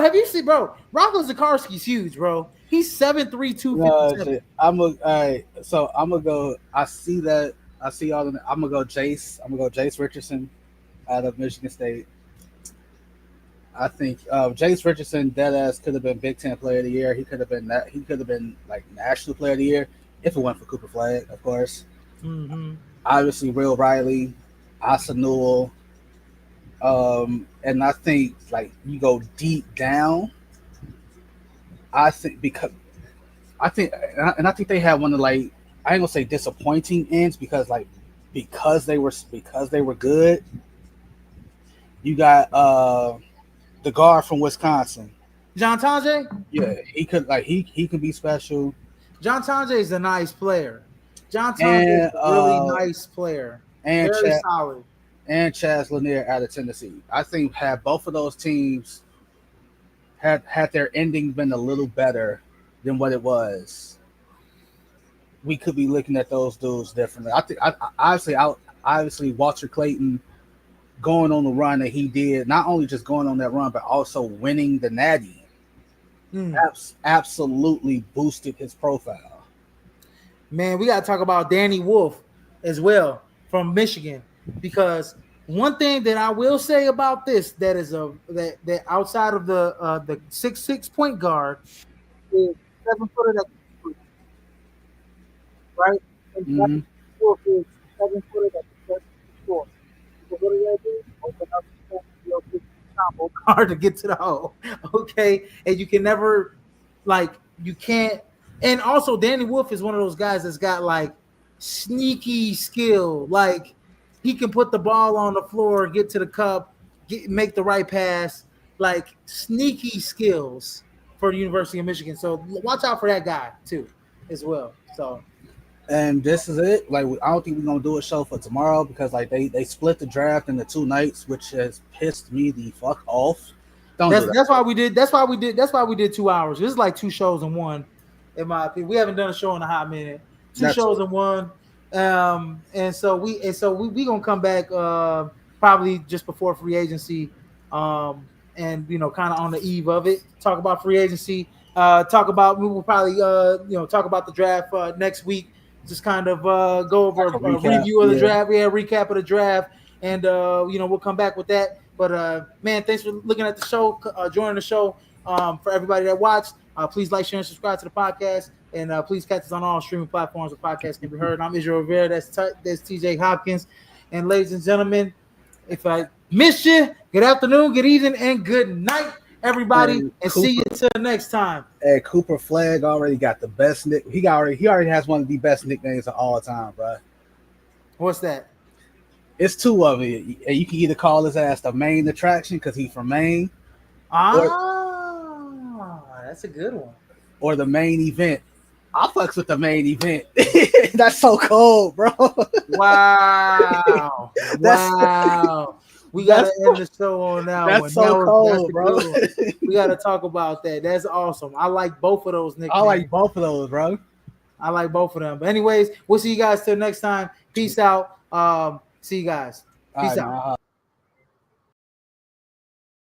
have you seen, bro? Rocco Zikarsky's huge, bro. He's 7'3", 257. All right, so I'm gonna go. I see that I see y'all. I'm gonna go Jace. I'm gonna go Jace Richardson out of Michigan State. I think Jace Richardson, dead ass, could have been Big Ten Player of the Year. He could have been that. He could have been like National Player of the Year if it went for Cooper Flag, of course. Mm-hmm. Obviously, Will Riley, Asa Newell, and I think like you go deep down. I think because I think and I think they had one of like I ain't gonna say disappointing ends because they were good. You got the guard from Wisconsin. John Tonje? Yeah, he could like he could be special. John Tonje is a nice player. John Tonje is And a really nice player. and Very Chad solid. and Chaz Lanier out of Tennessee. I think had both of those teams had their ending been a little better than what it was, we could be looking at those dudes differently. I think obviously Walter Clayton going on the run that he did, not only just going on that run, but also winning the Natty, absolutely boosted his profile. Man, we got to talk about Danny Wolf as well from Michigan, because one thing that I will say about this that is that outside of the 6'6" point guard is 7 footer that can shoot, right? And Mm-hmm. Danny Wolf is 7 footer that can score. So what do they do? Open up the combo card to get to the hole. Okay, and you can never like you can't. And also, Danny Wolf is one of those guys that's got like sneaky skill. Like he can put the ball on the floor, get to the cup, make the right pass. Like sneaky skills for the University of Michigan. So watch out for that guy too, as well. So And this is it. Like I don't think we're gonna do a show for tomorrow because like they split the draft into 2 nights, which has pissed me the fuck off. Don't do that. that's why we did. That's why we did 2 hours. This is like 2 shows in one, in my opinion. We haven't done a show in a hot minute. Two That's shows it. in one. And so we gonna come back probably just before free agency, and kind of on the eve of it. Talk about free agency. We will probably talk about the draft next week. Just kind of go over Like a a recap. review of the Yeah. draft. Yeah, recap of the draft, and we'll come back with that. But man, thanks for looking at the show, joining the show. For everybody that watched, please like, share, and subscribe to the podcast. And please catch us on all streaming platforms where podcasts can be heard. I'm Israel Rivera. That's TJ Hopkins. And ladies and gentlemen, if I missed you, good afternoon, good evening, and good night, everybody. And see you till next time. Hey, Cooper Flag already got the best nick. He already has one of the best nicknames of all time, bro. What's that? It's two of it. And you can either call his ass the main attraction because he's from Maine, That's a good one. or the main event. I fucks with the main event. That's so cold, bro. Wow. Wow. We gotta end the show on that one. That's so cold, bro. We gotta talk about that. That's awesome. I like both of those nicknames. I like both of those, bro. I like both of them. But anyways, we'll see you guys till next time. Peace out. See you guys. Peace out.